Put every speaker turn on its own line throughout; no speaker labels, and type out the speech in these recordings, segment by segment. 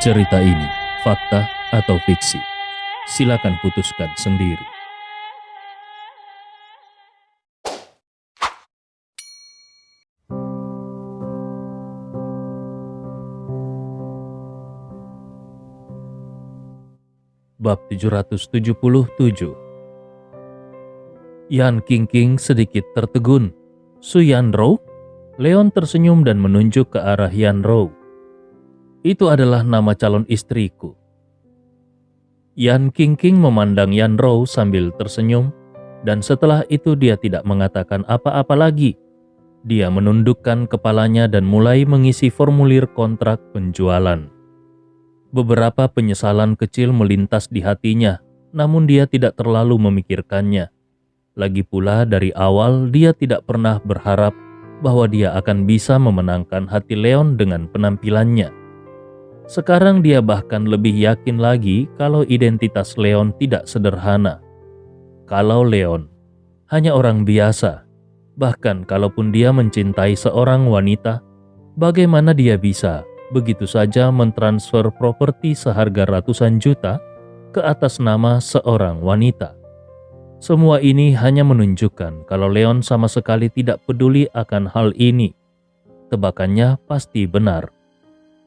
Cerita ini fakta atau fiksi? Silakan putuskan sendiri. Bab 777. Yan Qingqing sedikit tertegun. Su Yanrou? Leon tersenyum dan menunjuk ke arah Yanrou. Itu adalah nama calon istriku. Yan Qingqing memandang Yanrou sambil tersenyum, dan setelah itu dia tidak mengatakan apa-apa lagi. Dia menundukkan kepalanya dan mulai mengisi formulir kontrak penjualan. Beberapa penyesalan kecil melintas di hatinya, namun dia tidak terlalu memikirkannya. Lagi pula dari awal dia tidak pernah berharap bahwa dia akan bisa memenangkan hati Leon dengan penampilannya. Sekarang dia bahkan lebih yakin lagi kalau identitas Leon tidak sederhana. Kalau Leon hanya orang biasa, bahkan kalaupun dia mencintai seorang wanita, bagaimana dia bisa begitu saja mentransfer properti seharga ratusan juta ke atas nama seorang wanita? Semua ini hanya menunjukkan kalau Leon sama sekali tidak peduli akan hal ini. Tebakannya pasti benar.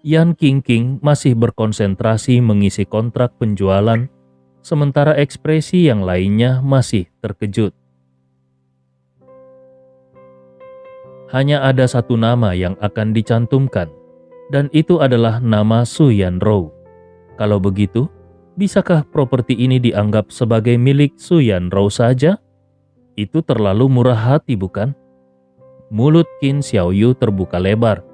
Yan Qingqing masih berkonsentrasi mengisi kontrak penjualan, sementara ekspresi yang lainnya masih terkejut. Hanya ada satu nama yang akan dicantumkan, dan itu adalah nama Su Yanrou. Kalau begitu, bisakah properti ini dianggap sebagai milik Su Yanrou saja? Itu terlalu murah hati, bukan? Mulut Qin Xiaoyu terbuka lebar.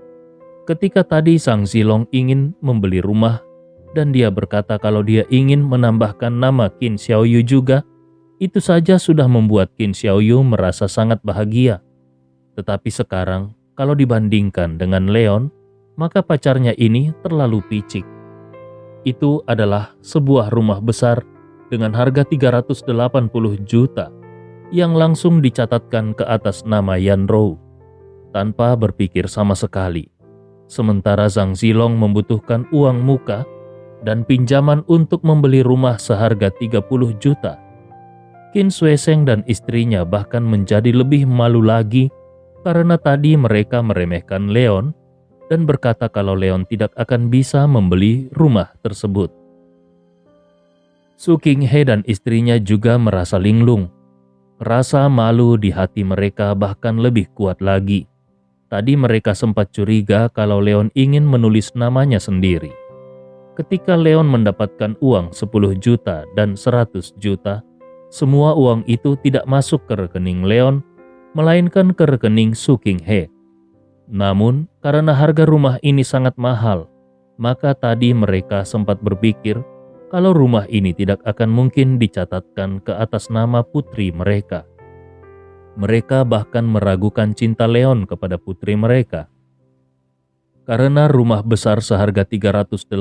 Ketika tadi Sang Zilong ingin membeli rumah dan dia berkata kalau dia ingin menambahkan nama Qin Xiaoyu juga, itu saja sudah membuat Qin Xiaoyu merasa sangat bahagia. Tetapi sekarang, kalau dibandingkan dengan Leon, maka pacarnya ini terlalu picik. Itu adalah sebuah rumah besar dengan harga 380 juta yang langsung dicatatkan ke atas nama Yanrou tanpa berpikir sama sekali. Sementara Zhang Zilong membutuhkan uang muka dan pinjaman untuk membeli rumah seharga 30 juta. Qin Xuesheng dan istrinya bahkan menjadi lebih malu lagi karena tadi mereka meremehkan Leon dan berkata kalau Leon tidak akan bisa membeli rumah tersebut. Su Qinghe dan istrinya juga merasa linglung. Rasa malu di hati mereka bahkan lebih kuat lagi. Tadi mereka sempat curiga kalau Leon ingin menulis namanya sendiri. Ketika Leon mendapatkan uang 10 juta dan 100 juta, semua uang itu tidak masuk ke rekening Leon, melainkan ke rekening Su Qinghe. Namun, karena harga rumah ini sangat mahal, maka tadi mereka sempat berpikir kalau rumah ini tidak akan mungkin dicatatkan ke atas nama putri mereka. Mereka bahkan meragukan cinta Leon kepada putri mereka. Karena rumah besar seharga 380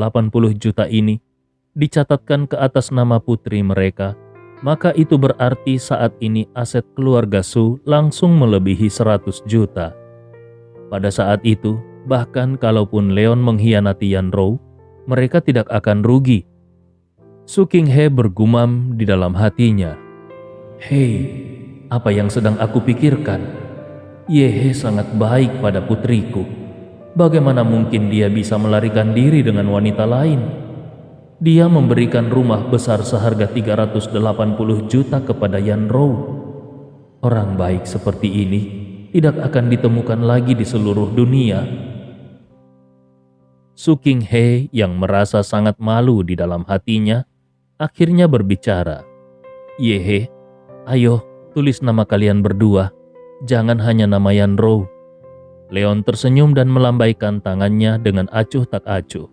juta ini dicatatkan ke atas nama putri mereka, maka itu berarti saat ini aset keluarga Su langsung melebihi 100 juta. Pada saat itu, bahkan kalaupun Leon mengkhianati Yanrou, mereka tidak akan rugi. Su Qinghe bergumam di dalam hatinya. Hei, apa yang sedang aku pikirkan? Yehe sangat baik pada putriku. Bagaimana mungkin dia bisa melarikan diri dengan wanita lain? Dia memberikan rumah besar seharga 380 juta kepada Yanrou. Orang baik seperti ini tidak akan ditemukan lagi di seluruh dunia. Su Qinghe yang merasa sangat malu di dalam hatinya, akhirnya berbicara. Yehe, ayo tulis nama kalian berdua, jangan hanya nama Yanrou. Leon tersenyum dan melambaikan tangannya dengan acuh tak acuh.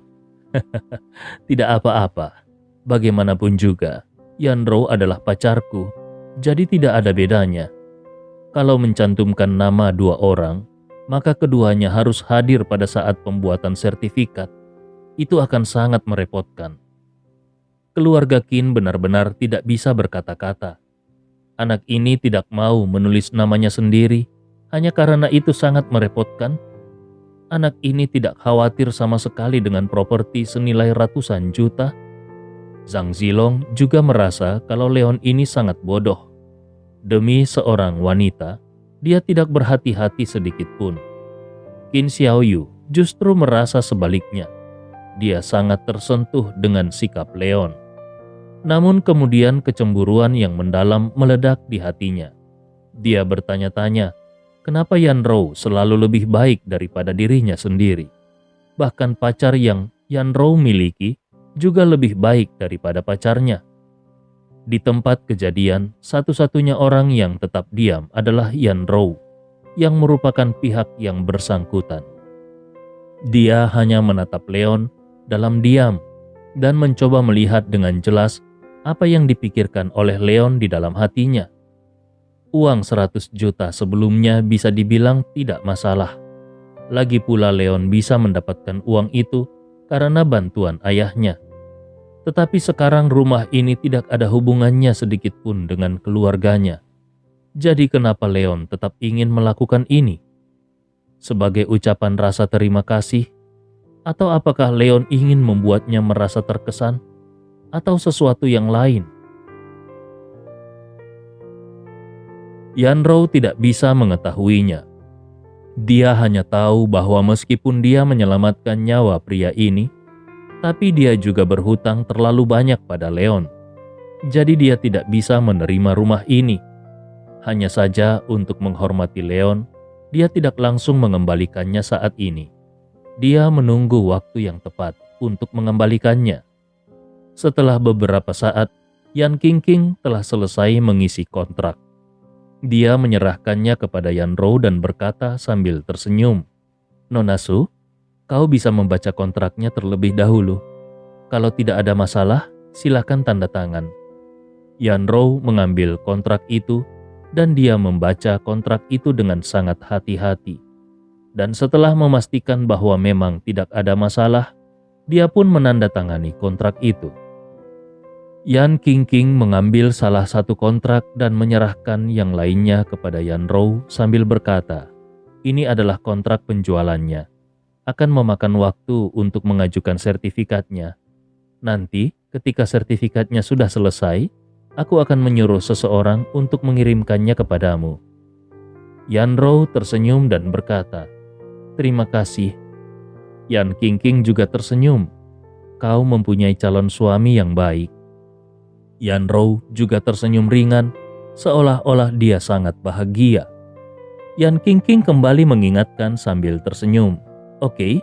Tidak apa-apa, bagaimanapun juga, Yanrou adalah pacarku, jadi tidak ada bedanya. Kalau mencantumkan nama dua orang, maka keduanya harus hadir pada saat pembuatan sertifikat. Itu akan sangat merepotkan. Keluarga Qin benar-benar tidak bisa berkata-kata. Anak ini tidak mau menulis namanya sendiri hanya karena itu sangat merepotkan. anak ini tidak khawatir sama sekali dengan properti senilai ratusan juta. Zhang Zilong juga merasa kalau Leon ini sangat bodoh. Demi seorang wanita, dia tidak berhati-hati sedikit pun. Qin Xiaoyu justru merasa sebaliknya. Dia sangat tersentuh dengan sikap Leon. Namun kemudian kecemburuan yang mendalam meledak di hatinya. Dia bertanya-tanya, kenapa Yan Rou selalu lebih baik daripada dirinya sendiri? Bahkan pacar yang Yan Rou miliki juga lebih baik daripada pacarnya. Di tempat kejadian, satu-satunya orang yang tetap diam adalah Yan Rou, yang merupakan pihak yang bersangkutan. Dia hanya menatap Leon dalam diam dan mencoba melihat dengan jelas apa yang dipikirkan oleh Leon di dalam hatinya. Uang 100 juta sebelumnya bisa dibilang tidak masalah. Lagi pula Leon bisa mendapatkan uang itu karena bantuan ayahnya. Tetapi sekarang rumah ini tidak ada hubungannya sedikit pun dengan keluarganya. Jadi kenapa Leon tetap ingin melakukan ini? Sebagai ucapan rasa terima kasih? Atau apakah Leon ingin membuatnya merasa terkesan? Atau sesuatu yang lain? Yan Rou tidak bisa mengetahuinya. Dia hanya tahu bahwa meskipun dia menyelamatkan nyawa pria ini, tapi dia juga berhutang terlalu banyak pada Leon. Jadi dia tidak bisa menerima rumah ini. Hanya saja untuk menghormati Leon, dia tidak langsung mengembalikannya saat ini. Dia menunggu waktu yang tepat untuk mengembalikannya. Setelah beberapa saat, Yan Qingqing telah selesai mengisi kontrak. Dia menyerahkannya kepada Yan Rou dan berkata sambil tersenyum, "Nona Su, kau bisa membaca kontraknya terlebih dahulu. Kalau tidak ada masalah, silakan tanda tangan." Yan Rou mengambil kontrak itu dan dia membaca kontrak itu dengan sangat hati-hati. Dan setelah memastikan bahwa memang tidak ada masalah, dia pun menandatangani kontrak itu. Yan Qingqing mengambil salah satu kontrak dan menyerahkan yang lainnya kepada Yan Rou sambil berkata, "Ini adalah kontrak penjualannya. Akan memakan waktu untuk mengajukan sertifikatnya. Nanti, ketika sertifikatnya sudah selesai, aku akan menyuruh seseorang untuk mengirimkannya kepadamu." Yan Rou tersenyum dan berkata, "Terima kasih." Yan Qingqing juga tersenyum. "Kau mempunyai calon suami yang baik." Yan Rou juga tersenyum ringan, seolah-olah dia sangat bahagia. Yan Qingqing kembali mengingatkan sambil tersenyum, "Oke,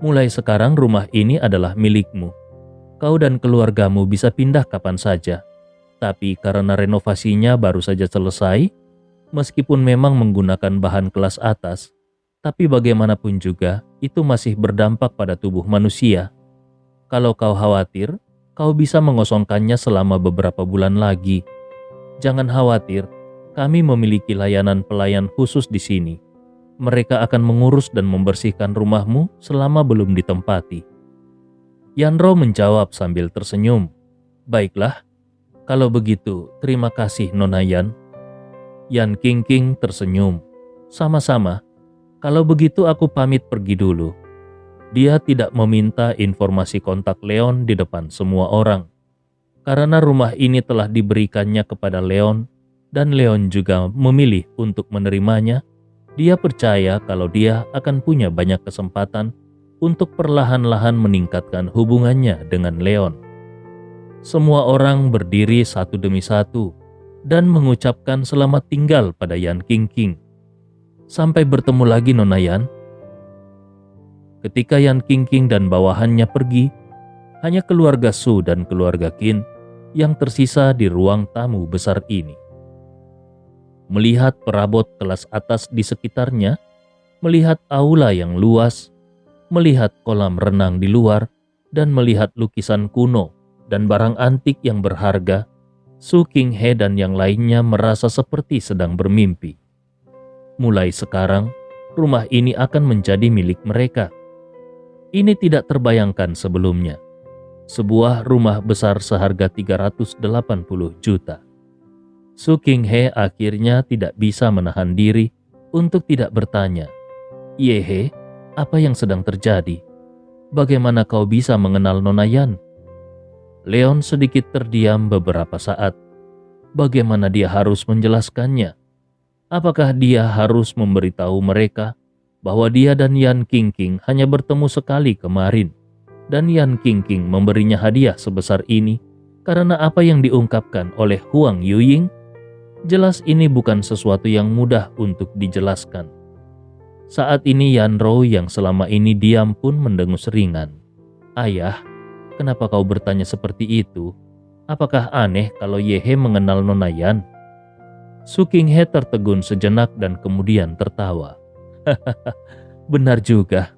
mulai sekarang rumah ini adalah milikmu. Kau dan keluargamu bisa pindah kapan saja. Tapi karena renovasinya baru saja selesai, meskipun memang menggunakan bahan kelas atas, tapi bagaimanapun juga itu masih berdampak pada tubuh manusia. Kalau kau khawatir, kau bisa mengosongkannya selama beberapa bulan lagi. Jangan khawatir, kami memiliki layanan pelayan khusus di sini. Mereka akan mengurus dan membersihkan rumahmu selama belum ditempati." Yan Rou menjawab sambil tersenyum, "Baiklah, kalau begitu terima kasih Nona Yan." Yan Qingqing tersenyum, "Sama-sama, kalau begitu aku pamit pergi dulu." Dia tidak meminta informasi kontak Leon di depan semua orang. Karena rumah ini telah diberikannya kepada Leon, dan Leon juga memilih untuk menerimanya, dia percaya kalau dia akan punya banyak kesempatan untuk perlahan-lahan meningkatkan hubungannya dengan Leon. Semua orang berdiri satu demi satu dan mengucapkan selamat tinggal pada Yan Qingqing. "Sampai bertemu lagi Nona Yan." Ketika Yan Qingqing dan bawahannya pergi, hanya keluarga Su dan keluarga Qin yang tersisa di ruang tamu besar ini. Melihat perabot kelas atas di sekitarnya, melihat aula yang luas, melihat kolam renang di luar, dan melihat lukisan kuno dan barang antik yang berharga, Su Qinghe dan yang lainnya merasa seperti sedang bermimpi. Mulai sekarang, rumah ini akan menjadi milik mereka. Ini tidak terbayangkan sebelumnya. Sebuah rumah besar seharga 380 juta. Su Qinghe akhirnya tidak bisa menahan diri untuk tidak bertanya, "Yehe, Apa yang sedang terjadi? Bagaimana kau bisa mengenal Nona Yan? Leon sedikit terdiam beberapa saat. Bagaimana dia harus menjelaskannya? Apakah dia harus memberitahu mereka bahwa dia dan Yan Qingqing hanya bertemu sekali kemarin, dan Yan Qingqing memberinya hadiah sebesar ini karena apa yang diungkapkan oleh Huang Yuying? Jelas ini bukan sesuatu yang mudah untuk dijelaskan. Saat ini Yan Rou yang selama ini diam pun mendengus ringan. Ayah, kenapa kau bertanya seperti itu? Apakah aneh kalau Yehe mengenal Nona Yan? Su Qinghe tertegun sejenak dan kemudian tertawa. Benar juga,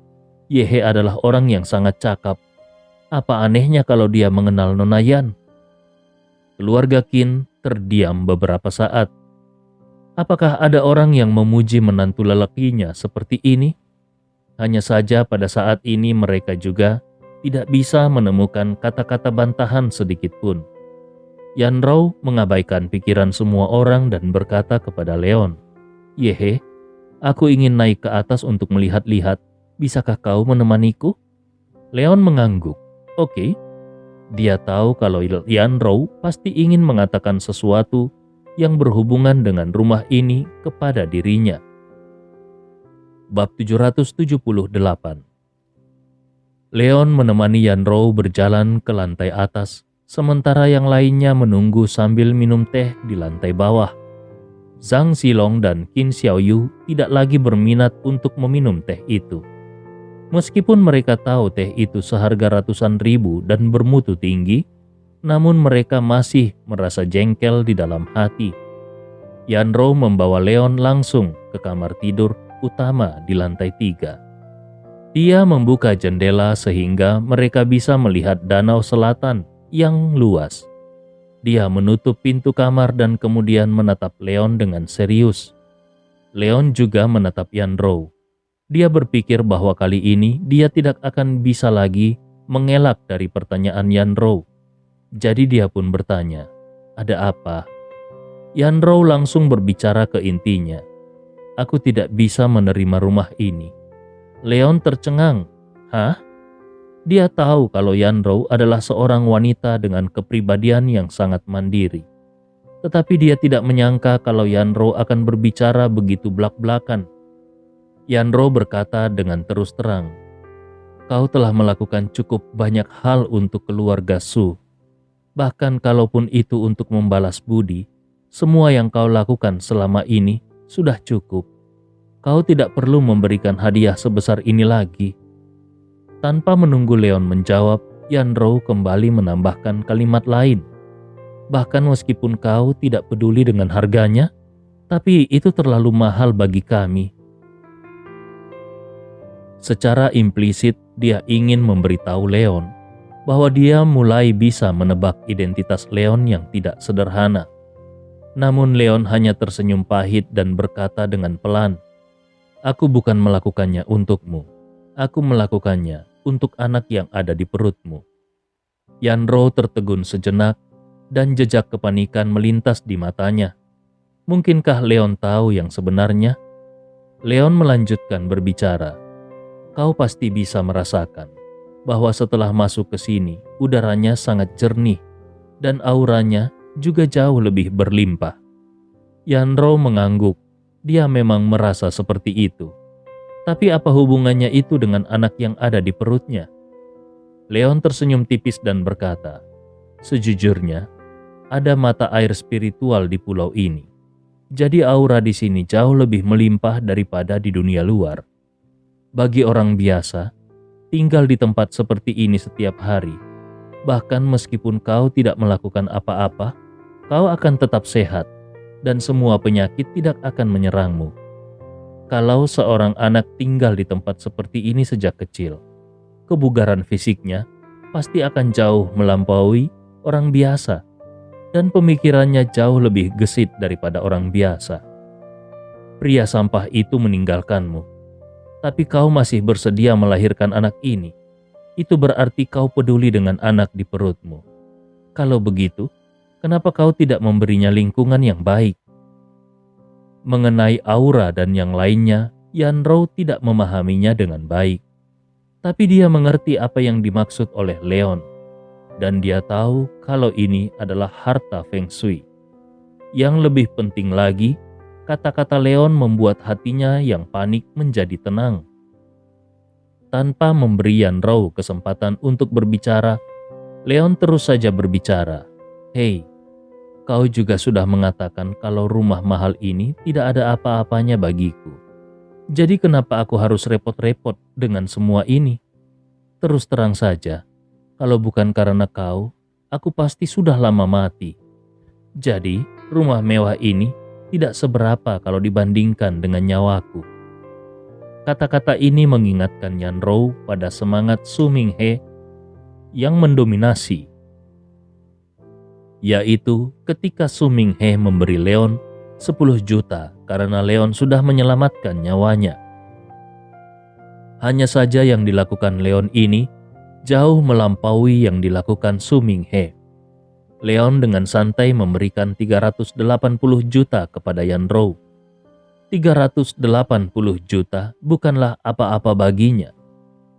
Yehe adalah orang yang sangat cakap. Apa anehnya kalau dia mengenal Nona Yan? Keluarga Qin terdiam beberapa saat. Apakah ada orang yang memuji menantu lelakinya seperti ini? Hanya saja pada saat ini mereka juga tidak bisa menemukan kata-kata bantahan sedikit pun. Yan Rou mengabaikan pikiran semua orang dan berkata kepada Leon, Yehe, aku ingin naik ke atas untuk melihat-lihat. Bisakah kau menemaniku? Leon mengangguk. Oke. Dia tahu kalau Yan Rou pasti ingin mengatakan sesuatu yang berhubungan dengan rumah ini kepada dirinya. Bab 778. Leon menemani Yan Rou berjalan ke lantai atas, sementara yang lainnya menunggu sambil minum teh di lantai bawah. Zhang Xilong dan Qin Xiaoyu tidak lagi berminat untuk meminum teh itu. Meskipun mereka tahu teh itu seharga ratusan ribu dan bermutu tinggi, namun mereka masih merasa jengkel di dalam hati. Yan Rou membawa Leon langsung ke kamar tidur utama di lantai 3. Dia membuka jendela sehingga mereka bisa melihat danau selatan yang luas. Dia menutup pintu kamar dan kemudian menatap Leon dengan serius. Leon juga menatap Yan Rou. Dia berpikir bahwa kali ini dia tidak akan bisa lagi mengelak dari pertanyaan Yan Rou. Jadi dia pun bertanya, ada apa? Yan Rou langsung berbicara ke intinya. Aku tidak bisa menerima rumah ini. Leon tercengang. Hah? Dia tahu kalau Yan Rou adalah seorang wanita dengan kepribadian yang sangat mandiri. Tetapi dia tidak menyangka kalau Yan Rou akan berbicara begitu blak-blakan. Yan Rou berkata dengan terus terang, kau telah melakukan cukup banyak hal untuk keluarga Su. Bahkan kalaupun itu untuk membalas budi, semua yang kau lakukan selama ini sudah cukup. Kau tidak perlu memberikan hadiah sebesar ini lagi. Tanpa menunggu Leon menjawab, Yan Rou kembali menambahkan kalimat lain. Bahkan meskipun kau tidak peduli dengan harganya, tapi itu terlalu mahal bagi kami. Secara implisit, dia ingin memberitahu Leon bahwa dia mulai bisa menebak identitas Leon yang tidak sederhana. Namun Leon hanya tersenyum pahit dan berkata dengan pelan, aku bukan melakukannya untukmu. Aku melakukannya untuk anak yang ada di perutmu. Yan Rou tertegun sejenak dan jejak kepanikan melintas di matanya. Mungkinkah Leon tahu yang sebenarnya? Leon melanjutkan berbicara. Kau pasti bisa merasakan bahwa setelah masuk ke sini, udaranya sangat jernih dan auranya juga jauh lebih berlimpah. Yan Rou mengangguk. Dia memang merasa seperti itu. Tapi apa hubungannya itu dengan anak yang ada di perutnya? Leon tersenyum tipis dan berkata, sejujurnya, ada mata air spiritual di pulau ini. Jadi aura di sini jauh lebih melimpah daripada di dunia luar. Bagi orang biasa, tinggal di tempat seperti ini setiap hari. Bahkan meskipun kau tidak melakukan apa-apa, kau akan tetap sehat dan semua penyakit tidak akan menyerangmu. Kalau seorang anak tinggal di tempat seperti ini sejak kecil, kebugaran fisiknya pasti akan jauh melampaui orang biasa dan pemikirannya jauh lebih gesit daripada orang biasa. Pria sampah itu meninggalkanmu. Tapi kau masih bersedia melahirkan anak ini. Itu berarti kau peduli dengan anak di perutmu. Kalau begitu, kenapa kau tidak memberinya lingkungan yang baik? Mengenai aura dan yang lainnya, Yanrou tidak memahaminya dengan baik. Tapi dia mengerti apa yang dimaksud oleh Leon. Dan dia tahu kalau ini adalah harta Feng Shui. Yang lebih penting lagi, kata-kata Leon membuat hatinya yang panik menjadi tenang. Tanpa memberi Yanrou kesempatan untuk berbicara, Leon terus saja berbicara. "Hei, kau juga sudah mengatakan kalau rumah mahal ini tidak ada apa-apanya bagiku. Jadi kenapa aku harus repot-repot dengan semua ini? Terus terang saja, kalau bukan karena kau, aku pasti sudah lama mati. Jadi, rumah mewah ini tidak seberapa kalau dibandingkan dengan nyawaku." Kata-kata ini mengingatkan Yanrou pada semangat Su Minghe yang mendominasi, yaitu ketika Su Minghe memberi Leon 10 juta karena Leon sudah menyelamatkan nyawanya. Hanya saja yang dilakukan Leon ini jauh melampaui yang dilakukan Su Minghe. Leon dengan santai memberikan 380 juta kepada Yanrou. 380 juta bukanlah apa-apa baginya.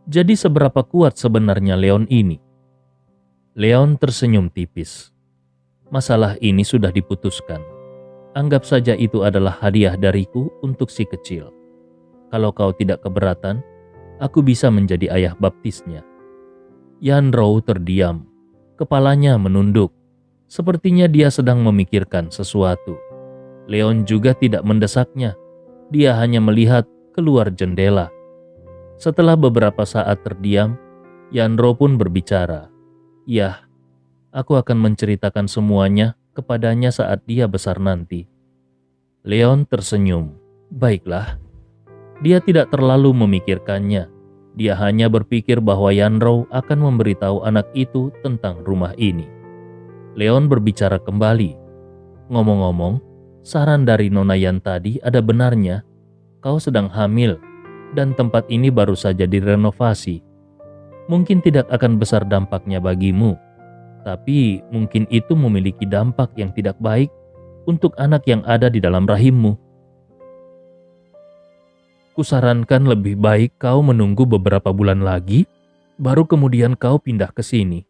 Jadi seberapa kuat sebenarnya Leon ini? Leon tersenyum tipis. Masalah ini sudah diputuskan. Anggap saja itu adalah hadiah dariku untuk si kecil. Kalau kau tidak keberatan, aku bisa menjadi ayah baptisnya. Yanrou terdiam. Kepalanya menunduk. Sepertinya dia sedang memikirkan sesuatu. Leon juga tidak mendesaknya. Dia hanya melihat keluar jendela. Setelah beberapa saat terdiam, Yanrou pun berbicara. "Yah, aku akan menceritakan semuanya kepadanya saat dia besar nanti." Leon tersenyum. Baiklah. Dia tidak terlalu memikirkannya. Dia hanya berpikir bahwa Yanrou akan memberitahu anak itu tentang rumah ini. Leon berbicara kembali. "Ngomong-ngomong, saran dari Nona Yan tadi ada benarnya. Kau sedang hamil dan tempat ini baru saja direnovasi. Mungkin tidak akan besar dampaknya bagimu, tapi mungkin itu memiliki dampak yang tidak baik untuk anak yang ada di dalam rahimmu. Kusarankan lebih baik kau menunggu beberapa bulan lagi, baru kemudian kau pindah ke sini.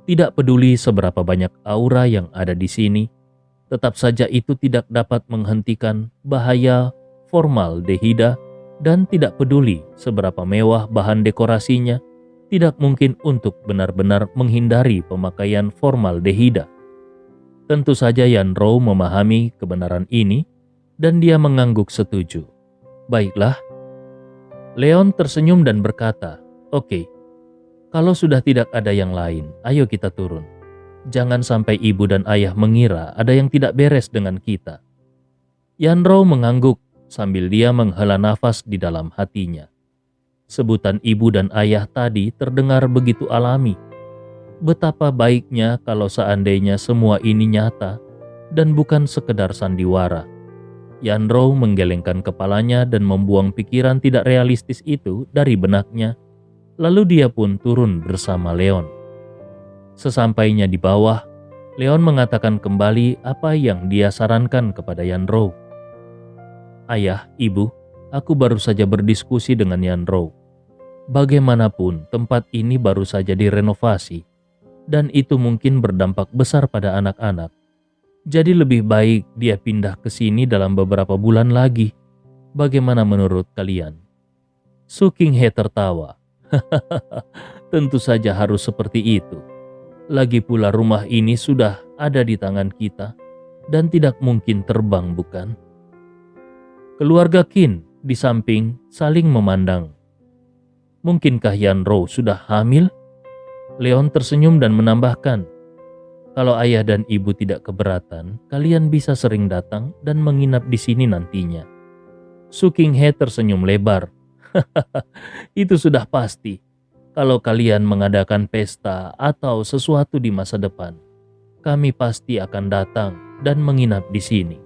Tidak peduli seberapa banyak aura yang ada di sini, tetap saja itu tidak dapat menghentikan bahaya formaldehida, dan tidak peduli seberapa mewah bahan dekorasinya, tidak mungkin untuk benar-benar menghindari pemakaian formaldehida." Tentu saja Yanrou memahami kebenaran ini dan dia mengangguk setuju. "Baiklah." Leon tersenyum dan berkata, "Oke, kalau sudah tidak ada yang lain, ayo kita turun. Jangan sampai ibu dan ayah mengira ada yang tidak beres dengan kita." Yanrou mengangguk sambil dia menghela nafas di dalam hatinya. Sebutan ibu dan ayah tadi terdengar begitu alami. Betapa baiknya kalau seandainya semua ini nyata dan bukan sekedar sandiwara. Yanrou menggelengkan kepalanya dan membuang pikiran tidak realistis itu dari benaknya. Lalu dia pun turun bersama Leon. Sesampainya di bawah, Leon mengatakan kembali apa yang dia sarankan kepada Yanrou. "Ayah, ibu, aku baru saja berdiskusi dengan Yanrou. Bagaimanapun tempat ini baru saja direnovasi, dan itu mungkin berdampak besar pada anak-anak. Jadi lebih baik dia pindah ke sini dalam beberapa bulan lagi. Bagaimana menurut kalian?" Su Qinghe tertawa. "Tentu saja harus seperti itu. Lagi pula rumah ini sudah ada di tangan kita dan tidak mungkin terbang, bukan?" Keluarga Qin di samping saling memandang. "Mungkinkah Yanrou sudah hamil?" Leon tersenyum dan menambahkan, "Kalau ayah dan ibu tidak keberatan, kalian bisa sering datang dan menginap di sini nantinya." Su Qinghe tersenyum lebar. "Itu sudah pasti. Kalau kalian mengadakan pesta atau sesuatu di masa depan, kami pasti akan datang dan menginap di sini."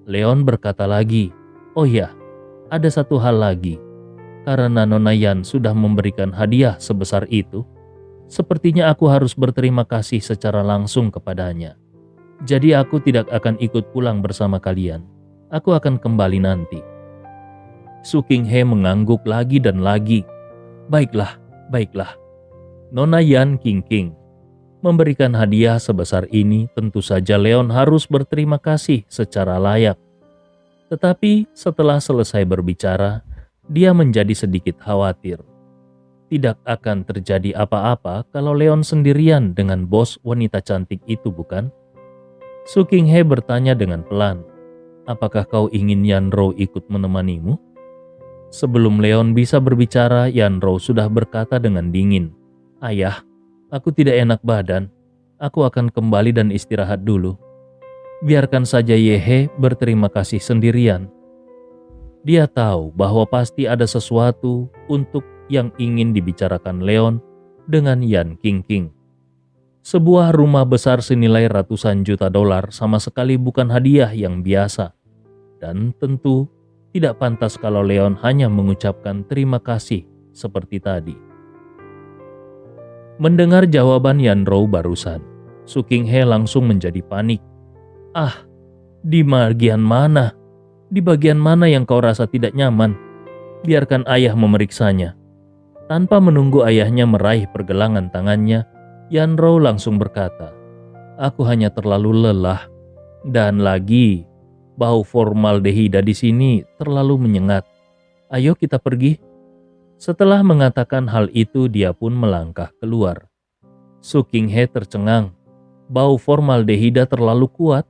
Leon berkata lagi, "Oh ya, ada satu hal lagi. Karena Nona Yan sudah memberikan hadiah sebesar itu, sepertinya aku harus berterima kasih secara langsung kepadanya. Jadi aku tidak akan ikut pulang bersama kalian. Aku akan kembali nanti." Su Qinghe mengangguk lagi dan lagi. Baiklah, baiklah. Nona Yan Qingqing. Memberikan hadiah sebesar ini tentu saja Leon harus berterima kasih secara layak. Tetapi setelah selesai berbicara, dia menjadi sedikit khawatir. Tidak akan terjadi apa-apa kalau Leon sendirian dengan bos wanita cantik itu, bukan? Su Qinghe bertanya dengan pelan, apakah kau ingin Yanrou ikut menemanimu? Sebelum Leon bisa berbicara, Yanrou sudah berkata dengan dingin, Ayah, aku tidak enak badan. Aku akan kembali dan istirahat dulu. Biarkan saja Yehe berterima kasih sendirian. Dia tahu bahwa pasti ada sesuatu untuk yang ingin dibicarakan Leon dengan Yan Qingqing. Sebuah rumah besar senilai ratusan juta dolar sama sekali bukan hadiah yang biasa. Dan tentu tidak pantas kalau Leon hanya mengucapkan terima kasih seperti tadi. Mendengar jawaban Yanrou barusan, Su Qinghe langsung menjadi panik. Ah, di bagian mana? Di bagian mana yang kau rasa tidak nyaman? Biarkan ayah memeriksanya. Tanpa menunggu ayahnya meraih pergelangan tangannya, Yanrou langsung berkata, aku hanya terlalu lelah. Dan lagi, bau formaldehida di sini terlalu menyengat. Ayo kita pergi. Setelah mengatakan hal itu, dia pun melangkah keluar. Su Qinghe tercengang. Bau formaldehida terlalu kuat.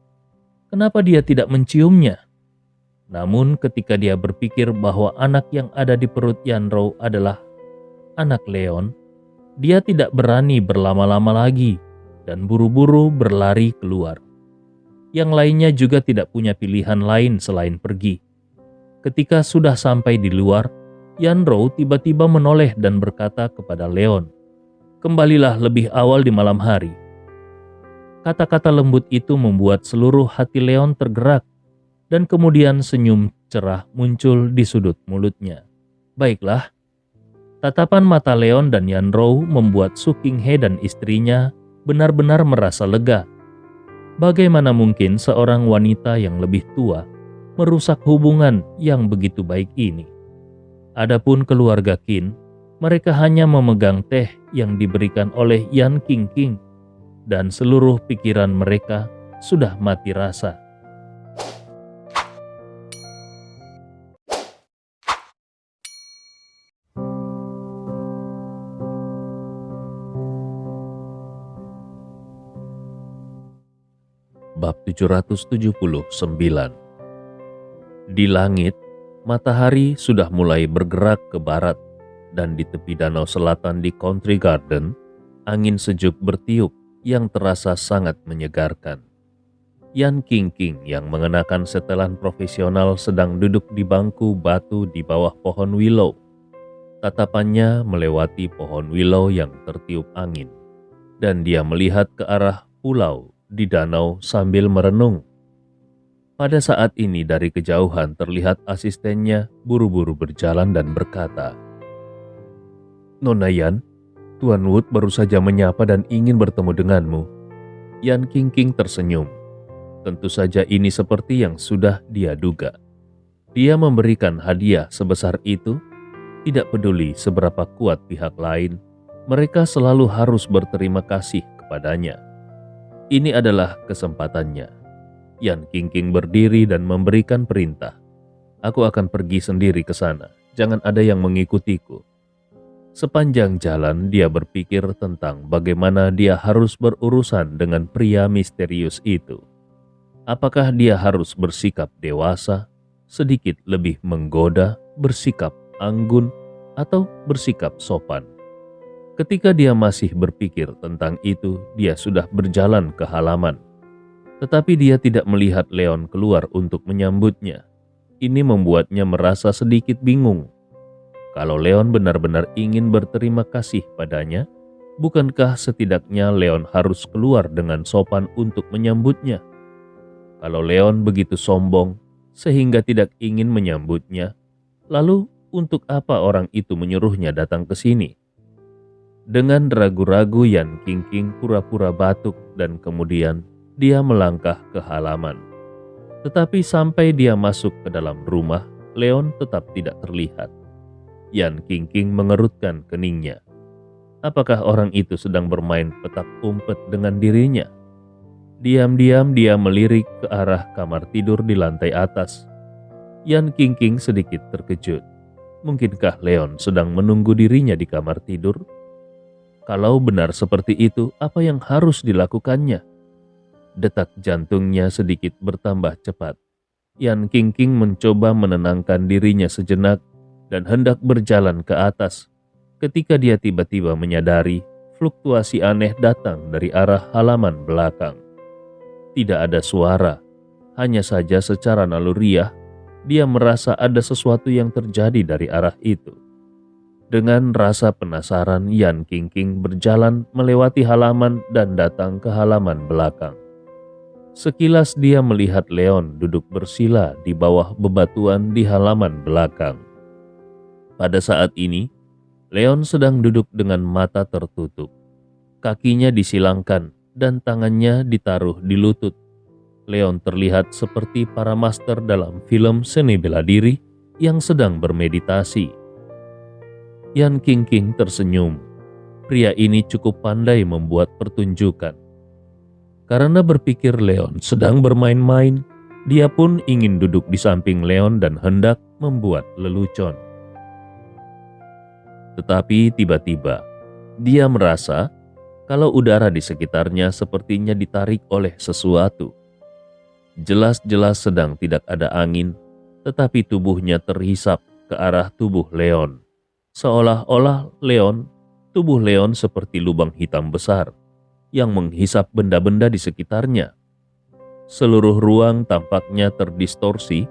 Kenapa dia tidak menciumnya? Namun ketika dia berpikir bahwa anak yang ada di perut Yanrou adalah anak Leon, dia tidak berani berlama-lama lagi dan buru-buru berlari keluar. Yang lainnya juga tidak punya pilihan lain selain pergi. Ketika sudah sampai di luar, Yanrou tiba-tiba menoleh dan berkata kepada Leon, kembalilah lebih awal di malam hari. Kata-kata lembut itu membuat seluruh hati Leon tergerak dan kemudian senyum cerah muncul di sudut mulutnya. Baiklah, tatapan mata Leon dan Yanrou membuat Su Qinghe dan istrinya benar-benar merasa lega. Bagaimana mungkin seorang wanita yang lebih tua merusak hubungan yang begitu baik ini? Adapun keluarga Qin, mereka hanya memegang teh yang diberikan oleh Yan Qingqing. Dan seluruh pikiran mereka sudah mati rasa. Bab 779. Di langit, matahari sudah mulai bergerak ke barat, dan di tepi danau selatan di Country Garden, angin sejuk bertiup yang terasa sangat menyegarkan. Yan Qingqing yang mengenakan setelan profesional sedang duduk di bangku batu di bawah pohon willow. Tatapannya melewati pohon willow yang tertiup angin, dan dia melihat ke arah pulau di danau sambil merenung. Pada saat ini dari kejauhan terlihat asistennya buru-buru berjalan dan berkata, Nona Yan, Tuan Wood baru saja menyapa dan ingin bertemu denganmu. Yan Qingqing tersenyum. Tentu saja ini seperti yang sudah dia duga. Dia memberikan hadiah sebesar itu, tidak peduli seberapa kuat pihak lain, mereka selalu harus berterima kasih kepadanya. Ini adalah kesempatannya. Yan Qingqing berdiri dan memberikan perintah. Aku akan pergi sendiri ke sana, jangan ada yang mengikutiku. Sepanjang jalan dia berpikir tentang bagaimana dia harus berurusan dengan pria misterius itu. Apakah dia harus bersikap dewasa, sedikit lebih menggoda, bersikap anggun, atau bersikap sopan? Ketika dia masih berpikir tentang itu, dia sudah berjalan ke halaman. Tetapi dia tidak melihat Leon keluar untuk menyambutnya. Ini membuatnya merasa sedikit bingung. Kalau Leon benar-benar ingin berterima kasih padanya, bukankah setidaknya Leon harus keluar dengan sopan untuk menyambutnya? Kalau Leon begitu sombong sehingga tidak ingin menyambutnya, lalu untuk apa orang itu menyuruhnya datang ke sini? Dengan ragu-ragu Yan Qingqing pura-pura batuk dan kemudian dia melangkah ke halaman. Tetapi sampai dia masuk ke dalam rumah, Leon tetap tidak terlihat. Yan Qingqing mengerutkan keningnya. Apakah orang itu sedang bermain petak umpet dengan dirinya? Diam-diam dia melirik ke arah kamar tidur di lantai atas. Yan Qingqing sedikit terkejut. Mungkinkah Leon sedang menunggu dirinya di kamar tidur? Kalau benar seperti itu, apa yang harus dilakukannya? Detak jantungnya sedikit bertambah cepat. Yan Qingqing mencoba menenangkan dirinya sejenak dan hendak berjalan ke atas. Ketika dia tiba-tiba menyadari fluktuasi aneh datang dari arah halaman belakang. Tidak ada suara, hanya saja secara naluriah dia merasa ada sesuatu yang terjadi dari arah itu. Dengan rasa penasaran, Yan Qingqing berjalan melewati halaman dan datang ke halaman belakang. Sekilas dia melihat Leon duduk bersila di bawah bebatuan di halaman belakang. Pada saat ini, Leon sedang duduk dengan mata tertutup. Kakinya disilangkan dan tangannya ditaruh di lutut. Leon terlihat seperti para master dalam film seni bela diri yang sedang bermeditasi. Yan Qingqing tersenyum. Pria ini cukup pandai membuat pertunjukan. Karena berpikir Leon sedang bermain-main, dia pun ingin duduk di samping Leon dan hendak membuat lelucon. Tetapi tiba-tiba, dia merasa kalau udara di sekitarnya sepertinya ditarik oleh sesuatu. Jelas-jelas sedang tidak ada angin, tetapi tubuhnya terhisap ke arah tubuh Leon. Seolah-olah tubuh Leon seperti lubang hitam besar yang menghisap benda-benda di sekitarnya. Seluruh ruang tampaknya terdistorsi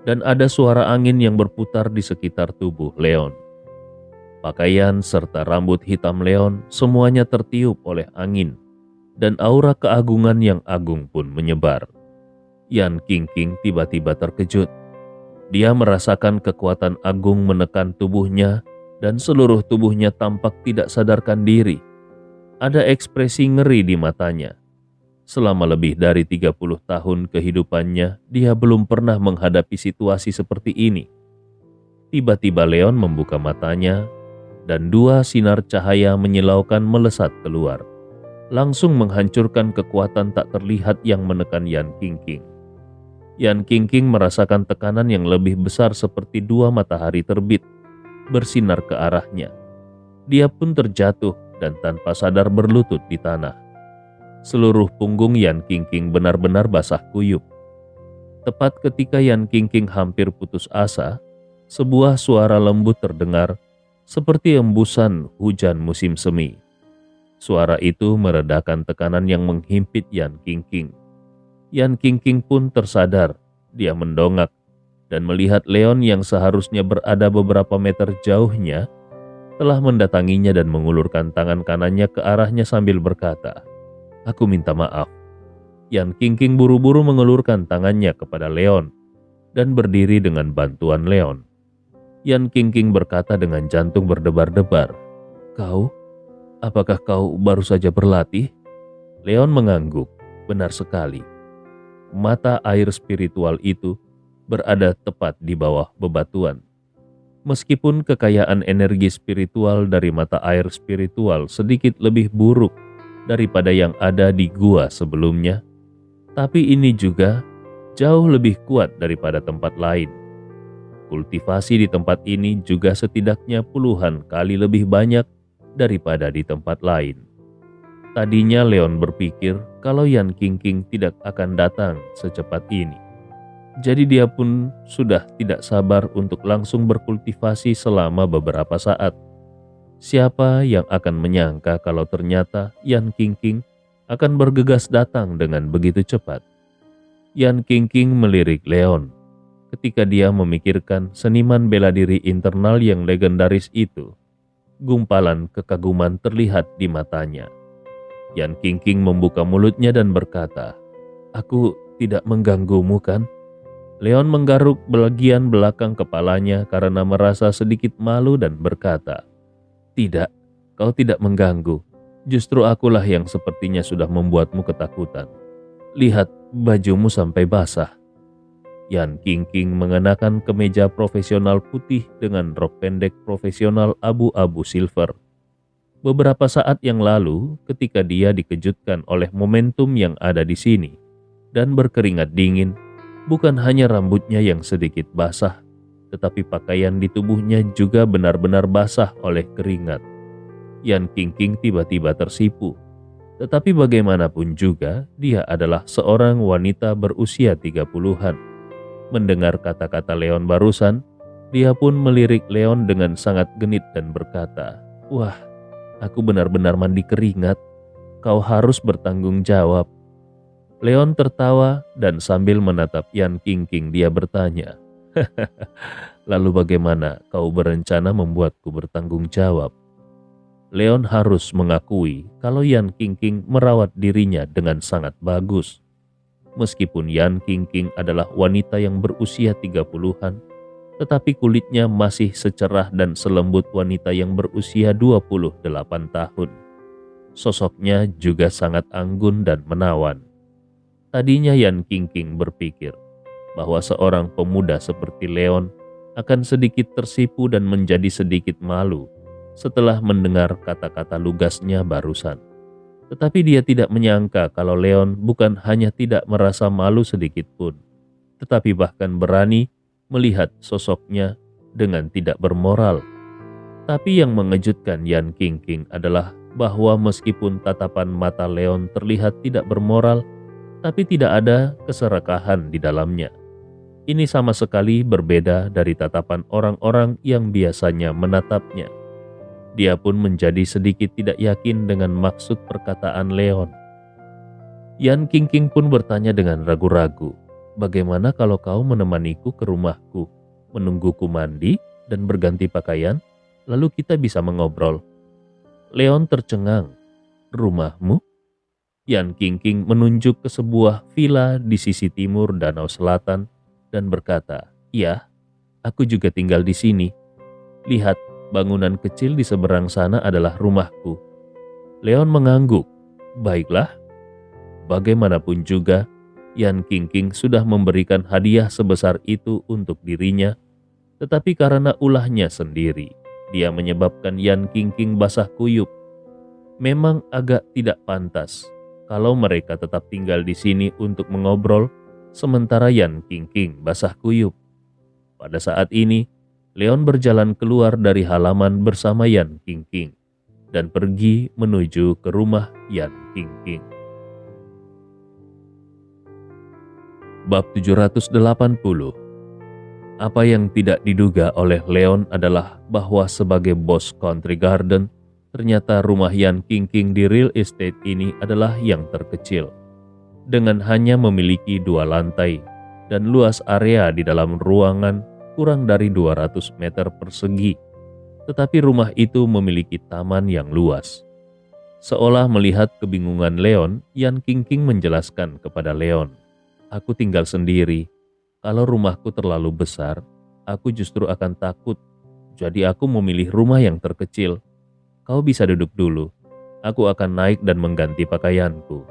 dan ada suara angin yang berputar di sekitar tubuh Leon. Pakaian serta rambut hitam Leon semuanya tertiup oleh angin dan aura keagungan yang agung pun menyebar. Yan Qingqing tiba-tiba terkejut. Dia merasakan kekuatan agung menekan tubuhnya dan seluruh tubuhnya tampak tidak sadarkan diri. Ada ekspresi ngeri di matanya. Selama lebih dari 30 tahun kehidupannya, dia belum pernah menghadapi situasi seperti ini. Tiba-tiba Leon membuka matanya dan dua sinar cahaya menyilaukan melesat keluar. Langsung menghancurkan kekuatan tak terlihat yang menekan Yan Qingqing. Yan Qingqing merasakan tekanan yang lebih besar seperti dua matahari terbit bersinar ke arahnya. Dia pun terjatuh dan tanpa sadar berlutut di tanah. Seluruh punggung Yan Qingqing benar-benar basah kuyup. Tepat ketika Yan Qingqing hampir putus asa, sebuah suara lembut terdengar seperti embusan hujan musim semi. Suara itu meredakan tekanan yang menghimpit Yan Qingqing. Yan Qingqing pun tersadar. Dia mendongak dan melihat Leon yang seharusnya berada beberapa meter jauhnya telah mendatanginya dan mengulurkan tangan kanannya ke arahnya sambil berkata, "Aku minta maaf." Yan Qingqing buru-buru mengulurkan tangannya kepada Leon dan berdiri dengan bantuan Leon. Yan Qingqing berkata dengan jantung berdebar-debar, "Kau? Apakah kau baru saja berlatih?" Leon mengangguk. Benar sekali. Mata air spiritual itu berada tepat di bawah bebatuan. Meskipun kekayaan energi spiritual dari mata air spiritual sedikit lebih buruk daripada yang ada di gua sebelumnya, tapi ini juga jauh lebih kuat daripada tempat lain. Kultivasi di tempat ini juga setidaknya puluhan kali lebih banyak daripada di tempat lain. Tadinya Leon berpikir kalau Yan Qingqing tidak akan datang secepat ini. Jadi dia pun sudah tidak sabar untuk langsung berkultivasi selama beberapa saat. Siapa yang akan menyangka kalau ternyata Yan Qingqing akan bergegas datang dengan begitu cepat. Yan Qingqing melirik Leon ketika dia memikirkan seniman bela diri internal yang legendaris itu. Gumpalan kekaguman terlihat di matanya. Yan Qingqing membuka mulutnya dan berkata, "Aku tidak mengganggumu kan?" Leon menggaruk bagian belakang kepalanya karena merasa sedikit malu dan berkata, "Tidak, kau tidak mengganggu. Justru akulah yang sepertinya sudah membuatmu ketakutan. Lihat, bajumu sampai basah." Yan Qingqing mengenakan kemeja profesional putih dengan rok pendek profesional abu-abu silver. Beberapa saat yang lalu, ketika dia dikejutkan oleh momentum yang ada di sini dan berkeringat dingin, bukan hanya rambutnya yang sedikit basah, tetapi pakaian di tubuhnya juga benar-benar basah oleh keringat. Yan Qingqing tiba-tiba tersipu. Tetapi bagaimanapun juga, dia adalah seorang wanita berusia 30-an. Mendengar kata-kata Leon barusan, dia pun melirik Leon dengan sangat genit dan berkata, "Wah, aku benar-benar mandi keringat. Kau harus bertanggung jawab." Leon tertawa dan sambil menatap Yan Qingqing dia bertanya, "Lalu bagaimana kau berencana membuatku bertanggung jawab?" Leon harus mengakui kalau Yan Qingqing merawat dirinya dengan sangat bagus. Meskipun Yan Qingqing adalah wanita yang berusia 30-an, tetapi kulitnya masih secerah dan selembut wanita yang berusia 28 tahun. Sosoknya juga sangat anggun dan menawan. Tadinya Yan Qingqing berpikir bahwa seorang pemuda seperti Leon akan sedikit tersipu dan menjadi sedikit malu setelah mendengar kata-kata lugasnya barusan. Tetapi dia tidak menyangka kalau Leon bukan hanya tidak merasa malu sedikit pun, tetapi bahkan berani melihat sosoknya dengan tidak bermoral. Tapi yang mengejutkan Yan Qingqing adalah bahwa meskipun tatapan mata Leon terlihat tidak bermoral, tapi tidak ada keserakahan di dalamnya. Ini sama sekali berbeda dari tatapan orang-orang yang biasanya menatapnya. Dia pun menjadi sedikit tidak yakin dengan maksud perkataan Leon. Yan Qingqing pun bertanya dengan ragu-ragu, "Bagaimana kalau kau menemaniku ke rumahku, menungguku mandi dan berganti pakaian, lalu kita bisa mengobrol?" Leon tercengang. "Rumahmu?" Yan Qingqing menunjuk ke sebuah villa di sisi timur Danau Selatan dan berkata, "Ya, aku juga tinggal di sini. Lihat, bangunan kecil di seberang sana adalah rumahku." Leon mengangguk. Baiklah. Bagaimanapun juga, Yan Qingqing sudah memberikan hadiah sebesar itu untuk dirinya, tetapi karena ulahnya sendiri, dia menyebabkan Yan Qingqing basah kuyup. Memang agak tidak pantas kalau mereka tetap tinggal di sini untuk mengobrol, sementara Yan Qingqing basah kuyup. Pada saat ini, Leon berjalan keluar dari halaman bersama Yan Qingqing dan pergi menuju ke rumah Yan Qingqing. Bab 780. Apa yang tidak diduga oleh Leon adalah bahwa sebagai bos Country Garden, ternyata rumah Yan Qingqing di real estate ini adalah yang terkecil. Dengan hanya memiliki 2 lantai dan luas area di dalam ruangan kurang dari 200 meter persegi, tetapi rumah itu memiliki taman yang luas. Seolah melihat kebingungan Leon, Yan Qingqing menjelaskan kepada Leon, "Aku tinggal sendiri. Kalau rumahku terlalu besar, aku justru akan takut. Jadi aku memilih rumah yang terkecil. Kau bisa duduk dulu. Aku akan naik dan mengganti pakaianku.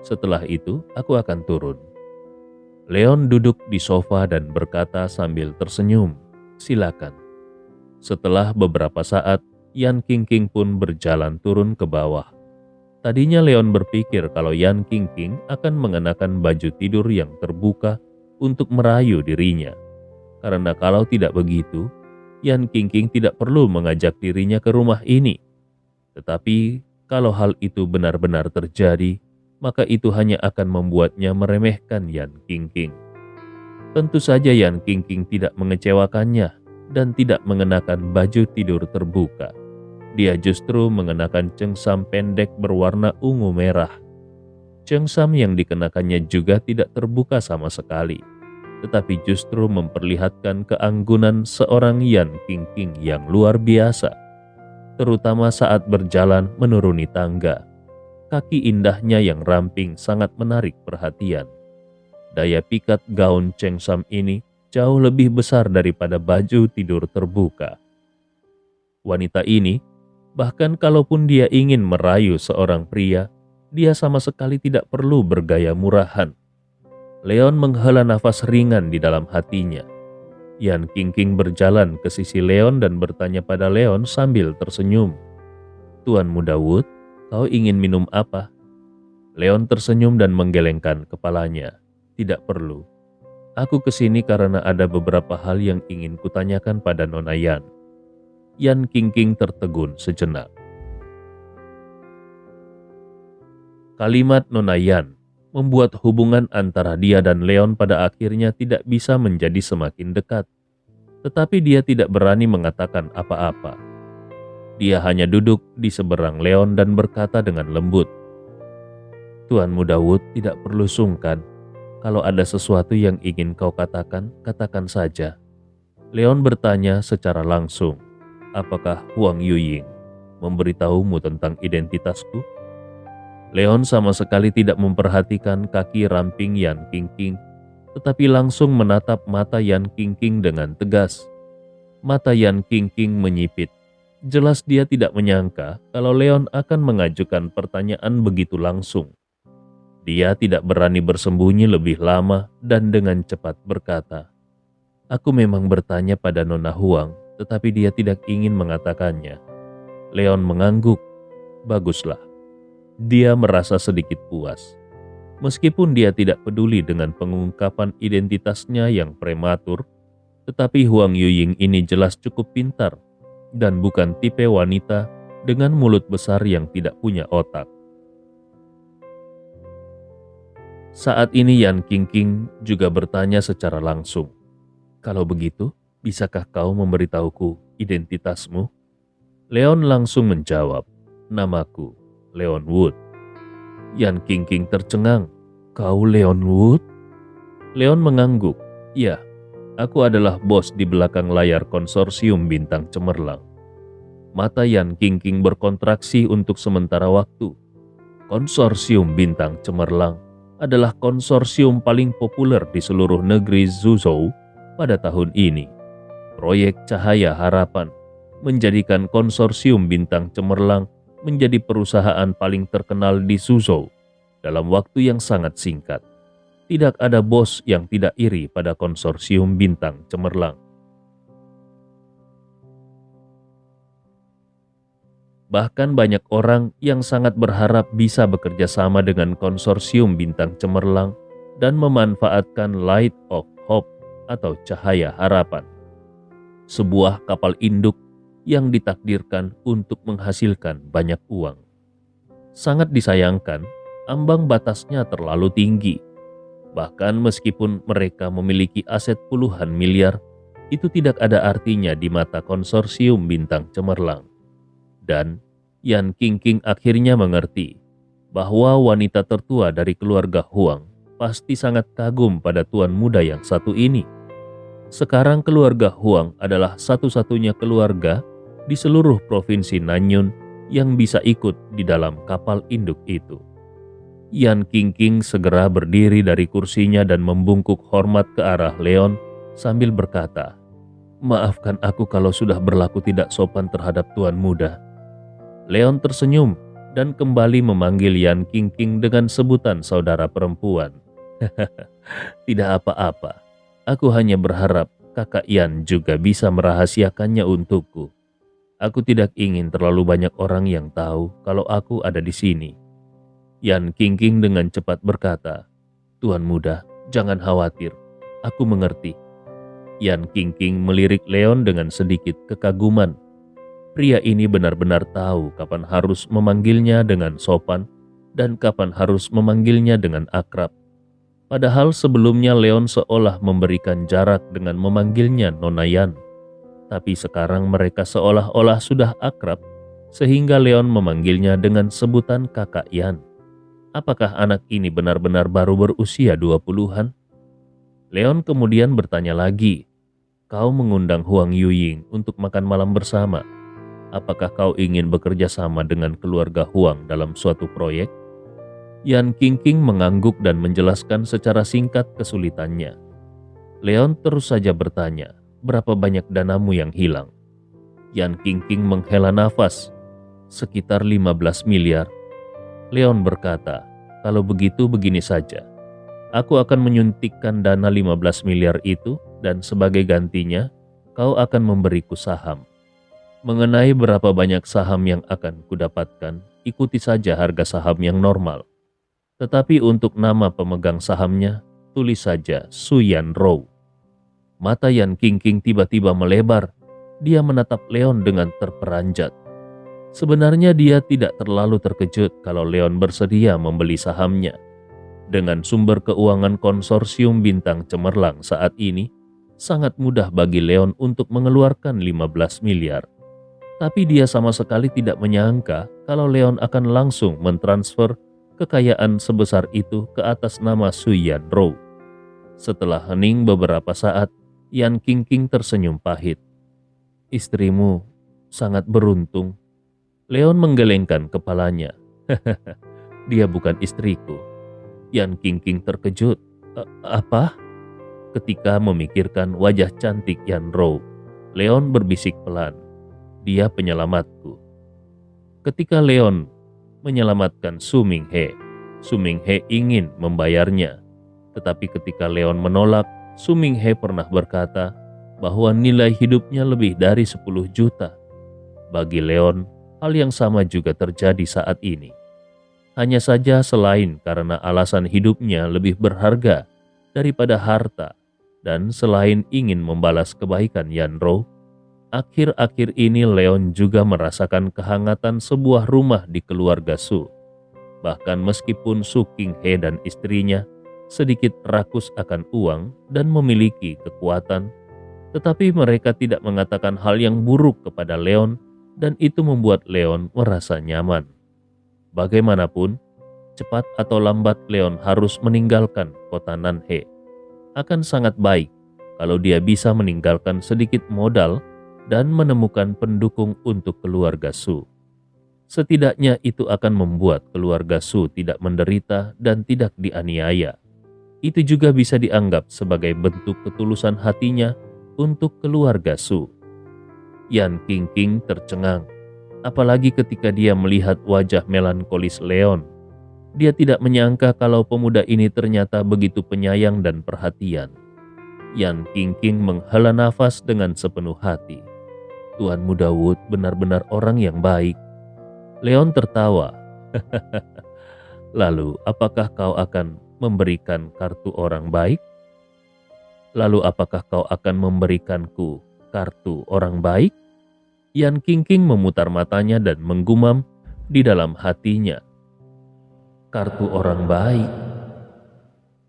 Setelah itu, aku akan turun." Leon duduk di sofa dan berkata sambil tersenyum, "Silakan." Setelah beberapa saat, Yan Qingqing pun berjalan turun ke bawah. Tadinya Leon berpikir kalau Yan Qingqing akan mengenakan baju tidur yang terbuka untuk merayu dirinya. Karena kalau tidak begitu, Yan Qingqing tidak perlu mengajak dirinya ke rumah ini. Tetapi kalau hal itu benar-benar terjadi, maka itu hanya akan membuatnya meremehkan Yan Qingqing. Tentu saja Yan Qingqing tidak mengecewakannya dan tidak mengenakan baju tidur terbuka. Dia justru mengenakan cengsam pendek berwarna ungu merah. Cengsam yang dikenakannya juga tidak terbuka sama sekali, tetapi justru memperlihatkan keanggunan seorang Yan Qingqing yang luar biasa, terutama saat berjalan menuruni tangga. Kaki indahnya yang ramping sangat menarik perhatian. Daya pikat gaun cengsam ini jauh lebih besar daripada baju tidur terbuka. Wanita ini, bahkan kalaupun dia ingin merayu seorang pria, dia sama sekali tidak perlu bergaya murahan. Leon menghela nafas ringan di dalam hatinya. Yan Qingqing berjalan ke sisi Leon dan bertanya pada Leon sambil tersenyum. "Tuan Muda Wood, kau ingin minum apa?" Leon tersenyum dan menggelengkan kepalanya. "Tidak perlu. Aku kesini karena ada beberapa hal yang ingin kutanyakan pada Nona Yan." Yan Qingqing tertegun sejenak. Kalimat Nona Yan membuat hubungan antara dia dan Leon pada akhirnya tidak bisa menjadi semakin dekat. Tetapi dia tidak berani mengatakan apa-apa. Dia hanya duduk di seberang Leon dan berkata dengan lembut, "Tuan Muda Wood tidak perlu sungkan. Kalau ada sesuatu yang ingin kau katakan, katakan saja." Leon bertanya secara langsung, "Apakah Huang Yuying memberitahumu tentang identitasku?" Leon sama sekali tidak memperhatikan kaki ramping Yan Qingqing, tetapi langsung menatap mata Yan Qingqing dengan tegas. Mata Yan Qingqing menyipit. Jelas dia tidak menyangka kalau Leon akan mengajukan pertanyaan begitu langsung. Dia tidak berani bersembunyi lebih lama dan dengan cepat berkata, "Aku memang bertanya pada Nona Huang, tetapi dia tidak ingin mengatakannya." Leon mengangguk. Baguslah. Dia merasa sedikit puas. Meskipun dia tidak peduli dengan pengungkapan identitasnya yang prematur, tetapi Huang Yuying ini jelas cukup pintar dan bukan tipe wanita dengan mulut besar yang tidak punya otak. Saat ini Yan Qingqing juga bertanya secara langsung, "Kalau begitu, bisakah kau memberitahuku identitasmu?" Leon langsung menjawab, "Namaku Leon Wood." Yan Qingqing tercengang. "Kau Leon Wood?" Leon mengangguk. "Ya, aku adalah bos di belakang layar konsorsium Bintang Cemerlang." Mata Yan Qingqing berkontraksi untuk sementara waktu. Konsorsium Bintang Cemerlang adalah konsorsium paling populer di seluruh negeri Zhuzhou pada tahun ini. Proyek Cahaya Harapan menjadikan konsorsium Bintang Cemerlang menjadi perusahaan paling terkenal di Zhuzhou dalam waktu yang sangat singkat. Tidak ada bos yang tidak iri pada konsorsium Bintang Cemerlang. Bahkan banyak orang yang sangat berharap bisa bekerja sama dengan konsorsium Bintang Cemerlang dan memanfaatkan Light of Hope atau Cahaya Harapan, sebuah kapal induk yang ditakdirkan untuk menghasilkan banyak uang. Sangat disayangkan, ambang batasnya terlalu tinggi. Bahkan meskipun mereka memiliki aset puluhan miliar, itu tidak ada artinya di mata konsorsium Bintang Cemerlang. Dan Yan Qingqing akhirnya mengerti bahwa wanita tertua dari keluarga Huang pasti sangat kagum pada tuan muda yang satu ini. Sekarang keluarga Huang adalah satu-satunya keluarga di seluruh provinsi Nanyun yang bisa ikut di dalam kapal induk itu. Yan Qingqing segera berdiri dari kursinya dan membungkuk hormat ke arah Leon sambil berkata, "Maafkan aku kalau sudah berlaku tidak sopan terhadap tuan muda." Leon tersenyum dan kembali memanggil Yan Qingqing dengan sebutan saudara perempuan. "Tidak apa-apa, aku hanya berharap kakak Yan juga bisa merahasiakannya untukku. Aku tidak ingin terlalu banyak orang yang tahu kalau aku ada di sini." Yan Qingqing dengan cepat berkata, "Tuan muda, jangan khawatir, aku mengerti." Yan Qingqing melirik Leon dengan sedikit kekaguman. Pria ini benar-benar tahu kapan harus memanggilnya dengan sopan dan kapan harus memanggilnya dengan akrab. Padahal sebelumnya Leon seolah memberikan jarak dengan memanggilnya Nona Yan. Tapi sekarang mereka seolah-olah sudah akrab, sehingga Leon memanggilnya dengan sebutan kakak Yan. Apakah anak ini benar-benar baru berusia 20-an? Leon kemudian bertanya lagi, "Kau mengundang Huang Yuying untuk makan malam bersama. Apakah kau ingin bekerja sama dengan keluarga Huang dalam suatu proyek?" Yan Qingqing mengangguk dan menjelaskan secara singkat kesulitannya. Leon terus saja bertanya, "Berapa banyak danamu yang hilang?" Yan Qingqing menghela nafas, "Sekitar 15 miliar. Leon berkata, "Kalau begitu begini saja. Aku akan menyuntikkan dana 15 miliar itu dan sebagai gantinya, kau akan memberiku saham. Mengenai berapa banyak saham yang akan kudapatkan, ikuti saja harga saham yang normal. Tetapi untuk nama pemegang sahamnya, tulis saja Su Yan Rou. Mata Yan Qingqing tiba-tiba melebar. Dia menatap Leon dengan terperanjat. Sebenarnya dia tidak terlalu terkejut kalau Leon bersedia membeli sahamnya. Dengan sumber keuangan konsorsium bintang cemerlang saat ini, sangat mudah bagi Leon untuk mengeluarkan 15 miliar. Tapi dia sama sekali tidak menyangka kalau Leon akan langsung mentransfer kekayaan sebesar itu ke atas nama Su Yan Rou. Setelah hening beberapa saat, Yan Qingqing tersenyum pahit. Istrimu sangat beruntung. Leon menggelengkan kepalanya. Dia bukan istriku. Yan Qingqing terkejut. Apa? Ketika memikirkan wajah cantik Yan Rou, Leon berbisik pelan. Dia penyelamatku. Ketika Leon menyelamatkan Su Minghe ingin membayarnya. Tetapi ketika Leon menolak, Su Minghe pernah berkata bahwa nilai hidupnya lebih dari 10 juta. Bagi Leon, hal yang sama juga terjadi saat ini. Hanya saja selain karena alasan hidupnya lebih berharga daripada harta, dan selain ingin membalas kebaikan Yan Rou, akhir-akhir ini Leon juga merasakan kehangatan sebuah rumah di keluarga Su. Bahkan meskipun Su Qinghe dan istrinya sedikit rakus akan uang dan memiliki kekuatan, tetapi mereka tidak mengatakan hal yang buruk kepada Leon, dan itu membuat Leon merasa nyaman. Bagaimanapun, cepat atau lambat Leon harus meninggalkan kota Nanhe. Akan sangat baik kalau dia bisa meninggalkan sedikit modal dan menemukan pendukung untuk keluarga Su. Setidaknya itu akan membuat keluarga Su tidak menderita dan tidak dianiaya. Itu juga bisa dianggap sebagai bentuk ketulusan hatinya untuk keluarga Su. Yan Qingqing tercengang, apalagi ketika dia melihat wajah melankolis Leon. Dia tidak menyangka kalau pemuda ini ternyata begitu penyayang dan perhatian. Yan Qingqing menghela nafas dengan sepenuh hati. Tuan Muda Wood benar-benar orang yang baik. Leon tertawa. Lalu apakah kau akan memberikan kartu orang baik? Lalu apakah kau akan memberikanku kartu orang baik? Yan Qingqing memutar matanya dan menggumam di dalam hatinya. Kartu orang baik.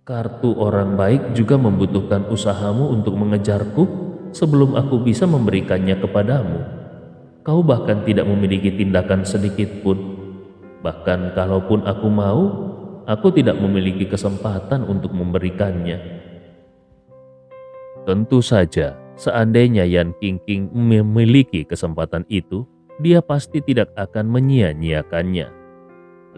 Kartu orang baik juga membutuhkan usahamu untuk mengejarku sebelum aku bisa memberikannya kepadamu. Kau bahkan tidak memiliki tindakan sedikit pun. Bahkan kalaupun aku mau, aku tidak memiliki kesempatan untuk memberikannya. Tentu saja, seandainya Yan Qingqing memiliki kesempatan itu, dia pasti tidak akan menyia-nyiakannya.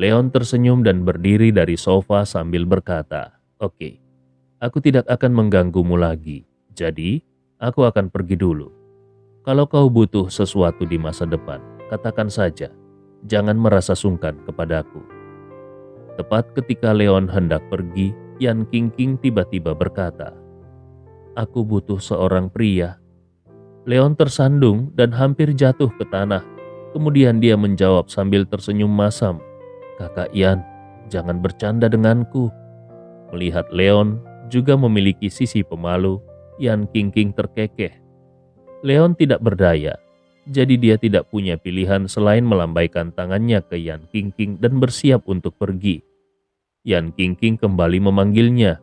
Leon tersenyum dan berdiri dari sofa sambil berkata, "Oke, aku tidak akan mengganggumu lagi, jadi aku akan pergi dulu. Kalau kau butuh sesuatu di masa depan, katakan saja, jangan merasa sungkan kepadaku." Tepat ketika Leon hendak pergi, Yan Qingqing tiba-tiba berkata, "Aku butuh seorang pria." Leon tersandung dan hampir jatuh ke tanah. Kemudian dia menjawab sambil tersenyum masam, "Kakak Yan, jangan bercanda denganku." Melihat Leon juga memiliki sisi pemalu, Yan Qingqing terkekeh. Leon tidak berdaya, jadi dia tidak punya pilihan selain melambaikan tangannya ke Yan Qingqing dan bersiap untuk pergi. Yan Qingqing kembali memanggilnya,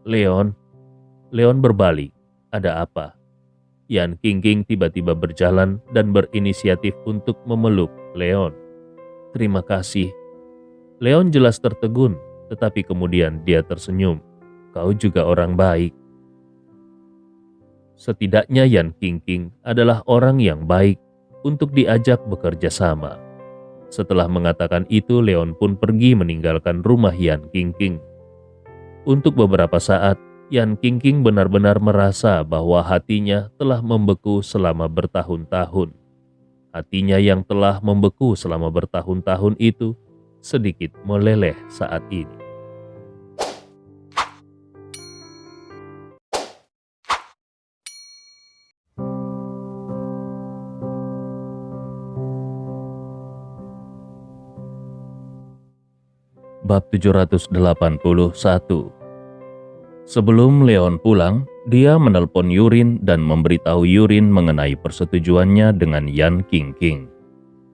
"Leon." Leon berbalik, "Ada apa?" Yan Qingqing tiba-tiba berjalan dan berinisiatif untuk memeluk Leon. "Terima kasih." Leon jelas tertegun, tetapi kemudian dia tersenyum. "Kau juga orang baik." Setidaknya Yan Qingqing adalah orang yang baik untuk diajak bekerja sama. Setelah mengatakan itu, Leon pun pergi meninggalkan rumah Yan Qingqing. Untuk beberapa saat, Yan Qingqing benar-benar merasa bahwa hatinya telah membeku selama bertahun-tahun. Hatinya yang telah membeku selama bertahun-tahun itu sedikit meleleh saat ini. Bab 781. Sebelum Leon pulang, dia menelpon Yurin dan memberitahu Yurin mengenai persetujuannya dengan Yan Qingqing.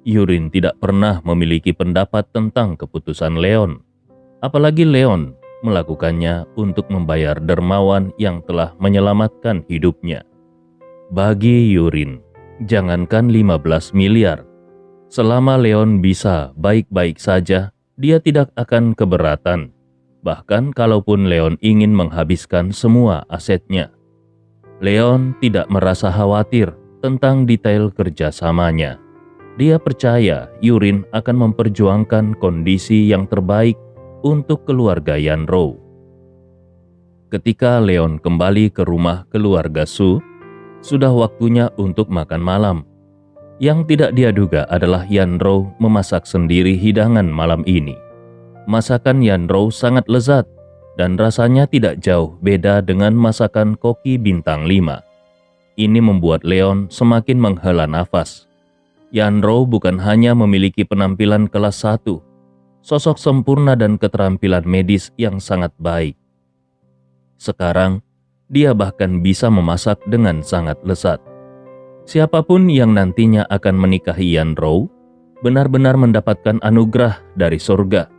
Yurin tidak pernah memiliki pendapat tentang keputusan Leon. Apalagi Leon melakukannya untuk membayar dermawan yang telah menyelamatkan hidupnya. Bagi Yurin, jangankan 15 miliar. Selama Leon bisa baik-baik saja, dia tidak akan keberatan. Bahkan kalaupun Leon ingin menghabiskan semua asetnya. Leon tidak merasa khawatir tentang detail kerjasamanya. Dia percaya Yurin akan memperjuangkan kondisi yang terbaik untuk keluarga Yanrou. Ketika Leon kembali ke rumah keluarga Su, sudah waktunya untuk makan malam. Yang tidak dia duga adalah Yanrou memasak sendiri hidangan malam ini. Masakan Yanrou sangat lezat dan rasanya tidak jauh beda dengan masakan koki bintang 5. Ini membuat Leon semakin menghela nafas. Yanrou bukan hanya memiliki penampilan kelas 1, sosok sempurna dan keterampilan medis yang sangat baik. Sekarang, dia bahkan bisa memasak dengan sangat lezat. Siapapun yang nantinya akan menikahi Yanrou, benar-benar mendapatkan anugerah dari surga.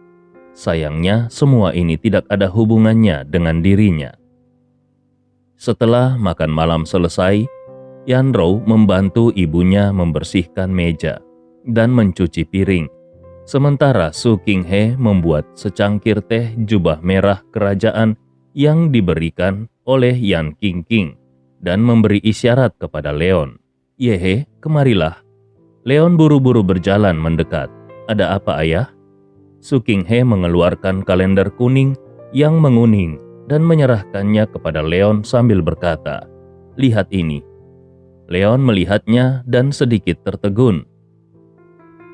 Sayangnya, semua ini tidak ada hubungannya dengan dirinya. Setelah makan malam selesai, Yanrou membantu ibunya membersihkan meja dan mencuci piring. Sementara Su Qinghe membuat secangkir teh jubah merah kerajaan yang diberikan oleh Yan Qingqing dan memberi isyarat kepada Leon. "Yehe, kemarilah." Leon buru-buru berjalan mendekat. "Ada apa, ayah?" Su Qinghe mengeluarkan kalender kuning yang menguning dan menyerahkannya kepada Leon sambil berkata, "Lihat ini." Leon melihatnya dan sedikit tertegun.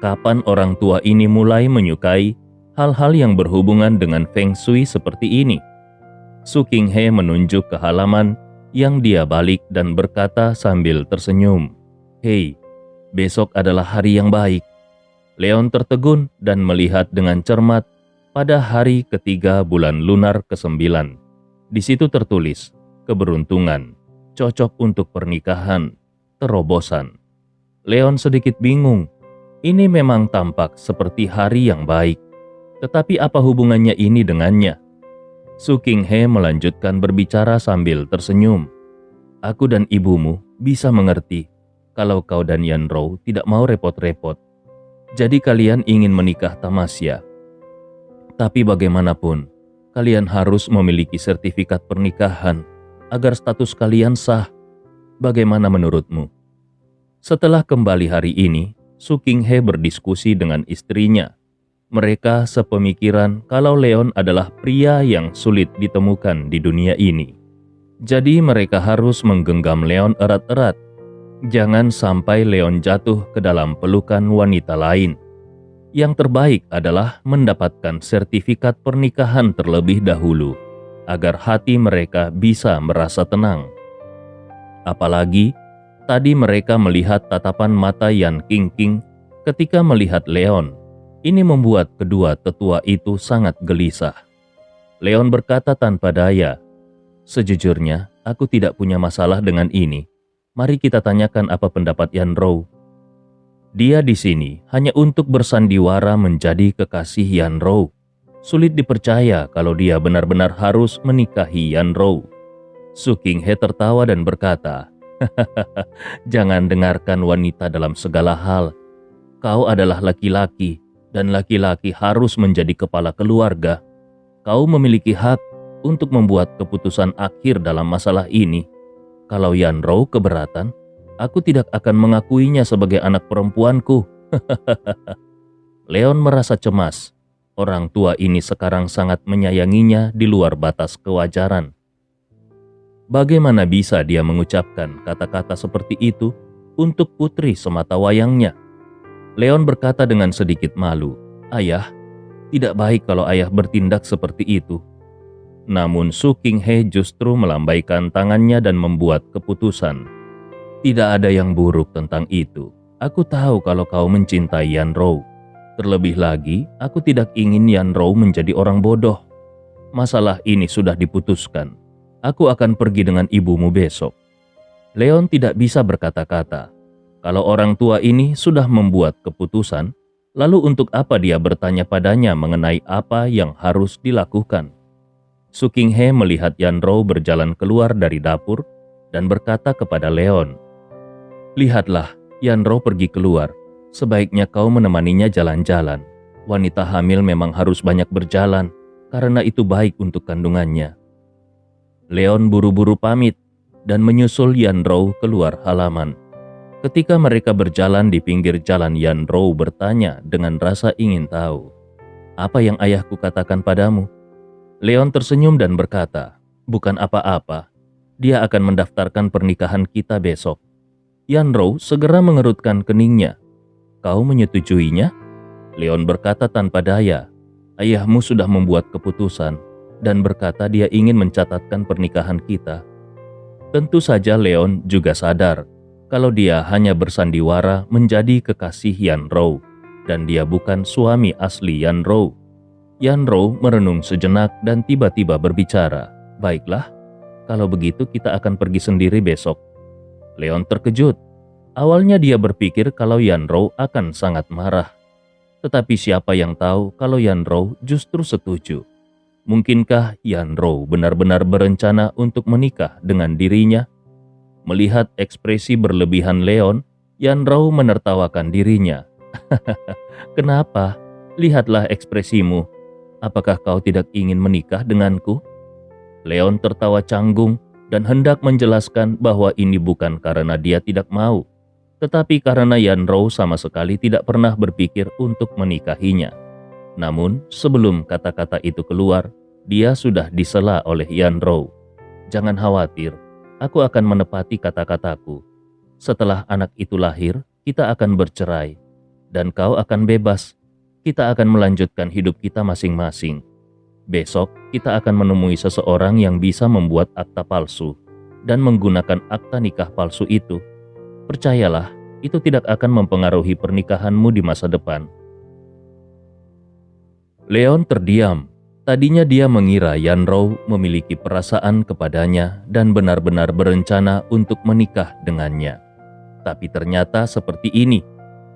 Kapan orang tua ini mulai menyukai hal-hal yang berhubungan dengan Feng Shui seperti ini? Su Qinghe menunjuk ke halaman yang dia balik dan berkata sambil tersenyum, "Hei, besok adalah hari yang baik." Leon tertegun dan melihat dengan cermat pada hari ketiga bulan lunar ke-9. Di situ tertulis, keberuntungan, cocok untuk pernikahan, terobosan. Leon sedikit bingung. Ini memang tampak seperti hari yang baik. Tetapi apa hubungannya ini dengannya? Su Qinghe melanjutkan berbicara sambil tersenyum. "Aku dan ibumu bisa mengerti kalau kau dan Yanrou tidak mau repot-repot. Jadi kalian ingin menikah tamasya. Tapi bagaimanapun, kalian harus memiliki sertifikat pernikahan agar status kalian sah. Bagaimana menurutmu?" Setelah kembali hari ini, Su Qinghe berdiskusi dengan istrinya. Mereka sepemikiran kalau Leon adalah pria yang sulit ditemukan di dunia ini. Jadi mereka harus menggenggam Leon erat-erat. Jangan sampai Leon jatuh ke dalam pelukan wanita lain. Yang terbaik adalah mendapatkan sertifikat pernikahan terlebih dahulu, agar hati mereka bisa merasa tenang. Apalagi, tadi mereka melihat tatapan mata Yan Qingqing ketika melihat Leon. Ini membuat kedua tetua itu sangat gelisah. Leon berkata tanpa daya, "Sejujurnya, aku tidak punya masalah dengan ini. Mari kita tanyakan apa pendapat Yanrou. Dia di sini hanya untuk bersandiwara menjadi kekasih Yanrou. Sulit dipercaya kalau dia benar-benar harus menikahi Yanrou." Su Qinghe tertawa dan berkata, "Jangan dengarkan wanita dalam segala hal. Kau adalah laki-laki dan laki-laki harus menjadi kepala keluarga. Kau memiliki hak untuk membuat keputusan akhir dalam masalah ini. Kalau Yanrou keberatan, aku tidak akan mengakuinya sebagai anak perempuanku." Leon merasa cemas. Orang tua ini sekarang sangat menyayanginya di luar batas kewajaran. Bagaimana bisa dia mengucapkan kata-kata seperti itu untuk putri semata wayangnya? Leon berkata dengan sedikit malu, "Ayah, tidak baik kalau ayah bertindak seperti itu." Namun Su Qinghe justru melambaikan tangannya dan membuat keputusan. "Tidak ada yang buruk tentang itu. Aku tahu kalau kau mencintai Yanrou. Terlebih lagi, aku tidak ingin Yanrou menjadi orang bodoh. Masalah ini sudah diputuskan. Aku akan pergi dengan ibumu besok. Leon tidak bisa berkata-kata. Kalau orang tua ini sudah membuat keputusan, lalu untuk apa dia bertanya padanya mengenai apa yang harus dilakukan? Su Qinghe melihat Yanrou berjalan keluar dari dapur dan berkata kepada Leon, "Lihatlah, Yanrou pergi keluar. Sebaiknya kau menemaninya jalan-jalan. Wanita hamil memang harus banyak berjalan, karena itu baik untuk kandungannya." Leon buru-buru pamit dan menyusul Yanrou keluar halaman. Ketika mereka berjalan di pinggir jalan, Yanrou bertanya dengan rasa ingin tahu, "Apa yang ayahku katakan padamu?" Leon tersenyum dan berkata, "Bukan apa-apa. Dia akan mendaftarkan pernikahan kita besok." Yanrou segera mengerutkan keningnya. "Kau menyetujuinya?" Leon berkata tanpa daya, "Ayahmu sudah membuat keputusan dan berkata dia ingin mencatatkan pernikahan kita." Tentu saja Leon juga sadar kalau dia hanya bersandiwara menjadi kekasih Yanrou dan dia bukan suami asli Yanrou. Yanrou merenung sejenak dan tiba-tiba berbicara, "Baiklah, kalau begitu kita akan pergi sendiri besok." Leon terkejut. Awalnya dia berpikir kalau Yanrou akan sangat marah. Tetapi siapa yang tahu kalau Yanrou justru setuju? Mungkinkah Yanrou benar-benar berencana untuk menikah dengan dirinya? Melihat ekspresi berlebihan Leon, Yanrou menertawakan dirinya. "Kenapa? Lihatlah ekspresimu. Apakah kau tidak ingin menikah denganku?" Leon tertawa canggung dan hendak menjelaskan bahwa ini bukan karena dia tidak mau, tetapi karena Yanrou sama sekali tidak pernah berpikir untuk menikahinya. Namun, sebelum kata-kata itu keluar, dia sudah disela oleh Yanrou. "Jangan khawatir, aku akan menepati kata-kataku. Setelah anak itu lahir, kita akan bercerai, dan kau akan bebas. Kita akan melanjutkan hidup kita masing-masing. Besok, kita akan menemui seseorang yang bisa membuat akta palsu dan menggunakan akta nikah palsu itu. Percayalah, itu tidak akan mempengaruhi pernikahanmu di masa depan." Leon terdiam. Tadinya dia mengira Yanrou memiliki perasaan kepadanya dan benar-benar berencana untuk menikah dengannya. Tapi ternyata seperti ini.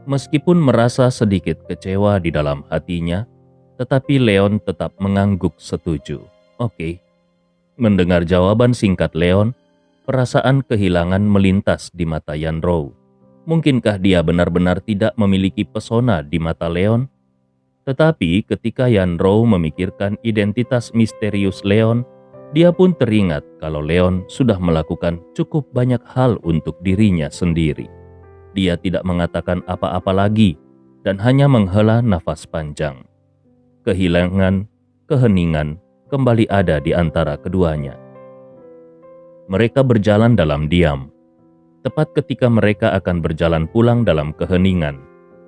Meskipun merasa sedikit kecewa di dalam hatinya, tetapi Leon tetap mengangguk setuju. "Oke." Mendengar jawaban singkat Leon, perasaan kehilangan melintas di mata Yanrou. Mungkinkah dia benar-benar tidak memiliki pesona di mata Leon? Tetapi ketika Yanrou memikirkan identitas misterius Leon, dia pun teringat kalau Leon sudah melakukan cukup banyak hal untuk dirinya sendiri. Dia tidak mengatakan apa-apa lagi dan hanya menghela nafas panjang. Keheningan kembali ada di antara keduanya. Mereka berjalan dalam diam. Tepat ketika mereka akan berjalan pulang dalam keheningan,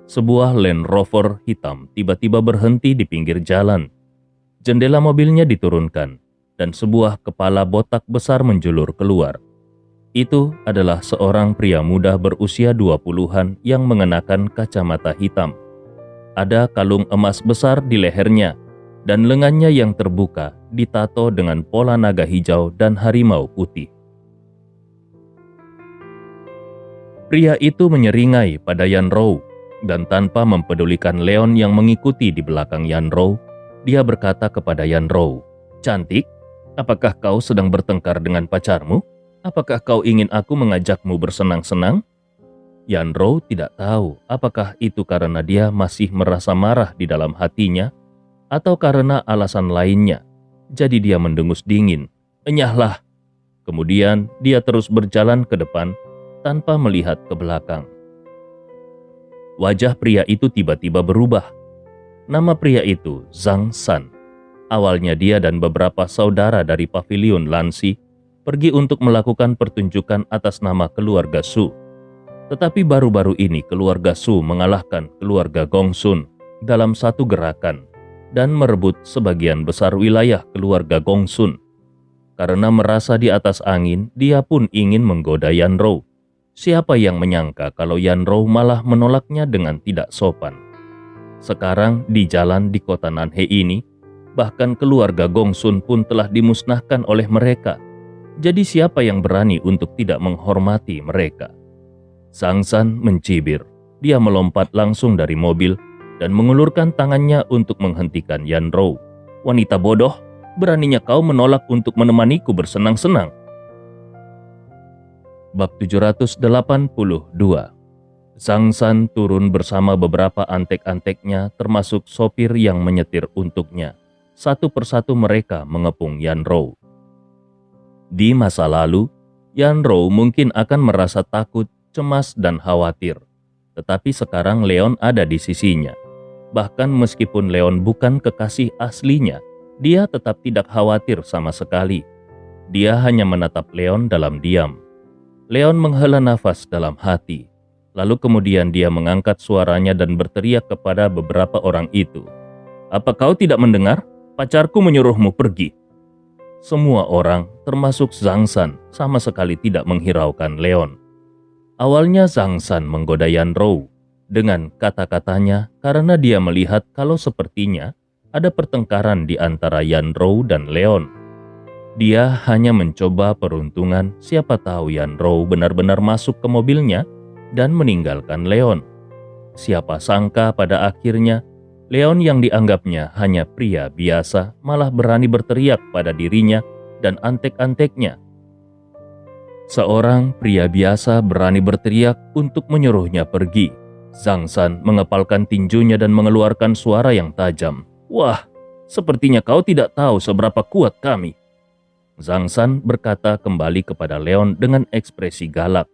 sebuah Land Rover hitam tiba-tiba berhenti di pinggir jalan. Jendela mobilnya diturunkan dan sebuah kepala botak besar menjulur keluar. Itu adalah seorang pria muda berusia 20-an yang mengenakan kacamata hitam. Ada kalung emas besar di lehernya dan lengannya yang terbuka ditato dengan pola naga hijau dan harimau putih. Pria itu menyeringai pada Yanrou dan tanpa mempedulikan Leon yang mengikuti di belakang Yanrou, dia berkata kepada Yanrou, "Cantik, apakah kau sedang bertengkar dengan pacarmu? Apakah kau ingin aku mengajakmu bersenang-senang?" Yanrou tidak tahu apakah itu karena dia masih merasa marah di dalam hatinya atau karena alasan lainnya. Jadi dia mendengus dingin, "Enyahlah." Kemudian dia terus berjalan ke depan tanpa melihat ke belakang. Wajah pria itu tiba-tiba berubah. Nama pria itu Zhang San. Awalnya dia dan beberapa saudara dari pavilion Lanxi pergi untuk melakukan pertunjukan atas nama keluarga Su. Tetapi baru-baru ini keluarga Su mengalahkan keluarga Gongsun dalam satu gerakan dan merebut sebagian besar wilayah keluarga Gongsun. Karena merasa di atas angin, dia pun ingin menggoda Yanrou. Siapa yang menyangka kalau Yanrou malah menolaknya dengan tidak sopan. Sekarang di jalan di kota Nanhe ini, bahkan keluarga Gongsun pun telah dimusnahkan oleh mereka. Jadi siapa yang berani untuk tidak menghormati mereka? Zhang San mencibir. Dia melompat langsung dari mobil dan mengulurkan tangannya untuk menghentikan Yan Rou. Wanita bodoh, beraninya kau menolak untuk menemaniku bersenang-senang. Bab 782. Zhang San turun bersama beberapa antek-anteknya termasuk sopir yang menyetir untuknya. Satu persatu mereka mengepung Yan Rou. Di masa lalu, Yan Rou mungkin akan merasa takut, cemas, dan khawatir. Tetapi sekarang Leon ada di sisinya. Bahkan meskipun Leon bukan kekasih aslinya, dia tetap tidak khawatir sama sekali. Dia hanya menatap Leon dalam diam. Leon menghela nafas dalam hati. Lalu kemudian dia mengangkat suaranya dan berteriak kepada beberapa orang itu. "Apa kau tidak mendengar? Pacarku menyuruhmu pergi." Semua orang, termasuk Zhang San, sama sekali tidak menghiraukan Leon. Awalnya Zhang San menggoda Yan Rou dengan kata-katanya karena dia melihat kalau sepertinya ada pertengkaran di antara Yan Rou dan Leon. Dia hanya mencoba peruntungan, siapa tahu Yan Rou benar-benar masuk ke mobilnya dan meninggalkan Leon. Siapa sangka pada akhirnya Leon yang dianggapnya hanya pria biasa malah berani berteriak pada dirinya dan antek-anteknya. Seorang pria biasa berani berteriak untuk menyuruhnya pergi. Zhang San mengepalkan tinjunya dan mengeluarkan suara yang tajam. "Wah, sepertinya kau tidak tahu seberapa kuat kami." Zhang San berkata kembali kepada Leon dengan ekspresi galak.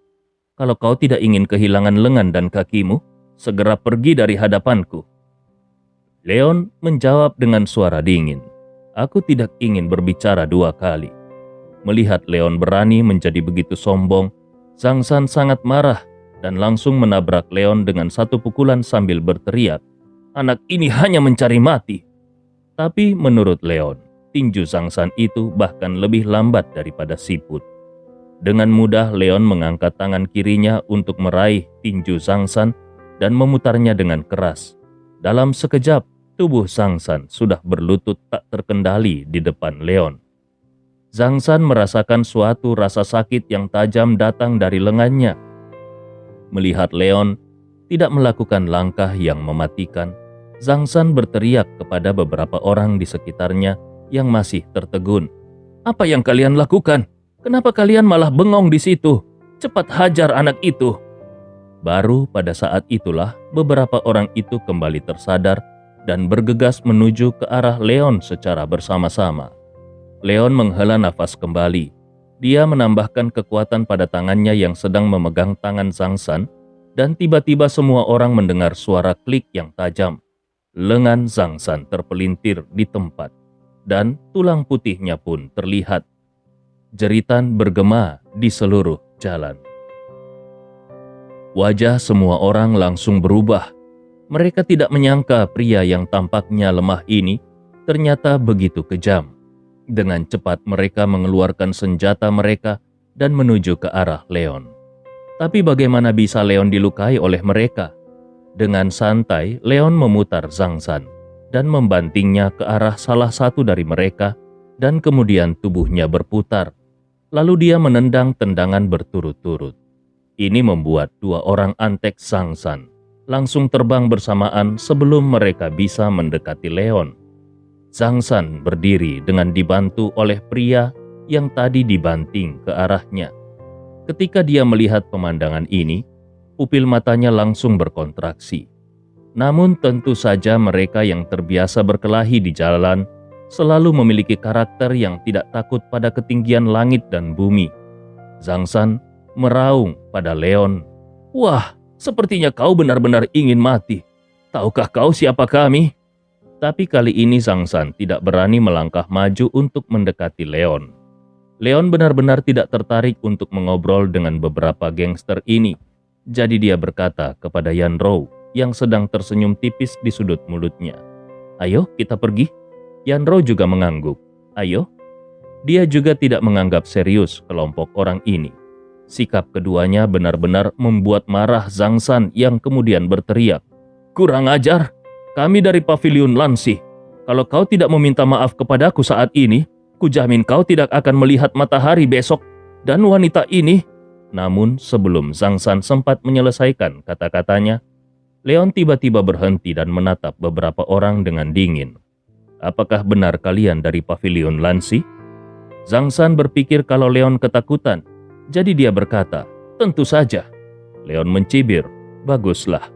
"Kalau kau tidak ingin kehilangan lengan dan kakimu, segera pergi dari hadapanku." Leon menjawab dengan suara dingin. "Aku tidak ingin berbicara dua kali." Melihat Leon berani menjadi begitu sombong, Zhang San sangat marah dan langsung menabrak Leon dengan satu pukulan sambil berteriak, "Anak ini hanya mencari mati." Tapi menurut Leon, tinju Zhang San itu bahkan lebih lambat daripada siput. Dengan mudah Leon mengangkat tangan kirinya untuk meraih tinju Zhang San dan memutarnya dengan keras. Dalam sekejap, tubuh Zhang San sudah berlutut tak terkendali di depan Leon. Zhang San merasakan suatu rasa sakit yang tajam datang dari lengannya. Melihat Leon tidak melakukan langkah yang mematikan, Zhang San berteriak kepada beberapa orang di sekitarnya yang masih tertegun. "Apa yang kalian lakukan? Kenapa kalian malah bengong di situ? Cepat hajar anak itu!" Baru pada saat itulah beberapa orang itu kembali tersadar dan bergegas menuju ke arah Leon secara bersama-sama. Leon menghela nafas kembali. Dia menambahkan kekuatan pada tangannya yang sedang memegang tangan Zhang San, dan tiba-tiba semua orang mendengar suara klik yang tajam. Lengan Zhang San terpelintir di tempat, dan tulang putihnya pun terlihat. Jeritan bergema di seluruh jalan. Wajah semua orang langsung berubah. Mereka tidak menyangka pria yang tampaknya lemah ini ternyata begitu kejam. Dengan cepat mereka mengeluarkan senjata mereka dan menuju ke arah Leon. Tapi bagaimana bisa Leon dilukai oleh mereka? Dengan santai, Leon memutar Zhang San dan membantingnya ke arah salah satu dari mereka, dan kemudian tubuhnya berputar. Lalu dia menendang tendangan berturut-turut. Ini membuat dua orang antek Zhang San langsung terbang bersamaan sebelum mereka bisa mendekati Leon. Zhang San berdiri dengan dibantu oleh pria yang tadi dibanting ke arahnya. Ketika dia melihat pemandangan ini, pupil matanya langsung berkontraksi. Namun tentu saja mereka yang terbiasa berkelahi di jalan selalu memiliki karakter yang tidak takut pada ketinggian langit dan bumi. Zhang San meraung pada Leon, "Wah, sepertinya kau benar-benar ingin mati. Tahukah kau siapa kami?" Tapi kali ini Zhang San tidak berani melangkah maju untuk mendekati Leon. Leon benar-benar tidak tertarik untuk mengobrol dengan beberapa gangster ini. Jadi dia berkata kepada Yan Rou yang sedang tersenyum tipis di sudut mulutnya, "Ayo kita pergi." Yan Rou juga mengangguk. "Ayo." Dia juga tidak menganggap serius kelompok orang ini. Sikap keduanya benar-benar membuat marah Zhang San yang kemudian berteriak, "Kurang ajar! Kami dari Pavilion Lansi. Kalau kau tidak meminta maaf kepadaku saat ini, kujamin kau tidak akan melihat matahari besok. Dan wanita ini..." Namun sebelum Zhang San sempat menyelesaikan kata-katanya, Leon tiba-tiba berhenti dan menatap beberapa orang dengan dingin. "Apakah benar kalian dari Pavilion Lansi?" Zhang San berpikir kalau Leon ketakutan, jadi dia berkata, "Tentu saja." Leon mencibir, "Baguslah."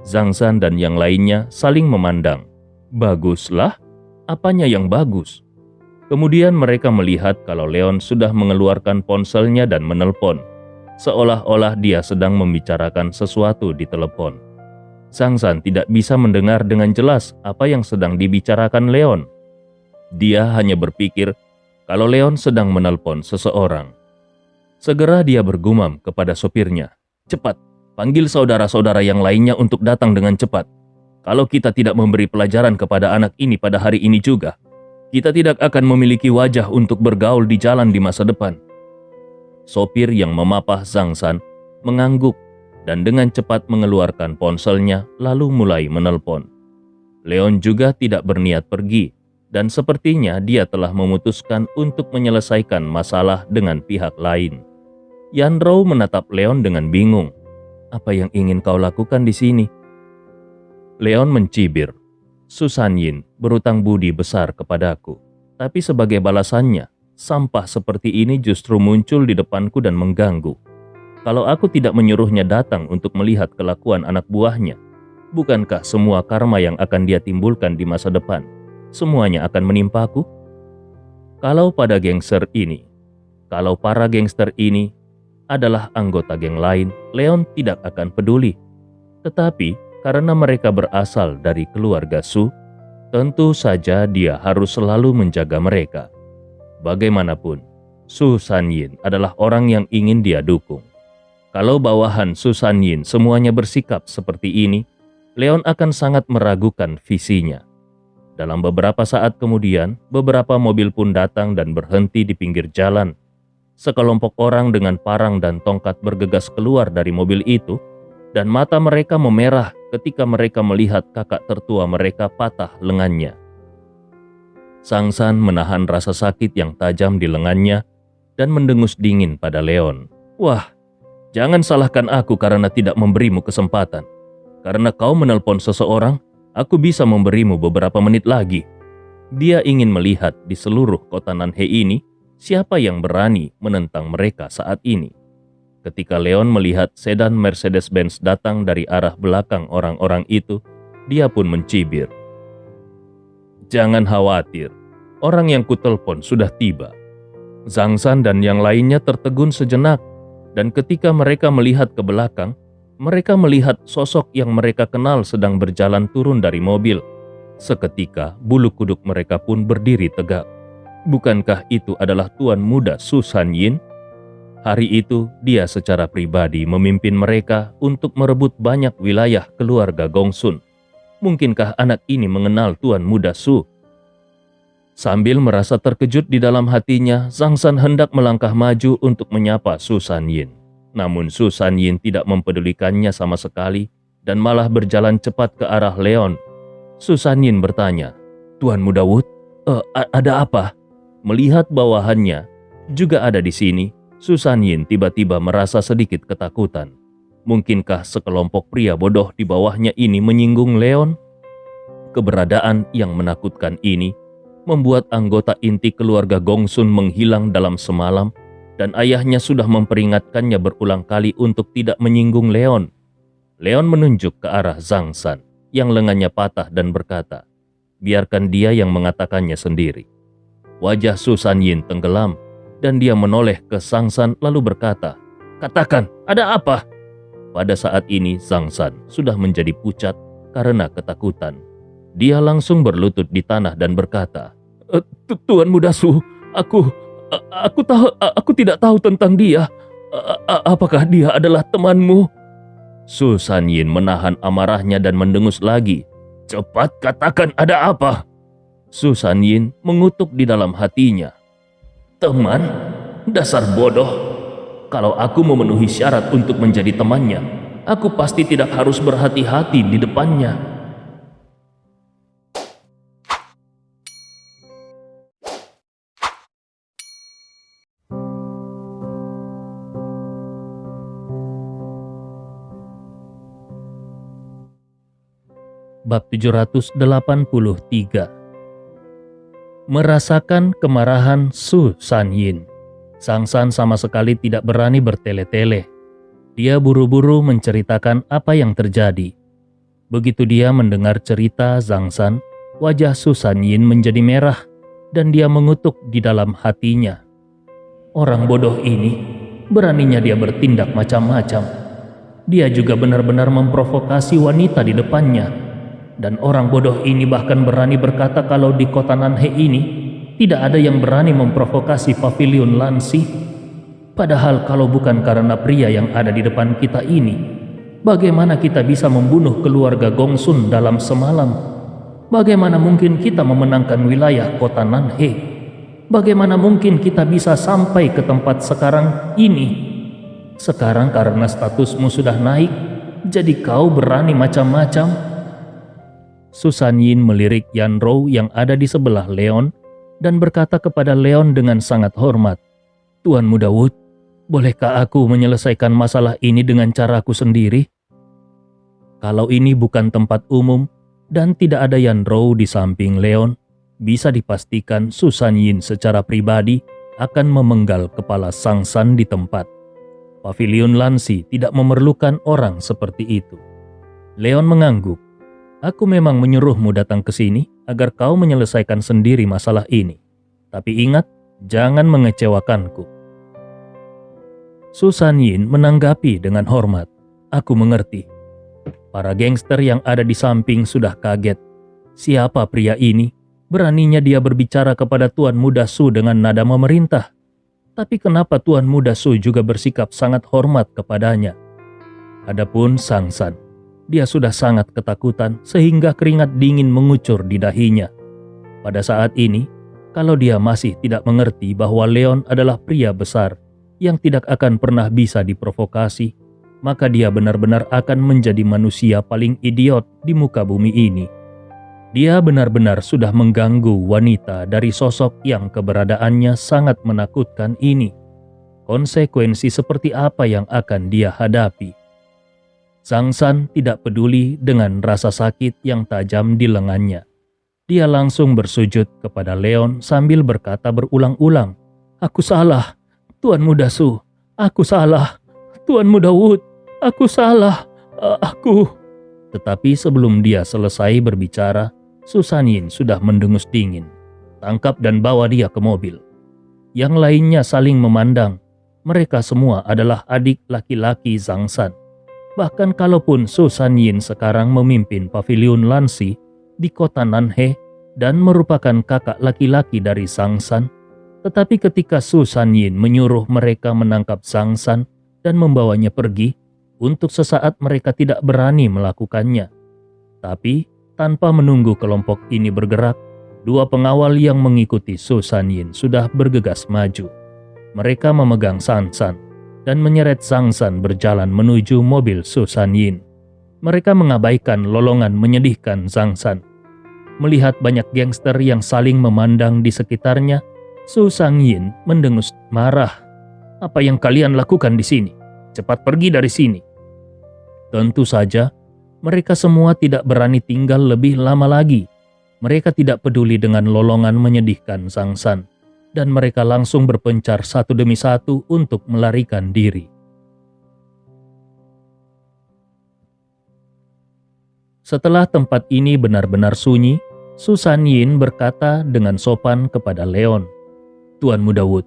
Zhang San dan yang lainnya saling memandang. "Baguslah? Apanya yang bagus?" Kemudian mereka melihat kalau Leon sudah mengeluarkan ponselnya dan menelpon, seolah-olah dia sedang membicarakan sesuatu di telepon. Zhang San tidak bisa mendengar dengan jelas apa yang sedang dibicarakan Leon. Dia hanya berpikir kalau Leon sedang menelpon seseorang. Segera dia bergumam kepada sopirnya, "Cepat, panggil saudara-saudara yang lainnya untuk datang dengan cepat. Kalau kita tidak memberi pelajaran kepada anak ini pada hari ini juga, kita tidak akan memiliki wajah untuk bergaul di jalan di masa depan." Sopir yang memapah Zhang San mengangguk dan dengan cepat mengeluarkan ponselnya lalu mulai menelpon. Leon juga tidak berniat pergi dan sepertinya dia telah memutuskan untuk menyelesaikan masalah dengan pihak lain. Yan Rou menatap Leon dengan bingung. "Apa yang ingin kau lakukan di sini?" Leon mencibir, "Su Sanyin berutang budi besar kepadaku, tapi sebagai balasannya, sampah seperti ini justru muncul di depanku dan mengganggu. Kalau aku tidak menyuruhnya datang untuk melihat kelakuan anak buahnya, bukankah semua karma yang akan dia timbulkan di masa depan, semuanya akan menimpaku? Kalau para gangster ini adalah anggota geng lain, Leon tidak akan peduli. Tetapi karena mereka berasal dari keluarga Su, tentu saja dia harus selalu menjaga mereka. Bagaimanapun, Su Sanyin adalah orang yang ingin dia dukung. Kalau bawahan Su Sanyin semuanya bersikap seperti ini, Leon akan sangat meragukan visinya. Dalam beberapa saat kemudian, beberapa mobil pun datang dan berhenti di pinggir jalan. Sekelompok orang dengan parang dan tongkat bergegas keluar dari mobil itu, dan mata mereka memerah ketika mereka melihat kakak tertua mereka patah lengannya. Zhang San menahan rasa sakit yang tajam di lengannya dan mendengus dingin pada Leon. "Wah, jangan salahkan aku karena tidak memberimu kesempatan. Karena kau menelpon seseorang, aku bisa memberimu beberapa menit lagi." Dia ingin melihat di seluruh kota Nanhe ini siapa yang berani menentang mereka saat ini. Ketika Leon melihat sedan Mercedes-Benz datang dari arah belakang orang-orang itu, dia pun mencibir. "Jangan khawatir, orang yang kutelpon sudah tiba." Zhang San dan yang lainnya tertegun sejenak, dan ketika mereka melihat ke belakang, mereka melihat sosok yang mereka kenal sedang berjalan turun dari mobil. Seketika bulu kuduk mereka pun berdiri tegak. Bukankah itu adalah Tuan Muda Su Sanyin? Hari itu dia secara pribadi memimpin mereka untuk merebut banyak wilayah keluarga Gongsun. Mungkinkah anak ini mengenal Tuan Muda Su? Sambil merasa terkejut di dalam hatinya, Zhang San hendak melangkah maju untuk menyapa Su Sanyin. Namun Su Sanyin tidak mempedulikannya sama sekali dan malah berjalan cepat ke arah Leon. Su Sanyin bertanya, "Tuan Muda Wood, ada apa?" Melihat bawahannya juga ada di sini, Su Sanyin tiba-tiba merasa sedikit ketakutan. Mungkinkah sekelompok pria bodoh di bawahnya ini menyinggung Leon? Keberadaan yang menakutkan ini membuat anggota inti keluarga Gongsun menghilang dalam semalam, dan ayahnya sudah memperingatkannya berulang kali untuk tidak menyinggung Leon. Leon menunjuk ke arah Zhang San yang lengannya patah dan berkata, "Biarkan dia yang mengatakannya sendiri." Wajah Su Sanyin tenggelam dan dia menoleh ke Zhang San lalu berkata, "Katakan, ada apa?" Pada saat ini Zhang San sudah menjadi pucat karena ketakutan. Dia langsung berlutut di tanah dan berkata, Tuan Muda Su, aku tidak tahu tentang dia. Apakah dia adalah temanmu?" Su Sanyin menahan amarahnya dan mendengus lagi. "Cepat katakan, ada apa?" Su Sanyin mengutuk di dalam hatinya. "Teman? Dasar bodoh. Kalau aku memenuhi syarat untuk menjadi temannya, aku pasti tidak harus berhati-hati di depannya." bab 783. Merasakan kemarahan Su Sanyin, Sang San sama sekali tidak berani bertele-tele. Dia buru-buru menceritakan apa yang terjadi. Begitu dia mendengar cerita Zhang San, wajah Su Sanyin menjadi merah dan dia mengutuk di dalam hatinya. Orang bodoh ini, beraninya dia bertindak macam-macam. Dia juga benar-benar memprovokasi wanita di depannya. Dan orang bodoh ini bahkan berani berkata kalau di kota Nanhe ini tidak ada yang berani memprovokasi Paviliun Lansi. Padahal kalau bukan karena pria yang ada di depan kita ini, bagaimana kita bisa membunuh keluarga Gongsun dalam semalam? Bagaimana mungkin kita memenangkan wilayah kota Nanhe? Bagaimana mungkin kita bisa sampai ke tempat sekarang ini? Sekarang karena statusmu sudah naik, jadi kau berani macam-macam? Su Sanyin melirik Yanrou yang ada di sebelah Leon dan berkata kepada Leon dengan sangat hormat, "Tuan Muda Wood, bolehkah aku menyelesaikan masalah ini dengan caraku sendiri? Kalau ini bukan tempat umum dan tidak ada Yanrou di samping Leon, bisa dipastikan Su Sanyin secara pribadi akan memenggal kepala Sang San di tempat. Paviliun Lansi tidak memerlukan orang seperti itu." Leon mengangguk. "Aku memang menyuruhmu datang ke sini agar kau menyelesaikan sendiri masalah ini. Tapi ingat, jangan mengecewakanku." Su Sanyin menanggapi dengan hormat, "Aku mengerti." Para gangster yang ada di samping sudah kaget. Siapa pria ini? Beraninya dia berbicara kepada Tuan Muda Su dengan nada memerintah. Tapi kenapa Tuan Muda Su juga bersikap sangat hormat kepadanya? Adapun Sang San, dia sudah sangat ketakutan sehingga keringat dingin mengucur di dahinya. Pada saat ini, kalau dia masih tidak mengerti bahwa Leon adalah pria besar yang tidak akan pernah bisa diprovokasi, maka dia benar-benar akan menjadi manusia paling idiot di muka bumi ini. Dia benar-benar sudah mengganggu wanita dari sosok yang keberadaannya sangat menakutkan ini. Konsekuensi seperti apa yang akan dia hadapi? Sang San tidak peduli dengan rasa sakit yang tajam di lengannya. Dia langsung bersujud kepada Leon sambil berkata berulang-ulang, "Aku salah, Tuan Muda Su. Aku salah, Tuan Muda Wood. Aku salah, aku..." Tetapi sebelum dia selesai berbicara, Su Sanyin sudah mendengus dingin. "Tangkap dan bawa dia ke mobil." Yang lainnya saling memandang. Mereka semua adalah adik laki-laki Zhang San. Bahkan kalaupun Su Sanyin sekarang memimpin Paviliun Lansi di kota Nanhe dan merupakan kakak laki-laki dari Zhang San, tetapi ketika Su Sanyin menyuruh mereka menangkap Zhang San dan membawanya pergi, untuk sesaat mereka tidak berani melakukannya. Tapi tanpa menunggu kelompok ini bergerak, dua pengawal yang mengikuti Su Sanyin sudah bergegas maju. Mereka memegang Sang San dan menyeret Sang San berjalan menuju mobil Su Sanyin. Mereka mengabaikan lolongan menyedihkan Zhang San. Melihat banyak gangster yang saling memandang di sekitarnya, Su Sanyin mendengus marah. "Apa yang kalian lakukan di sini? Cepat pergi dari sini." Tentu saja, mereka semua tidak berani tinggal lebih lama lagi. Mereka tidak peduli dengan lolongan menyedihkan Sang San, dan mereka langsung berpencar satu demi satu untuk melarikan diri. Setelah tempat ini benar-benar sunyi, Su Sanyin berkata dengan sopan kepada Leon, "Tuan Muda Wood,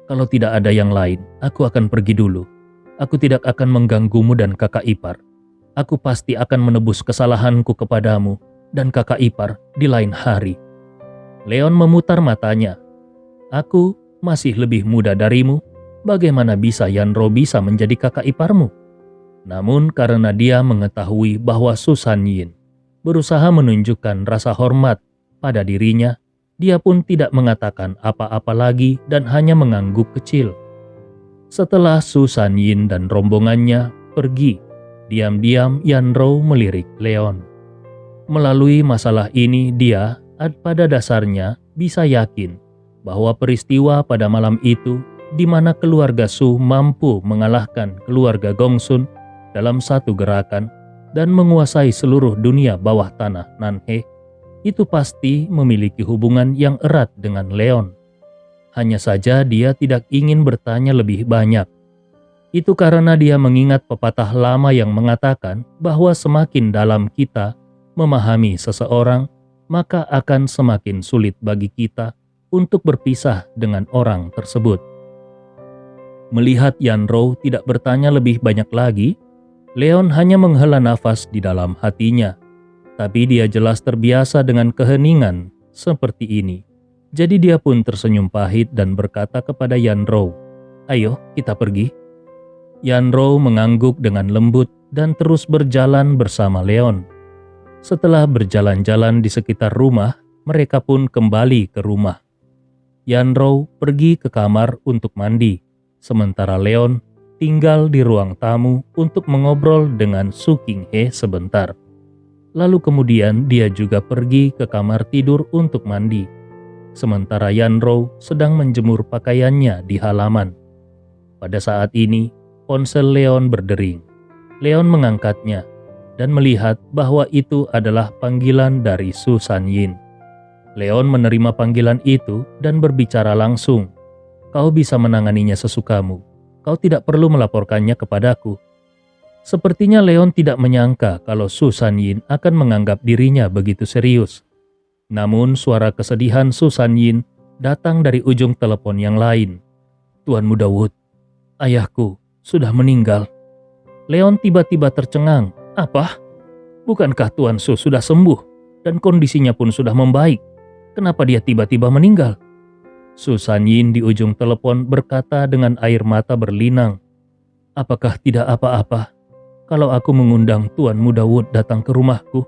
kalau tidak ada yang lain, aku akan pergi dulu. Aku tidak akan mengganggumu dan kakak ipar. Aku pasti akan menebus kesalahanku kepadamu dan kakak ipar di lain hari." Leon memutar matanya. "Aku masih lebih muda darimu. Bagaimana bisa Yanrou bisa menjadi kakak iparmu?" Namun karena dia mengetahui bahwa Su Sanyin berusaha menunjukkan rasa hormat pada dirinya, dia pun tidak mengatakan apa-apa lagi dan hanya mengangguk kecil. Setelah Su Sanyin dan rombongannya pergi, diam-diam Yanrou melirik Leon. Melalui masalah ini dia pada dasarnya bisa yakin bahwa peristiwa pada malam itu di mana keluarga Su mampu mengalahkan keluarga Gongsun dalam satu gerakan dan menguasai seluruh dunia bawah tanah Nanhe, itu pasti memiliki hubungan yang erat dengan Leon. Hanya saja dia tidak ingin bertanya lebih banyak. Itu karena dia mengingat pepatah lama yang mengatakan bahwa semakin dalam kita memahami seseorang, maka akan semakin sulit bagi kita untuk berpisah dengan orang tersebut. Melihat Yanrou tidak bertanya lebih banyak lagi, Leon hanya menghela nafas di dalam hatinya. Tapi dia jelas terbiasa dengan keheningan seperti ini. Jadi dia pun tersenyum pahit dan berkata kepada Yanrou, "Ayo kita pergi." Yanrou mengangguk dengan lembut dan terus berjalan bersama Leon. Setelah berjalan-jalan di sekitar rumah, mereka pun kembali ke rumah. Yanrou pergi ke kamar untuk mandi, sementara Leon tinggal di ruang tamu untuk mengobrol dengan Su Qinghe sebentar. Lalu kemudian dia juga pergi ke kamar tidur untuk mandi, sementara Yanrou sedang menjemur pakaiannya di halaman. Pada saat ini, ponsel Leon berdering. Leon mengangkatnya dan melihat bahwa itu adalah panggilan dari Su Sanyin. Leon menerima panggilan itu dan berbicara langsung. "Kau bisa menanganinya sesukamu. Kau tidak perlu melaporkannya kepadaku." Sepertinya Leon tidak menyangka kalau Su Sanyin akan menganggap dirinya begitu serius. Namun suara kesedihan Su Sanyin datang dari ujung telepon yang lain. "Tuan Muda Wood, ayahku sudah meninggal." Leon tiba-tiba tercengang. "Apa? Bukankah Tuan Su sudah sembuh dan kondisinya pun sudah membaik? Kenapa dia tiba-tiba meninggal?" Su Sanyin di ujung telepon berkata dengan air mata berlinang, "Apakah tidak apa-apa kalau aku mengundang Tuan Muda Wood datang ke rumahku?"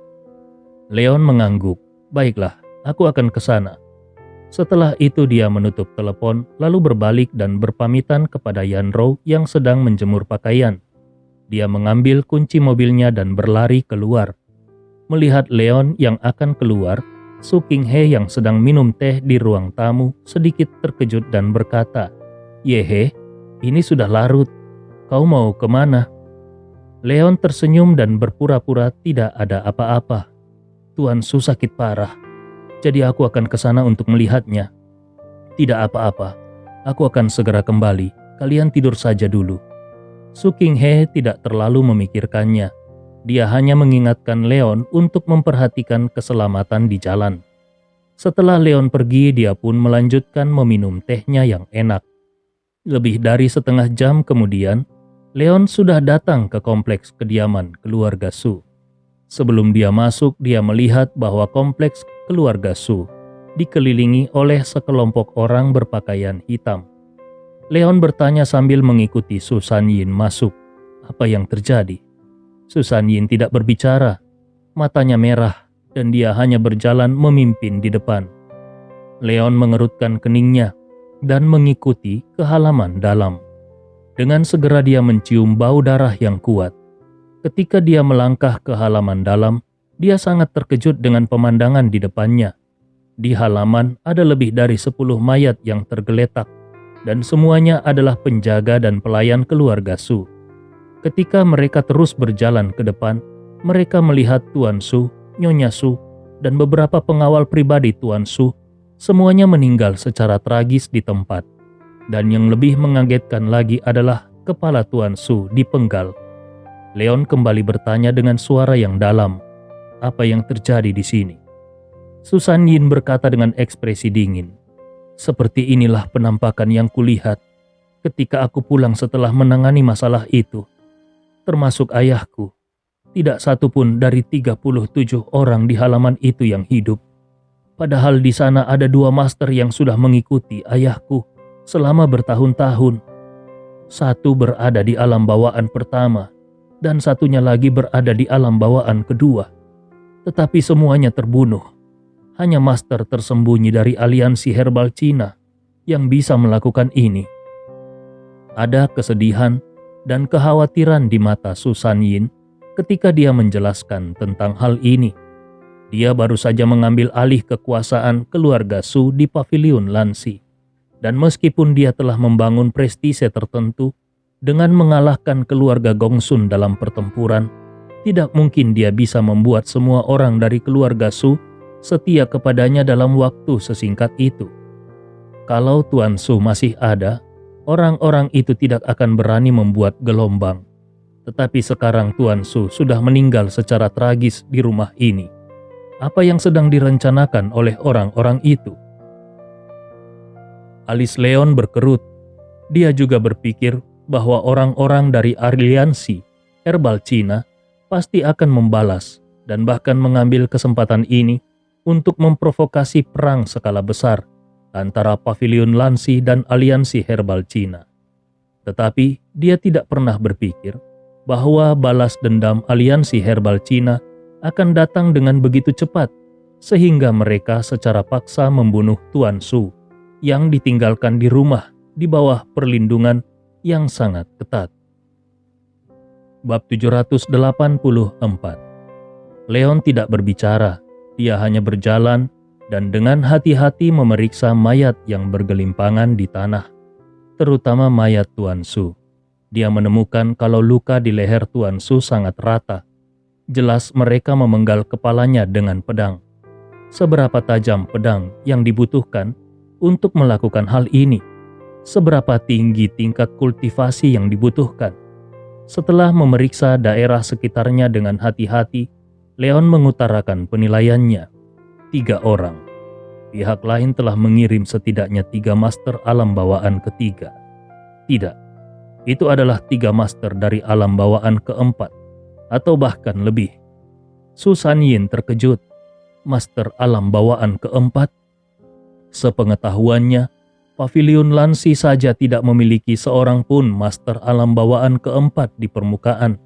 Leon mengangguk. "Baiklah, aku akan ke sana." Setelah itu dia menutup telepon lalu berbalik dan berpamitan kepada Yanrou yang sedang menjemur pakaian. Dia mengambil kunci mobilnya dan berlari keluar. Melihat Leon yang akan keluar, Su Qinghe yang sedang minum teh di ruang tamu sedikit terkejut dan berkata, "Yehe, ini sudah larut. Kau mau kemana?" Leon tersenyum dan berpura-pura tidak ada apa-apa. "Tuan Su sakit parah, jadi aku akan ke sana untuk melihatnya." "Tidak apa-apa, aku akan segera kembali. Kalian tidur saja dulu." Su Qinghe tidak terlalu memikirkannya. Dia hanya mengingatkan Leon untuk memperhatikan keselamatan di jalan. Setelah Leon pergi, dia pun melanjutkan meminum tehnya yang enak. Lebih dari setengah jam kemudian, Leon sudah datang ke kompleks kediaman keluarga Su. Sebelum dia masuk, dia melihat bahwa kompleks keluarga Su dikelilingi oleh sekelompok orang berpakaian hitam. Leon bertanya sambil mengikuti Su Sanyin masuk. Apa yang terjadi? Su Sanyin tidak berbicara. Matanya merah dan dia hanya berjalan memimpin di depan. Leon mengerutkan keningnya dan mengikuti ke halaman dalam. Dengan segera dia mencium bau darah yang kuat. Ketika dia melangkah ke halaman dalam, dia sangat terkejut dengan pemandangan di depannya. Di halaman ada lebih dari 10 mayat yang tergeletak, dan semuanya adalah penjaga dan pelayan keluarga Su. Ketika mereka terus berjalan ke depan, mereka melihat Tuan Su, Nyonya Su, dan beberapa pengawal pribadi Tuan Su, semuanya meninggal secara tragis di tempat. Dan yang lebih mengagetkan lagi adalah kepala Tuan Su dipenggal. Leon kembali bertanya dengan suara yang dalam, "Apa yang terjadi di sini?" Su Sanyin berkata dengan ekspresi dingin, "Seperti inilah penampakan yang kulihat ketika aku pulang setelah menangani masalah itu. Termasuk ayahku, tidak satu pun dari 37 orang di halaman itu yang hidup. Padahal di sana ada 2 master yang sudah mengikuti ayahku selama bertahun-tahun. Satu berada di alam bawaan pertama, dan satunya lagi berada di alam bawaan kedua. Tetapi semuanya terbunuh. Hanya master tersembunyi dari aliansi herbal Cina yang bisa melakukan ini." Ada kesedihan dan kekhawatiran di mata Su Sanyin ketika dia menjelaskan tentang hal ini. Dia baru saja mengambil alih kekuasaan keluarga Su di Paviliun Lansi. Dan meskipun dia telah membangun prestise tertentu dengan mengalahkan keluarga Gongsun dalam pertempuran, Tidak mungkin dia bisa membuat semua orang dari keluarga Su setia kepadanya dalam waktu sesingkat itu. Kalau Tuan Su masih ada, orang-orang itu tidak akan berani membuat gelombang. Tetapi sekarang Tuan Su sudah meninggal secara tragis di rumah ini. Apa yang sedang direncanakan oleh orang-orang itu? Alis Leon berkerut. Dia juga berpikir bahwa orang-orang dari aliansi herbal Cina pasti akan membalas dan bahkan mengambil kesempatan ini untuk memprovokasi perang skala besar antara Pavilion Lansi dan aliansi herbal Cina. Tetapi dia tidak pernah berpikir bahwa balas dendam aliansi herbal Cina akan datang dengan begitu cepat sehingga mereka secara paksa membunuh Tuan Su yang ditinggalkan di rumah di bawah perlindungan yang sangat ketat. Bab 784. Leon tidak berbicara, dia hanya berjalan dan dengan hati-hati memeriksa mayat yang bergelimpangan di tanah, terutama mayat Tuan Su. Dia menemukan kalau luka di leher Tuan Su sangat rata. Jelas mereka memenggal kepalanya dengan pedang. Seberapa tajam pedang yang dibutuhkan untuk melakukan hal ini? Seberapa tinggi tingkat kultivasi yang dibutuhkan? Setelah memeriksa daerah sekitarnya dengan hati-hati, Leon mengutarakan penilaiannya. 3 orang. Pihak lain telah mengirim setidaknya 3 master alam bawaan ketiga. Tidak, itu adalah 3 master dari alam bawaan keempat, atau bahkan lebih. Su Sanyin terkejut. Master alam bawaan keempat? Sepengetahuannya, Pavilion Lansi saja tidak memiliki seorang pun master alam bawaan keempat di permukaan.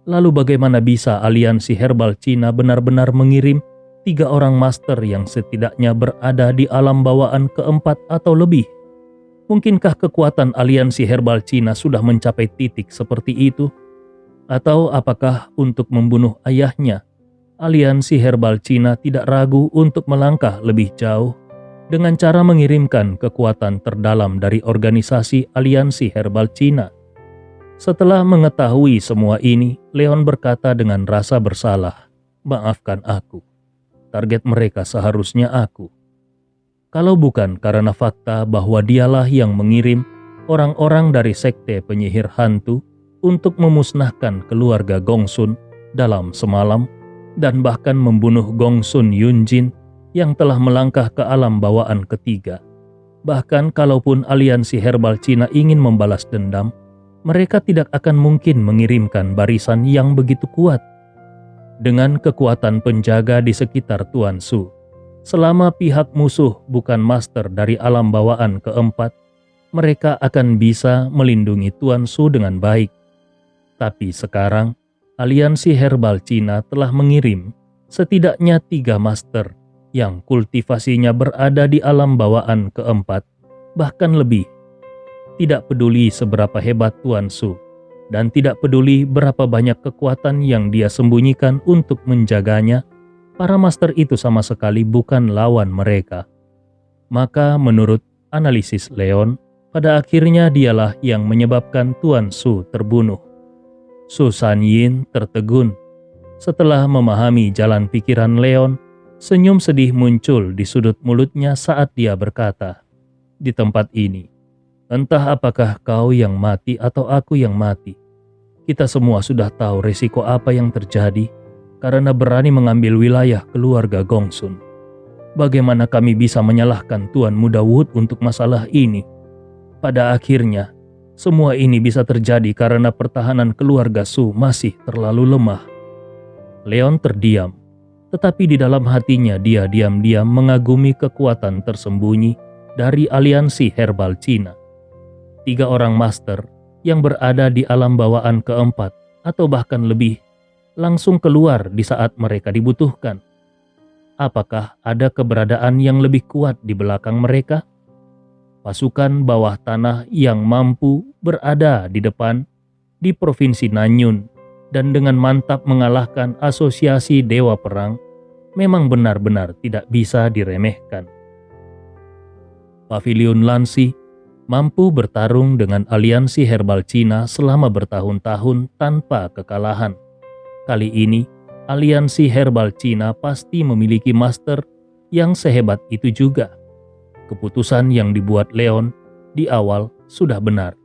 Lalu bagaimana bisa aliansi herbal Cina benar-benar mengirim 3 orang master yang setidaknya berada di alam bawaan keempat atau lebih? Mungkinkah kekuatan aliansi herbal Cina sudah mencapai titik seperti itu? Atau apakah untuk membunuh ayahnya, aliansi herbal Cina tidak ragu untuk melangkah lebih jauh dengan cara mengirimkan kekuatan terdalam dari organisasi aliansi herbal Cina? Setelah mengetahui semua ini, Leon berkata dengan rasa bersalah, "Maafkan aku. Target mereka seharusnya aku." Kalau bukan karena fakta bahwa dialah yang mengirim orang-orang dari sekte penyihir hantu untuk memusnahkan keluarga Gongsun dalam semalam dan bahkan membunuh Gongsun Yunjin yang telah melangkah ke alam bawaan ketiga. Bahkan kalaupun aliansi herbal Cina ingin membalas dendam, mereka tidak akan mungkin mengirimkan barisan yang begitu kuat. Dengan kekuatan penjaga di sekitar Tuan Su, selama pihak musuh bukan master dari alam bawaan keempat, mereka akan bisa melindungi Tuan Su dengan baik. Tapi sekarang, aliansi herbal Cina telah mengirim setidaknya 3 master yang kultivasinya berada di alam bawaan keempat, bahkan lebih. Tidak peduli seberapa hebat Tuan Su, dan tidak peduli berapa banyak kekuatan yang dia sembunyikan untuk menjaganya, para master itu sama sekali bukan lawan mereka. Maka menurut analisis Leon, pada akhirnya dialah yang menyebabkan Tuan Su terbunuh. Su Sanyin tertegun. Setelah memahami jalan pikiran Leon, senyum sedih muncul di sudut mulutnya saat dia berkata, "Di tempat ini, entah apakah kau yang mati atau aku yang mati, kita semua sudah tahu resiko apa yang terjadi karena berani mengambil wilayah keluarga Gongsun. Bagaimana kami bisa menyalahkan Tuan Muda Wood untuk masalah ini? Pada akhirnya, semua ini bisa terjadi karena pertahanan keluarga Su masih terlalu lemah." Leon terdiam. Tetapi di dalam hatinya dia diam-diam mengagumi kekuatan tersembunyi dari aliansi herbal Cina. 3 orang master yang berada di alam bawaan keempat atau bahkan lebih langsung keluar di saat mereka dibutuhkan. Apakah ada keberadaan yang lebih kuat di belakang mereka? Pasukan bawah tanah yang mampu berada di depan di Provinsi Nanyun dan dengan mantap mengalahkan asosiasi Dewa Perang memang benar-benar tidak bisa diremehkan. Pavilion Lansi mampu bertarung dengan aliansi herbal Cina selama bertahun-tahun tanpa kekalahan. Kali ini, aliansi herbal Cina pasti memiliki master yang sehebat itu juga. Keputusan yang dibuat Leon di awal sudah benar.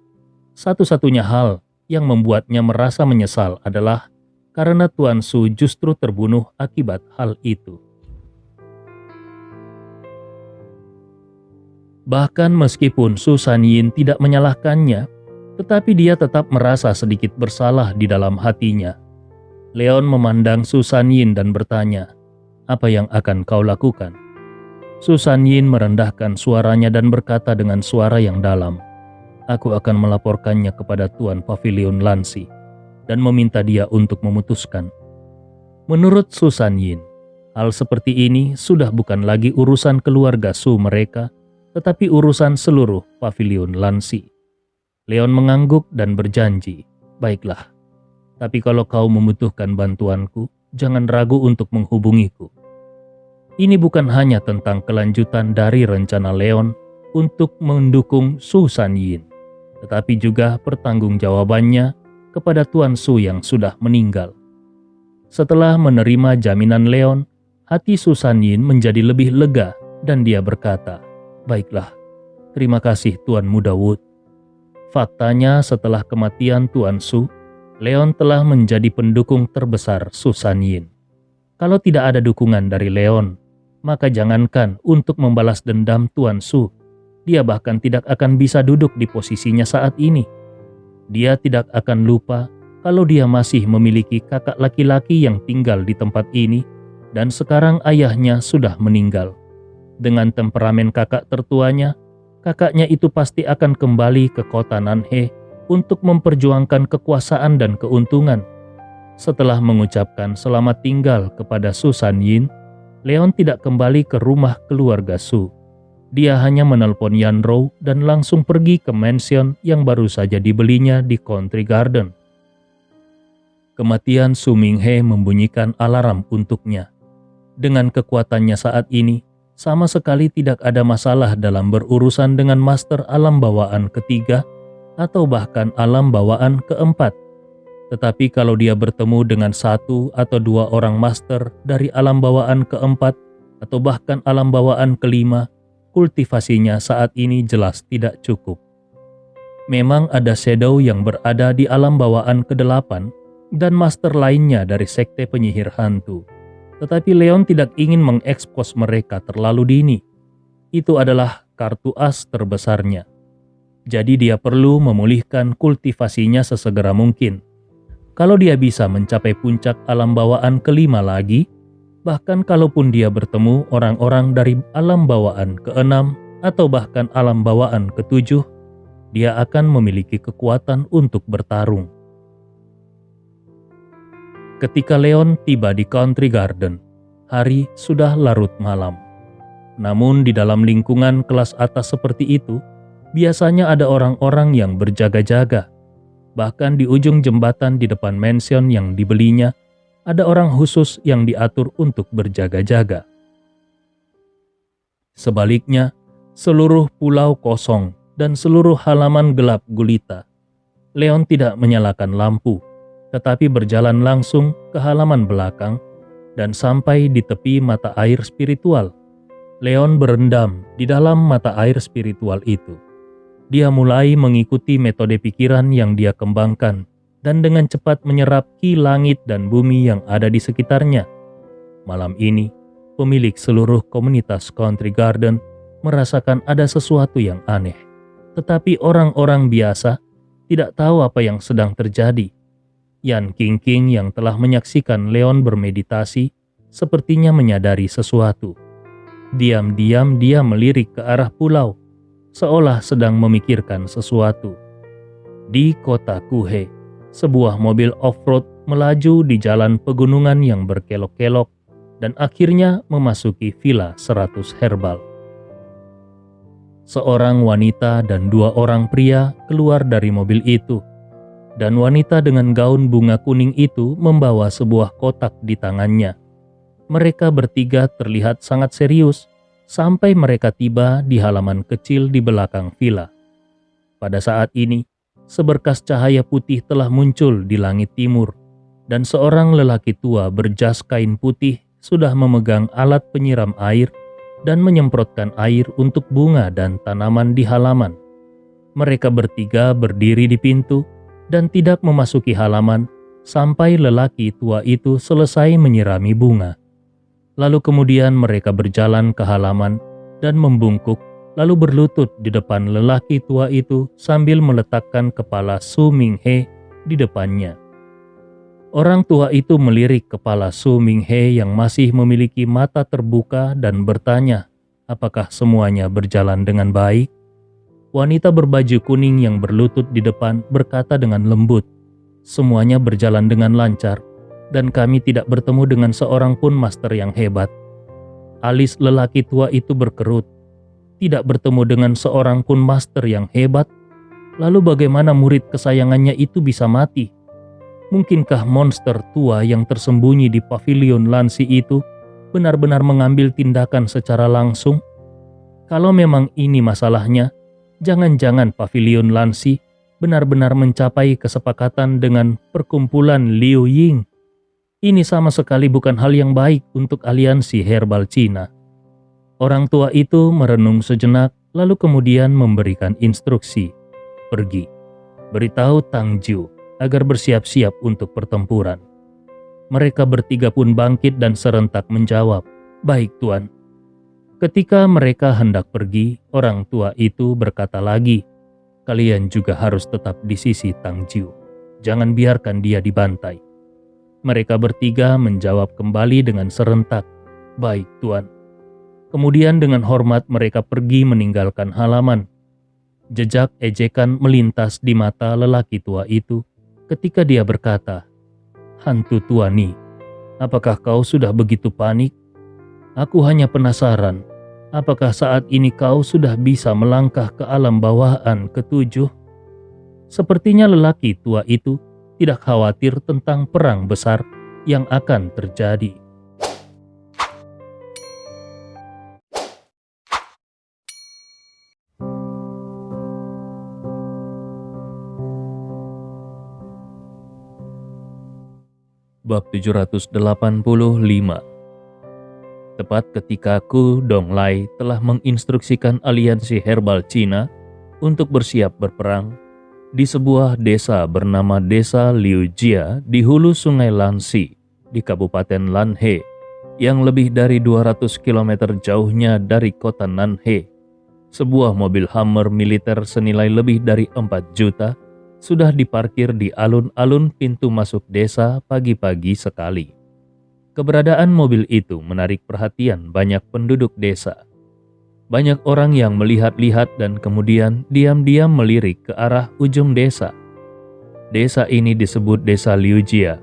Satu-satunya hal yang membuatnya merasa menyesal adalah karena Tuan Su justru terbunuh akibat hal itu. Bahkan meskipun Su Sanyin tidak menyalahkannya, tetapi dia tetap merasa sedikit bersalah di dalam hatinya. Leon memandang Su Sanyin dan bertanya, "Apa yang akan kau lakukan?" Su Sanyin merendahkan suaranya dan berkata dengan suara yang dalam, "Aku akan melaporkannya kepada Tuan Pavilion Lansi dan meminta dia untuk memutuskan." Menurut Su Sanyin, hal seperti ini sudah bukan lagi urusan keluarga Su mereka, tetapi urusan seluruh Pavilion Lansi. Leon mengangguk dan berjanji, "Baiklah, tapi kalau kau membutuhkan bantuanku, jangan ragu untuk menghubungiku." Ini bukan hanya tentang kelanjutan dari rencana Leon untuk mendukung Su Sanyin, tetapi juga pertanggungjawabannya kepada Tuan Su yang sudah meninggal. Setelah menerima jaminan Leon, hati Su Sanyin menjadi lebih lega dan dia berkata, "Baiklah, terima kasih Tuan Muda Wood." Faktanya setelah kematian Tuan Su, Leon telah menjadi pendukung terbesar Su Sanyin. Kalau tidak ada dukungan dari Leon, maka jangankan untuk membalas dendam Tuan Su, dia bahkan tidak akan bisa duduk di posisinya saat ini. Dia tidak akan lupa kalau dia masih memiliki kakak laki-laki yang tinggal di tempat ini dan sekarang ayahnya sudah meninggal. Dengan temperamen kakak tertuanya, kakaknya itu pasti akan kembali ke kota Nanhe untuk memperjuangkan kekuasaan dan keuntungan. Setelah mengucapkan selamat tinggal kepada Su Sanyin, Leon tidak kembali ke rumah keluarga Su. Dia hanya menelpon Yan Rou dan langsung pergi ke mansion yang baru saja dibelinya di Country Garden. Kematian Su Minghe membunyikan alarm untuknya. Dengan kekuatannya saat ini, sama sekali tidak ada masalah dalam berurusan dengan master alam bawaan ketiga atau bahkan alam bawaan keempat. Tetapi kalau dia bertemu dengan satu atau dua orang master dari alam bawaan keempat atau bahkan alam bawaan kelima, kultivasinya saat ini jelas tidak cukup. Memang ada shadow yang berada di alam bawaan ke-8 dan master lainnya dari sekte penyihir hantu. Tetapi Leon tidak ingin mengekspos mereka terlalu dini. Itu adalah kartu as terbesarnya. Jadi dia perlu memulihkan kultivasinya sesegera mungkin. Kalau dia bisa mencapai puncak alam bawaan kelima lagi, bahkan kalaupun dia bertemu orang-orang dari alam bawaan ke-6 atau bahkan alam bawaan ke-7, dia akan memiliki kekuatan untuk bertarung. Ketika Leon tiba di Country Garden, hari sudah larut malam. Namun di dalam lingkungan kelas atas seperti itu, biasanya ada orang-orang yang berjaga-jaga. Bahkan di ujung jembatan di depan mansion yang dibelinya, ada orang khusus yang diatur untuk berjaga-jaga. Sebaliknya, seluruh pulau kosong dan seluruh halaman gelap gulita. Leon tidak menyalakan lampu, tetapi berjalan langsung ke halaman belakang dan sampai di tepi mata air spiritual. Leon berendam di dalam mata air spiritual itu. Dia mulai mengikuti metode pikiran yang dia kembangkan dan dengan cepat menyerap ki langit dan bumi yang ada di sekitarnya. Malam ini, pemilik seluruh komunitas Country Garden merasakan ada sesuatu yang aneh. Tetapi orang-orang biasa tidak tahu apa yang sedang terjadi. Yan Qingqing yang telah menyaksikan Leon bermeditasi sepertinya menyadari sesuatu. Diam-diam dia melirik ke arah pulau, seolah sedang memikirkan sesuatu. Di kota Kuhe, sebuah mobil off-road melaju di jalan pegunungan yang berkelok-kelok dan akhirnya memasuki Villa 100 Herbal. Seorang wanita dan dua orang pria keluar dari mobil itu. Dan wanita dengan gaun bunga kuning itu membawa sebuah kotak di tangannya. Mereka bertiga terlihat sangat serius sampai mereka tiba di halaman kecil di belakang villa. Pada saat ini, seberkas cahaya putih telah muncul di langit timur. dan seorang lelaki tua berjas kain putih sudah memegang alat penyiram air dan menyemprotkan air untuk bunga dan tanaman di halaman. Mereka bertiga berdiri di pintu dan tidak memasuki halaman sampai lelaki tua itu selesai menyirami bunga. Lalu kemudian mereka berjalan ke halaman dan membungkuk, lalu berlutut di depan lelaki tua itu sambil meletakkan kepala Su Minghe di depannya. Orang tua itu melirik kepala Su Minghe yang masih memiliki mata terbuka dan bertanya, apakah semuanya berjalan dengan baik? Wanita berbaju kuning yang berlutut di depan berkata dengan lembut, semuanya berjalan dengan lancar, dan kami tidak bertemu dengan seorang pun master yang hebat. Alis lelaki tua itu berkerut, tidak bertemu dengan seorang pun master yang hebat. Lalu bagaimana murid kesayangannya itu bisa mati? Mungkinkah monster tua yang tersembunyi di pavilion Lansi itu benar-benar mengambil tindakan secara langsung? Kalau memang ini masalahnya, jangan-jangan pavilion Lansi benar-benar mencapai kesepakatan dengan perkumpulan Liu Ying. Ini sama sekali bukan hal yang baik untuk aliansi herbal Cina. Orang tua itu merenung sejenak, lalu kemudian memberikan instruksi. Pergi, beritahu Tang Jiu agar bersiap-siap untuk pertempuran. Mereka bertiga pun bangkit dan serentak menjawab, baik Tuan. Ketika mereka hendak pergi, orang tua itu berkata lagi, kalian juga harus tetap di sisi Tang Jiu. Jangan biarkan dia dibantai. Mereka bertiga menjawab kembali dengan serentak, baik Tuan. Kemudian dengan hormat mereka pergi meninggalkan halaman. Jejak ejekan melintas di mata lelaki tua itu ketika dia berkata, hantu tua Ni, apakah kau sudah begitu panik? Aku hanya penasaran, apakah saat ini kau sudah bisa melangkah ke alam bawahan ketujuh? Sepertinya lelaki tua itu tidak khawatir tentang perang besar yang akan terjadi. Bab 785. Tepat ketika Ku Donglai telah menginstruksikan aliansi herbal Cina untuk bersiap berperang, di sebuah desa bernama Desa Liujia di hulu sungai Lansi di Kabupaten Lanhe, yang lebih dari 200 km jauhnya dari kota Nanhe, sebuah mobil Hummer militer senilai lebih dari 4 juta sudah diparkir di alun-alun pintu masuk desa pagi-pagi sekali. Keberadaan mobil itu menarik perhatian banyak penduduk desa. Banyak orang yang melihat-lihat dan kemudian diam-diam melirik ke arah ujung desa. Desa ini disebut Desa Liujia,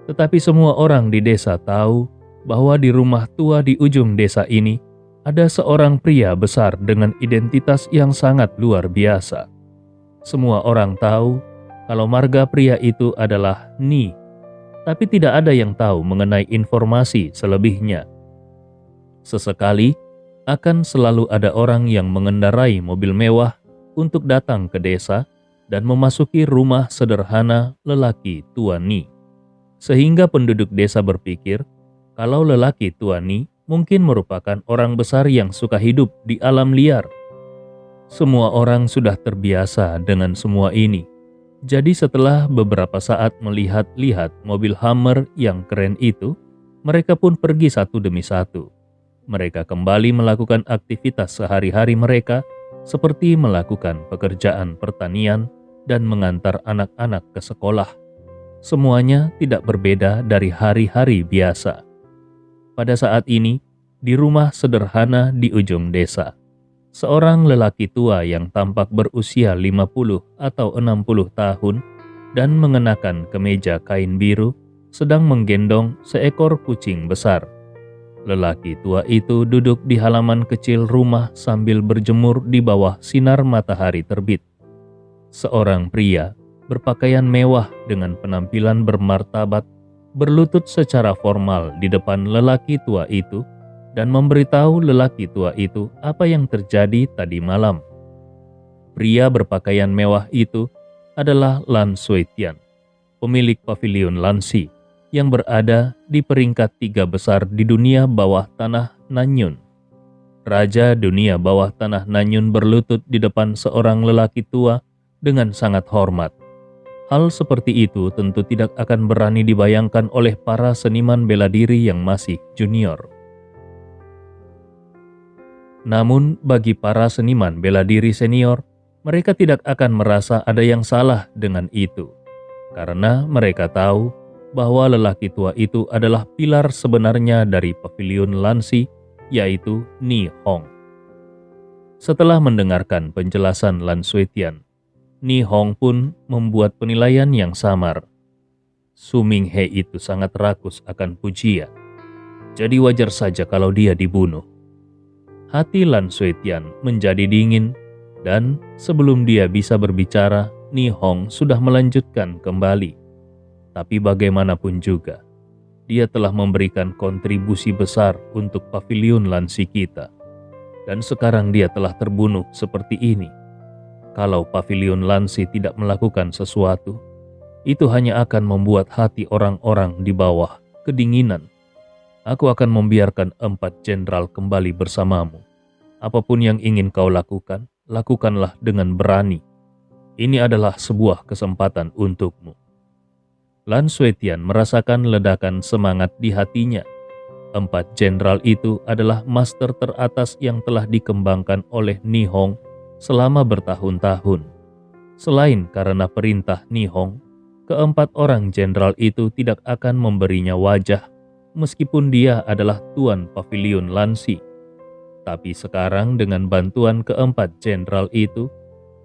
tetapi semua orang di desa tahu bahwa di rumah tua di ujung desa ini ada seorang pria besar dengan identitas yang sangat luar biasa. Semua orang tahu kalau marga pria itu adalah Ni, tapi tidak ada yang tahu mengenai informasi selebihnya. Sesekali akan selalu ada orang yang mengendarai mobil mewah untuk datang ke desa dan memasuki rumah sederhana lelaki tua Ni. Sehingga penduduk desa berpikir kalau lelaki tua Ni mungkin merupakan orang besar yang suka hidup di alam liar. Semua orang sudah terbiasa dengan semua ini. Jadi setelah beberapa saat melihat-lihat mobil Hummer yang keren itu, mereka pun pergi satu demi satu. Mereka kembali melakukan aktivitas sehari-hari mereka, seperti melakukan pekerjaan pertanian dan mengantar anak-anak ke sekolah. Semuanya tidak berbeda dari hari-hari biasa. Pada saat ini, di rumah sederhana di ujung desa, seorang lelaki tua yang tampak berusia 50 atau 60 tahun dan mengenakan kemeja kain biru sedang menggendong seekor kucing besar. Lelaki tua itu duduk di halaman kecil rumah sambil berjemur di bawah sinar matahari terbit. Seorang pria berpakaian mewah dengan penampilan bermartabat berlutut secara formal di depan lelaki tua itu dan memberitahu lelaki tua itu apa yang terjadi tadi malam. Pria berpakaian mewah itu adalah Lan Suetian, pemilik pavilion Lansi, yang berada di peringkat 3 besar di dunia bawah tanah Nanyun. Raja dunia bawah tanah Nanyun berlutut di depan seorang lelaki tua dengan sangat hormat. Hal seperti itu tentu tidak akan berani dibayangkan oleh para seniman bela diri yang masih junior. Namun bagi para seniman bela diri senior, mereka tidak akan merasa ada yang salah dengan itu. Karena mereka tahu bahwa lelaki tua itu adalah pilar sebenarnya dari Paviliun Lansi, yaitu Ni Hong. Setelah mendengarkan penjelasan Lan Suetian, Ni Hong pun membuat penilaian yang samar. Su Minghe itu sangat rakus akan pujian, jadi wajar saja kalau dia dibunuh. Hati Lan Suetian menjadi dingin, dan sebelum dia bisa berbicara, Ni Hong sudah melanjutkan kembali. Tapi bagaimanapun juga, dia telah memberikan kontribusi besar untuk Paviliun Lansi kita. Dan sekarang dia telah terbunuh seperti ini. Kalau Paviliun Lansi tidak melakukan sesuatu, itu hanya akan membuat hati orang-orang di bawah kedinginan. Aku akan membiarkan 4 jenderal kembali bersamamu. Apapun yang ingin kau lakukan, lakukanlah dengan berani. Ini adalah sebuah kesempatan untukmu. Lan Suetian merasakan ledakan semangat di hatinya. 4 jenderal itu adalah master teratas yang telah dikembangkan oleh Ni Hong selama bertahun-tahun. Selain karena perintah Ni Hong, ke-4 orang jenderal itu tidak akan memberinya wajah meskipun dia adalah Tuan Paviliun Lansi. Tapi sekarang dengan bantuan ke-4 jenderal itu,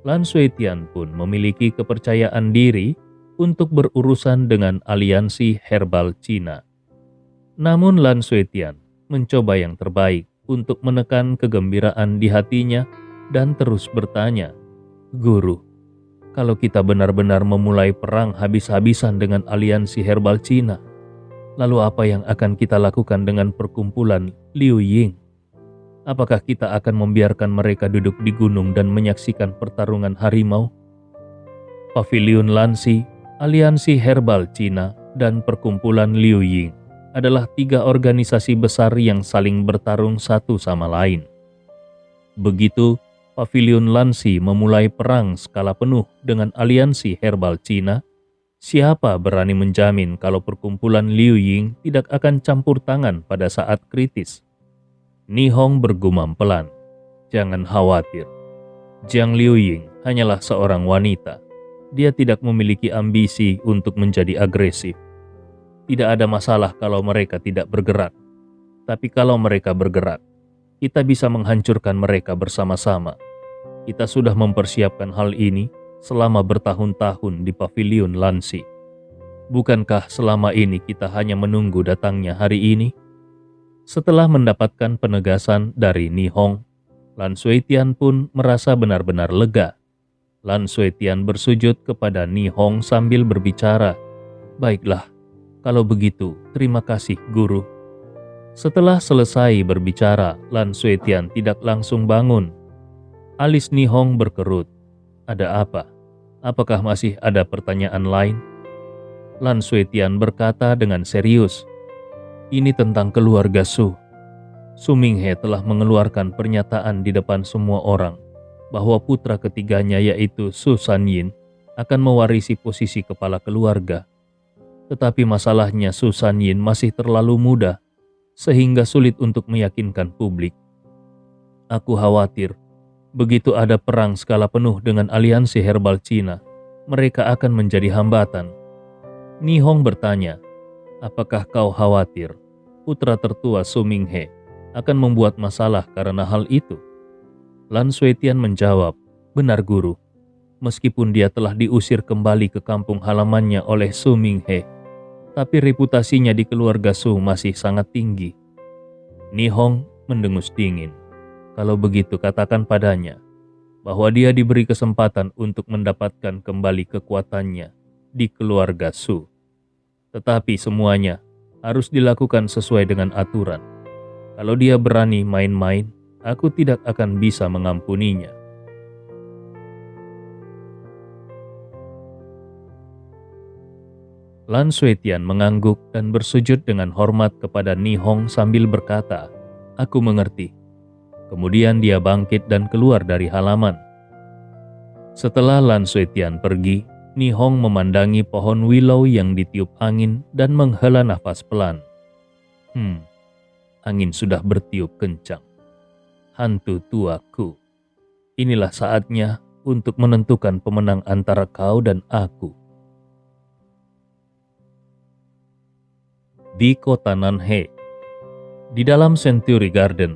Lan Suetian pun memiliki kepercayaan diri untuk berurusan dengan aliansi herbal Cina. Namun Lan Suetian mencoba yang terbaik untuk menekan kegembiraan di hatinya dan terus bertanya, "Guru, kalau kita benar-benar memulai perang habis-habisan dengan aliansi herbal Cina, lalu apa yang akan kita lakukan dengan perkumpulan Liu Ying? Apakah kita akan membiarkan mereka duduk di gunung dan menyaksikan pertarungan harimau?" Paviliun Lansi, aliansi herbal Cina, dan perkumpulan Liu Ying adalah 3 organisasi besar yang saling bertarung satu sama lain. Begitu Paviliun Lansi memulai perang skala penuh dengan aliansi herbal Cina, siapa berani menjamin kalau perkumpulan Liu Ying tidak akan campur tangan pada saat kritis? Ni Hong bergumam pelan, "Jangan khawatir. Jiang Liu Ying hanyalah seorang wanita. Dia tidak memiliki ambisi untuk menjadi agresif. Tidak ada masalah kalau mereka tidak bergerak. Tapi kalau mereka bergerak, kita bisa menghancurkan mereka bersama-sama. Kita sudah mempersiapkan hal ini selama bertahun-tahun di Paviliun Lansi. Bukankah selama ini kita hanya menunggu datangnya hari ini?" Setelah mendapatkan penegasan dari Ni Hong, Lan Suetian pun merasa benar-benar lega. Lan Suetian bersujud kepada Ni Hong sambil berbicara, "Baiklah, kalau begitu terima kasih guru." Setelah selesai berbicara, Lan Suetian tidak langsung bangun. Alis Ni Hong berkerut. "Ada apa? Apakah masih ada pertanyaan lain?" Lan Suetian berkata dengan serius, "Ini tentang keluarga Su. Su Minghe telah mengeluarkan pernyataan di depan semua orang bahwa putra ketiganya yaitu Su Sanyin akan mewarisi posisi kepala keluarga. Tetapi masalahnya Su Sanyin masih terlalu muda sehingga sulit untuk meyakinkan publik. Aku khawatir begitu ada perang skala penuh dengan aliansi herbal Cina, mereka akan menjadi hambatan." Ni Hong bertanya, "Apakah kau khawatir putra tertua Su Minghe akan membuat masalah karena hal itu?" Lan Suetian menjawab, "Benar guru, meskipun dia telah diusir kembali ke kampung halamannya oleh Su Minghe, tapi reputasinya di keluarga Su masih sangat tinggi." Ni Hong mendengus dingin. "Kalau begitu katakan padanya bahwa dia diberi kesempatan untuk mendapatkan kembali kekuatannya di keluarga Su. Tetapi semuanya harus dilakukan sesuai dengan aturan. Kalau dia berani main-main, aku tidak akan bisa mengampuninya." Lan Suetian mengangguk dan bersujud dengan hormat kepada Nihong sambil berkata, "Aku mengerti." Kemudian dia bangkit dan keluar dari halaman. Setelah Lan Suetian pergi, Nihong memandangi pohon willow yang ditiup angin dan menghela nafas pelan. Angin sudah bertiup kencang. Hantu tuaku, inilah saatnya untuk menentukan pemenang antara kau dan aku. Di kota Nanhe, di dalam Century Garden,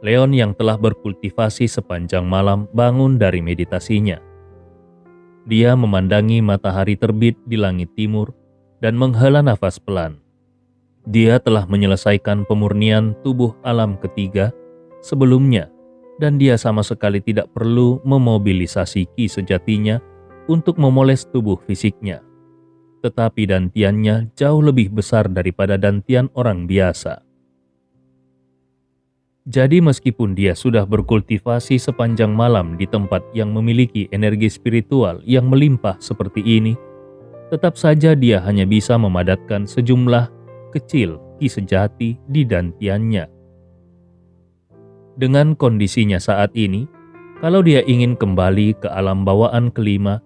Leon yang telah berkultivasi sepanjang malam bangun dari meditasinya. Dia memandangi matahari terbit di langit timur dan menghela nafas pelan. Dia telah menyelesaikan pemurnian tubuh alam ketiga sebelumnya, dan dia sama sekali tidak perlu memobilisasi ki sejatinya untuk memoles tubuh fisiknya. Tetapi dantiannya jauh lebih besar daripada dantian orang biasa. Jadi meskipun dia sudah berkultivasi sepanjang malam di tempat yang memiliki energi spiritual yang melimpah seperti ini, tetap saja dia hanya bisa memadatkan sejumlah kecil ki sejati di dantiannya. Dengan kondisinya saat ini, kalau dia ingin kembali ke alam bawaan kelima,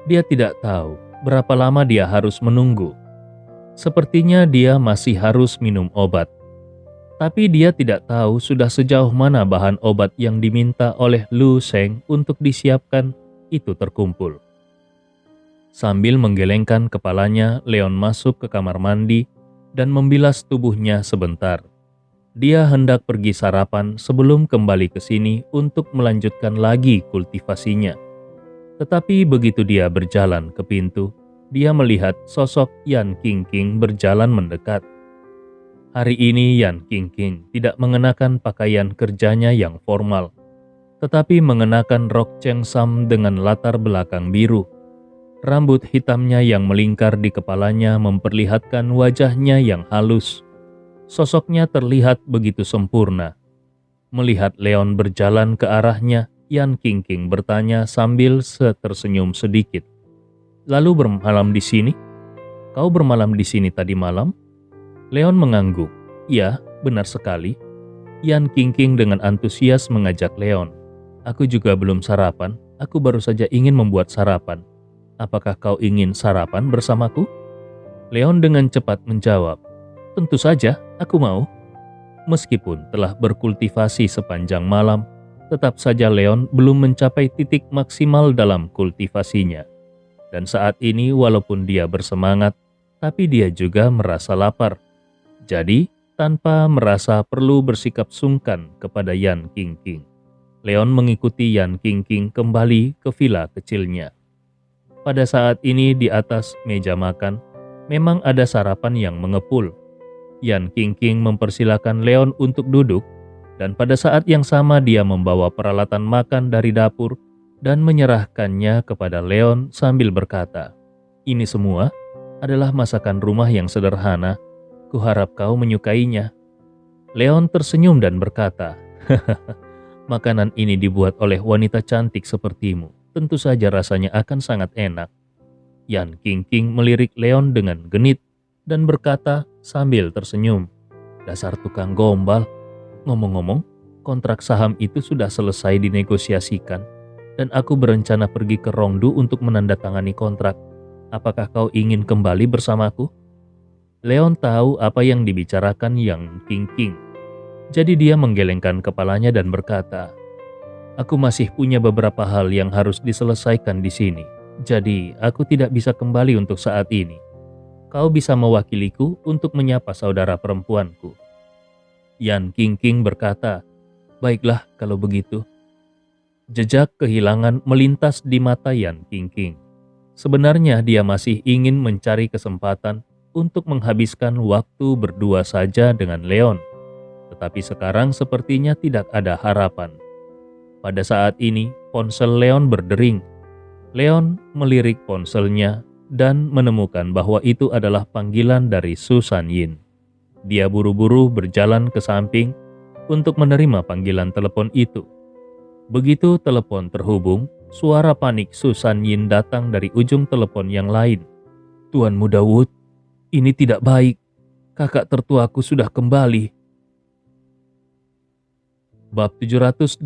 dia tidak tahu berapa lama dia harus menunggu. Sepertinya dia masih harus minum obat. Tapi dia tidak tahu sudah sejauh mana bahan obat yang diminta oleh Lu Sheng untuk disiapkan itu terkumpul. Sambil menggelengkan kepalanya, Leon masuk ke kamar mandi dan membilas tubuhnya sebentar. Dia hendak pergi sarapan sebelum kembali ke sini untuk melanjutkan lagi kultivasinya. Tetapi begitu dia berjalan ke pintu, dia melihat sosok Yan Qingqing berjalan mendekat. Hari ini Yan Qingqing tidak mengenakan pakaian kerjanya yang formal, tetapi mengenakan rok chengsam dengan latar belakang biru. Rambut hitamnya yang melingkar di kepalanya memperlihatkan wajahnya yang halus. Sosoknya terlihat begitu sempurna. Melihat Leon berjalan ke arahnya, Yan Qingqing bertanya sambil tersenyum sedikit. "Lalu bermalam di sini? Kau bermalam di sini tadi malam?" Leon mengangguk. "Ya, benar sekali." Yan Qingqing dengan antusias mengajak Leon. "Aku juga belum sarapan, aku baru saja ingin membuat sarapan. Apakah kau ingin sarapan bersamaku?" Leon dengan cepat menjawab, "Tentu saja, aku mau." Meskipun telah berkultivasi sepanjang malam, tetap saja Leon belum mencapai titik maksimal dalam kultivasinya. Dan saat ini walaupun dia bersemangat, tapi dia juga merasa lapar. Jadi, tanpa merasa perlu bersikap sungkan kepada Yan Qingqing, Leon mengikuti Yan Qingqing kembali ke villa kecilnya. Pada saat ini di atas meja makan, memang ada sarapan yang mengepul. Yan Qingqing mempersilakan Leon untuk duduk, dan pada saat yang sama dia membawa peralatan makan dari dapur dan menyerahkannya kepada Leon sambil berkata, "Ini semua adalah masakan rumah yang sederhana. Kuharap kau menyukainya." Leon tersenyum dan berkata, "Makanan ini dibuat oleh wanita cantik sepertimu. Tentu saja rasanya akan sangat enak." Yan Qingqing melirik Leon dengan genit dan berkata sambil tersenyum, "Dasar tukang gombal. Ngomong-ngomong, kontrak saham itu sudah selesai dinegosiasikan, dan aku berencana pergi ke Rongdu untuk menandatangani kontrak. Apakah kau ingin kembali bersamaku?" Leon tahu apa yang dibicarakan Yan Qingqing. Jadi dia menggelengkan kepalanya dan berkata, "Aku masih punya beberapa hal yang harus diselesaikan di sini. Jadi aku tidak bisa kembali untuk saat ini. Kau bisa mewakiliku untuk menyapa saudara perempuanku." Yan Qingqing berkata, "Baiklah kalau begitu." Jejak kehilangan melintas di mata Yan Qingqing. Sebenarnya dia masih ingin mencari kesempatan untuk menghabiskan waktu berdua saja dengan Leon. Tetapi sekarang sepertinya tidak ada harapan. Pada saat ini, ponsel Leon berdering. Leon melirik ponselnya dan menemukan bahwa itu adalah panggilan dari Su Sanyin. Dia buru-buru berjalan ke samping untuk menerima panggilan telepon itu. Begitu telepon terhubung, suara panik Su Sanyin datang dari ujung telepon yang lain. "Tuan Muda Wood, Ini tidak baik. Kakak tertuaku sudah kembali. Bab 786.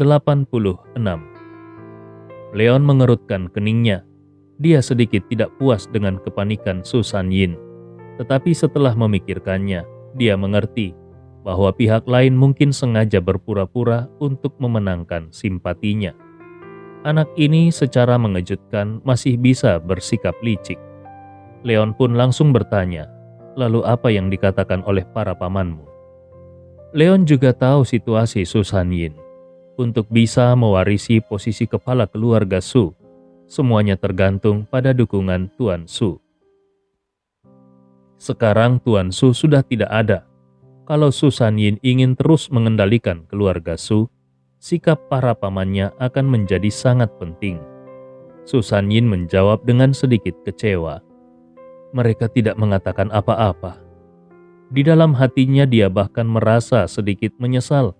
Leon mengerutkan keningnya. Dia sedikit tidak puas dengan kepanikan Su Sanyin. Tetapi setelah memikirkannya, dia mengerti bahwa pihak lain mungkin sengaja berpura-pura untuk memenangkan simpatinya. Anak ini secara mengejutkan masih bisa bersikap licik. Leon pun langsung bertanya, "Lalu apa yang dikatakan oleh para pamanmu?" Leon juga tahu situasi Su Sanyin. Untuk bisa mewarisi posisi kepala keluarga Su, semuanya tergantung pada dukungan Tuan Su. Sekarang Tuan Su sudah tidak ada. Kalau Su Sanyin ingin terus mengendalikan keluarga Su, sikap para pamannya akan menjadi sangat penting. Su Sanyin menjawab dengan sedikit kecewa. Mereka tidak mengatakan apa-apa. Di dalam hatinya dia bahkan merasa sedikit menyesal.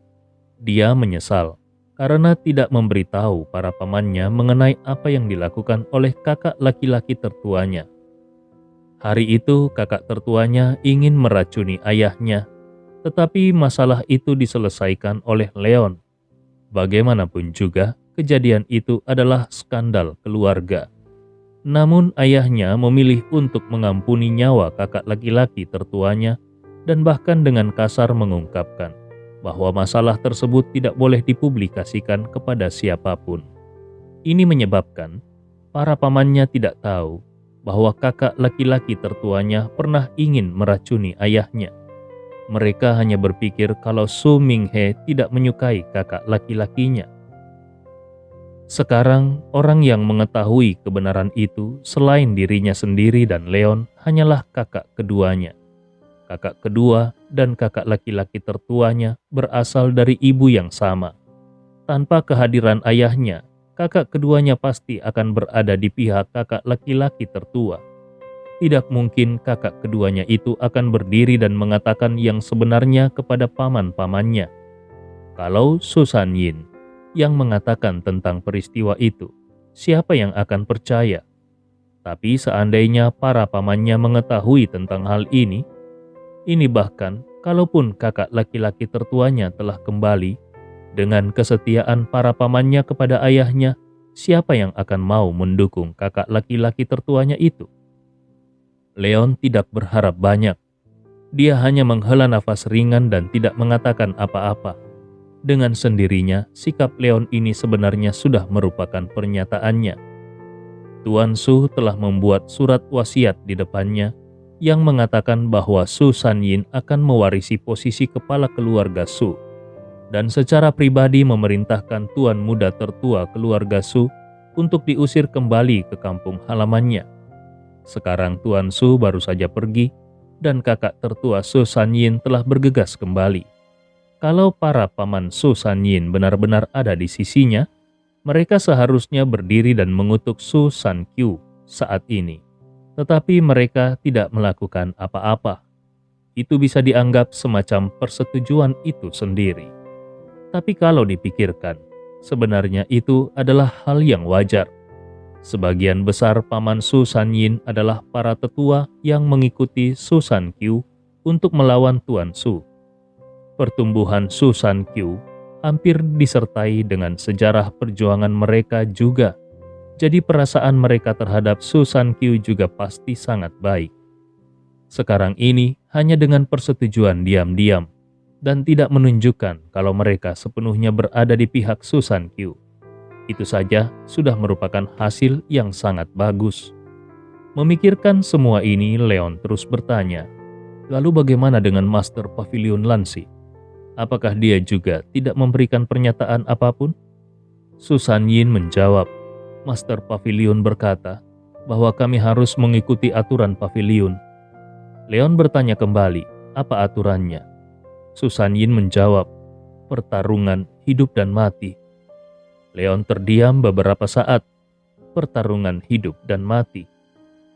Dia menyesal karena tidak memberitahu para pamannya mengenai apa yang dilakukan oleh kakak laki-laki tertuanya. Hari itu kakak tertuanya ingin meracuni ayahnya, tetapi masalah itu diselesaikan oleh Leon. Bagaimanapun juga, kejadian itu adalah skandal keluarga. Namun ayahnya memilih untuk mengampuni nyawa kakak laki-laki tertuanya dan bahkan dengan kasar mengungkapkan bahwa masalah tersebut tidak boleh dipublikasikan kepada siapapun. Ini menyebabkan para pamannya tidak tahu bahwa kakak laki-laki tertuanya pernah ingin meracuni ayahnya. Mereka hanya berpikir kalau Su Minghe tidak menyukai kakak laki-lakinya. Sekarang, orang yang mengetahui kebenaran itu selain dirinya sendiri dan Leon hanyalah kakak keduanya. Kakak kedua dan kakak laki-laki tertuanya berasal dari ibu yang sama. Tanpa kehadiran ayahnya, kakak keduanya pasti akan berada di pihak kakak laki-laki tertua. Tidak mungkin kakak keduanya itu akan berdiri dan mengatakan yang sebenarnya kepada paman-pamannya. Kalau Su Sanyin yang mengatakan tentang peristiwa itu, siapa yang akan percaya? Tapi seandainya para pamannya mengetahui tentang hal ini bahkan kalaupun kakak laki-laki tertuanya telah kembali, dengan kesetiaan para pamannya kepada ayahnya, siapa yang akan mau mendukung kakak laki-laki tertuanya itu? Leon tidak berharap banyak. Dia hanya menghela nafas ringan dan tidak mengatakan apa-apa. Dengan sendirinya, sikap Leon ini sebenarnya sudah merupakan pernyataannya. Tuan Su telah membuat surat wasiat di depannya yang mengatakan bahwa Su Sanyin akan mewarisi posisi kepala keluarga Su, dan secara pribadi memerintahkan tuan muda tertua keluarga Su untuk diusir kembali ke kampung halamannya. Sekarang Tuan Su baru saja pergi, dan kakak tertua Su Sanyin telah bergegas kembali. Kalau para paman Su Sanyin benar-benar ada di sisinya, mereka seharusnya berdiri dan mengutuk Su Sankyu saat ini. Tetapi mereka tidak melakukan apa-apa. Itu bisa dianggap semacam persetujuan itu sendiri. Tapi kalau dipikirkan, sebenarnya itu adalah hal yang wajar. Sebagian besar paman Su Sanyin adalah para tetua yang mengikuti Su Sankyu untuk melawan Tuan Su. Pertumbuhan Su Sankyu hampir disertai dengan sejarah perjuangan mereka juga. Jadi perasaan mereka terhadap Su Sankyu juga pasti sangat baik. Sekarang ini hanya dengan persetujuan diam-diam dan tidak menunjukkan kalau mereka sepenuhnya berada di pihak Su Sankyu. Itu saja sudah merupakan hasil yang sangat bagus. Memikirkan semua ini, Leon terus bertanya, "Lalu bagaimana dengan Master Pavilion Lansi? Apakah dia juga tidak memberikan pernyataan apapun?" Su Sanyin menjawab, "Master Pavilion berkata bahwa kami harus mengikuti aturan pavilion." Leon bertanya kembali, "Apa aturannya?" Su Sanyin menjawab, "Pertarungan hidup dan mati." Leon terdiam beberapa saat. Pertarungan hidup dan mati.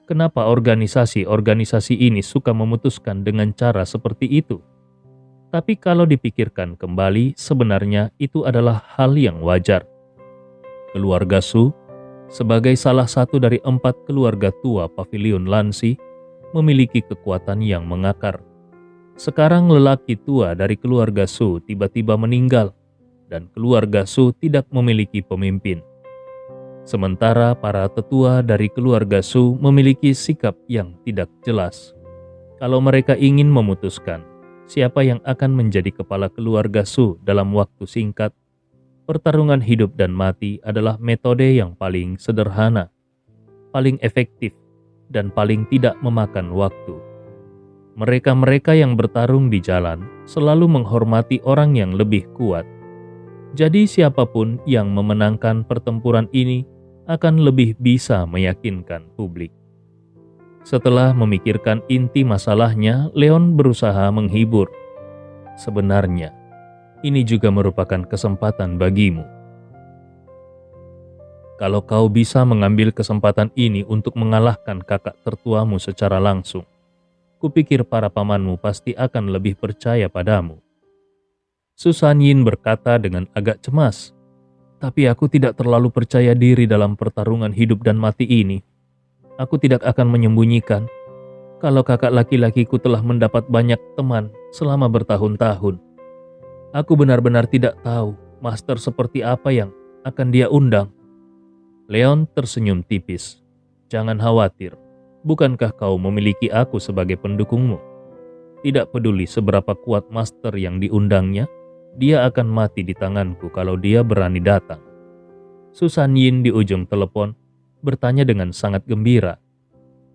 Kenapa organisasi-organisasi ini suka memutuskan dengan cara seperti itu? Tapi kalau dipikirkan kembali, sebenarnya itu adalah hal yang wajar. Keluarga Su, sebagai salah satu dari 4 keluarga tua Pavilion Lansi, memiliki kekuatan yang mengakar. Sekarang lelaki tua dari keluarga Su tiba-tiba meninggal, dan keluarga Su tidak memiliki pemimpin. Sementara para tetua dari keluarga Su memiliki sikap yang tidak jelas. Kalau mereka ingin memutuskan siapa yang akan menjadi kepala keluarga Su dalam waktu singkat, pertarungan hidup dan mati adalah metode yang paling sederhana, paling efektif, dan paling tidak memakan waktu. Mereka-mereka yang bertarung di jalan selalu menghormati orang yang lebih kuat. Jadi siapapun yang memenangkan pertempuran ini akan lebih bisa meyakinkan publik. Setelah memikirkan inti masalahnya, Leon berusaha menghibur. Sebenarnya, ini juga merupakan kesempatan bagimu. Kalau kau bisa mengambil kesempatan ini untuk mengalahkan kakak tertuamu secara langsung, kupikir para pamanmu pasti akan lebih percaya padamu. Su Sanyin berkata dengan agak cemas, tapi aku tidak terlalu percaya diri dalam pertarungan hidup dan mati ini. Aku tidak akan menyembunyikan kalau kakak laki-lakiku telah mendapat banyak teman selama bertahun-tahun. Aku benar-benar tidak tahu master seperti apa yang akan dia undang. Leon tersenyum tipis. Jangan khawatir, bukankah kau memiliki aku sebagai pendukungmu? Tidak peduli seberapa kuat master yang diundangnya, dia akan mati di tanganku kalau dia berani datang. Su Sanyin di ujung telepon bertanya dengan sangat gembira.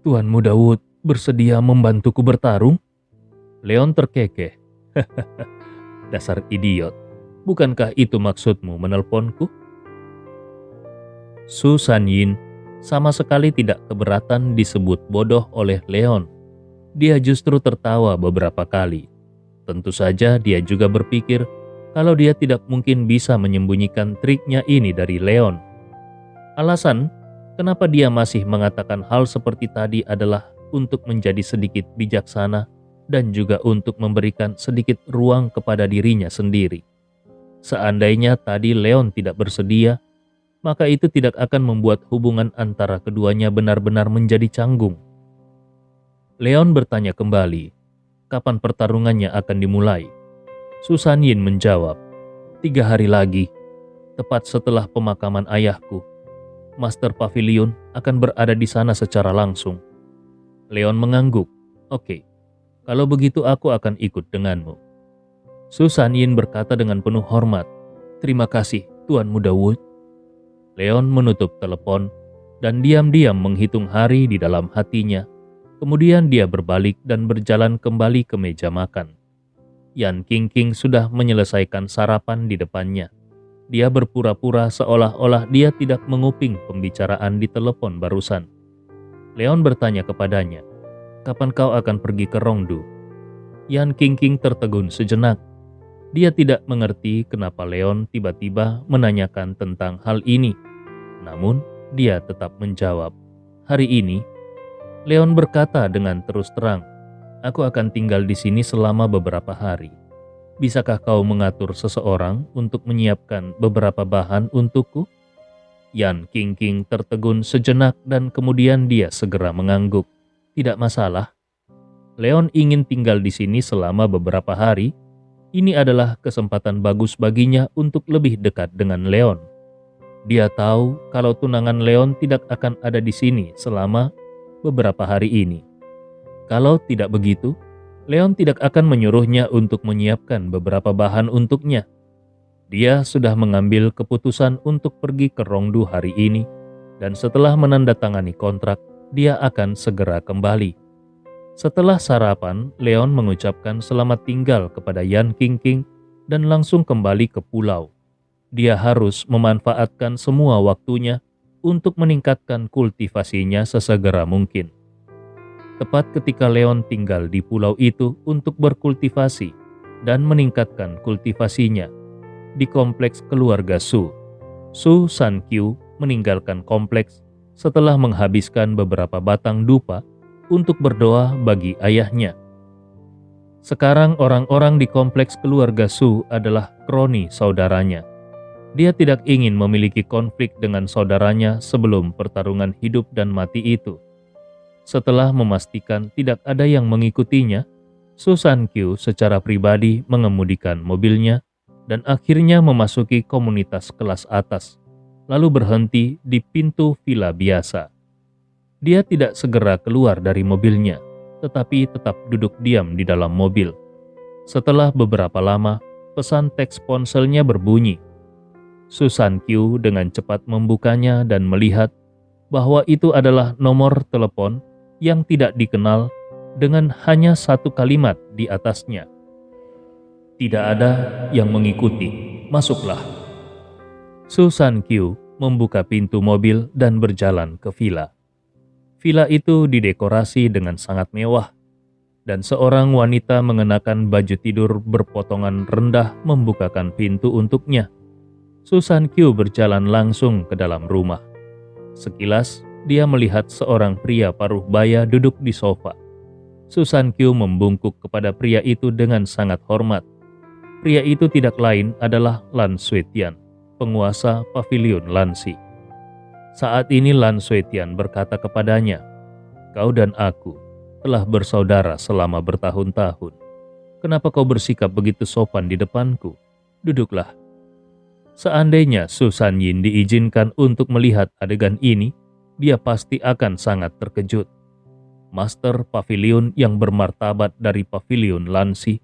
Tuanmu Daud bersedia membantuku bertarung? Leon terkekeh. Dasar idiot, bukankah itu maksudmu menelponku? Su Sanyin sama sekali tidak keberatan disebut bodoh oleh Leon. Dia justru tertawa beberapa kali. Tentu saja dia juga berpikir kalau dia tidak mungkin bisa menyembunyikan triknya ini dari Leon. Alasan kenapa dia masih mengatakan hal seperti tadi adalah untuk menjadi sedikit bijaksana dan juga untuk memberikan sedikit ruang kepada dirinya sendiri. Seandainya tadi Leon tidak bersedia, maka itu tidak akan membuat hubungan antara keduanya benar-benar menjadi canggung. Leon bertanya kembali, kapan pertarungannya akan dimulai? Su Sanyin menjawab, 3 hari lagi, tepat setelah pemakaman ayahku. Master Pavilion akan berada di sana secara langsung. Leon mengangguk, oke, kalau begitu aku akan ikut denganmu. Su Sanyin berkata dengan penuh hormat, terima kasih Tuanmu Daud. Leon menutup telepon dan diam-diam menghitung hari di dalam hatinya. Kemudian dia berbalik dan berjalan kembali ke meja makan. Yan Qingqing sudah menyelesaikan sarapan di depannya. Dia berpura-pura seolah-olah dia tidak menguping pembicaraan di telepon barusan. Leon bertanya kepadanya, kapan kau akan pergi ke Rongdu? Yan Qingqing tertegun sejenak. Dia tidak mengerti kenapa Leon tiba-tiba menanyakan tentang hal ini. Namun, dia tetap menjawab. Hari ini, Leon berkata dengan terus terang, aku akan tinggal di sini selama beberapa hari. Bisakah kau mengatur seseorang untuk menyiapkan beberapa bahan untukku? Yan Qingqing tertegun sejenak dan kemudian dia segera mengangguk. Tidak masalah. Leon ingin tinggal di sini selama beberapa hari. Ini adalah kesempatan bagus baginya untuk lebih dekat dengan Leon. Dia tahu kalau tunangan Leon tidak akan ada di sini selama beberapa hari ini. Kalau tidak begitu, Leon tidak akan menyuruhnya untuk menyiapkan beberapa bahan untuknya. Dia sudah mengambil keputusan untuk pergi ke Rongdu hari ini, dan setelah menandatangani kontrak, dia akan segera kembali. Setelah sarapan, Leon mengucapkan selamat tinggal kepada Yan Qingqing dan langsung kembali ke pulau. Dia harus memanfaatkan semua waktunya untuk meningkatkan kultivasinya sesegera mungkin. Tepat ketika Leon tinggal di pulau itu untuk berkultivasi dan meningkatkan kultivasinya di kompleks keluarga Su, Su Sanqiu meninggalkan kompleks setelah menghabiskan beberapa batang dupa untuk berdoa bagi ayahnya. Sekarang orang-orang di kompleks keluarga Su adalah kroni saudaranya. Dia tidak ingin memiliki konflik dengan saudaranya sebelum pertarungan hidup dan mati itu. Setelah memastikan tidak ada yang mengikutinya, Susan Q secara pribadi mengemudikan mobilnya dan akhirnya memasuki komunitas kelas atas, lalu berhenti di pintu villa biasa. Dia tidak segera keluar dari mobilnya, tetapi tetap duduk diam di dalam mobil. Setelah beberapa lama, pesan teks ponselnya berbunyi. Susan Q dengan cepat membukanya dan melihat bahwa itu adalah nomor telepon yang tidak dikenal dengan hanya satu kalimat di atasnya. "Tidak ada yang mengikuti, masuklah." Susan Q membuka pintu mobil dan berjalan ke villa. Villa itu didekorasi dengan sangat mewah, dan seorang wanita mengenakan baju tidur berpotongan rendah membukakan pintu untuknya. Susan Q berjalan langsung ke dalam rumah. Sekilas, dia melihat seorang pria paruh baya duduk di sofa. Susan Q membungkuk kepada pria itu dengan sangat hormat. Pria itu tidak lain adalah Lan Suetian, penguasa pavilion Lansi. Saat ini Lan Suetian berkata kepadanya, "Kau dan aku telah bersaudara selama bertahun-tahun. Kenapa kau bersikap begitu sopan di depanku? Duduklah." Seandainya Susan Yin diizinkan untuk melihat adegan ini, dia pasti akan sangat terkejut. Master pavilion yang bermartabat dari pavilion Lansi,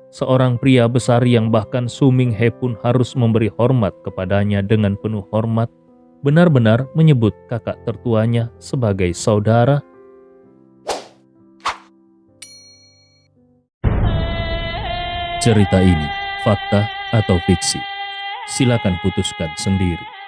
seorang pria besar yang bahkan Su Minghe pun harus memberi hormat kepadanya dengan penuh hormat, benar-benar menyebut kakak tertuanya sebagai saudara. Cerita ini fakta atau fiksi? Silakan putuskan sendiri.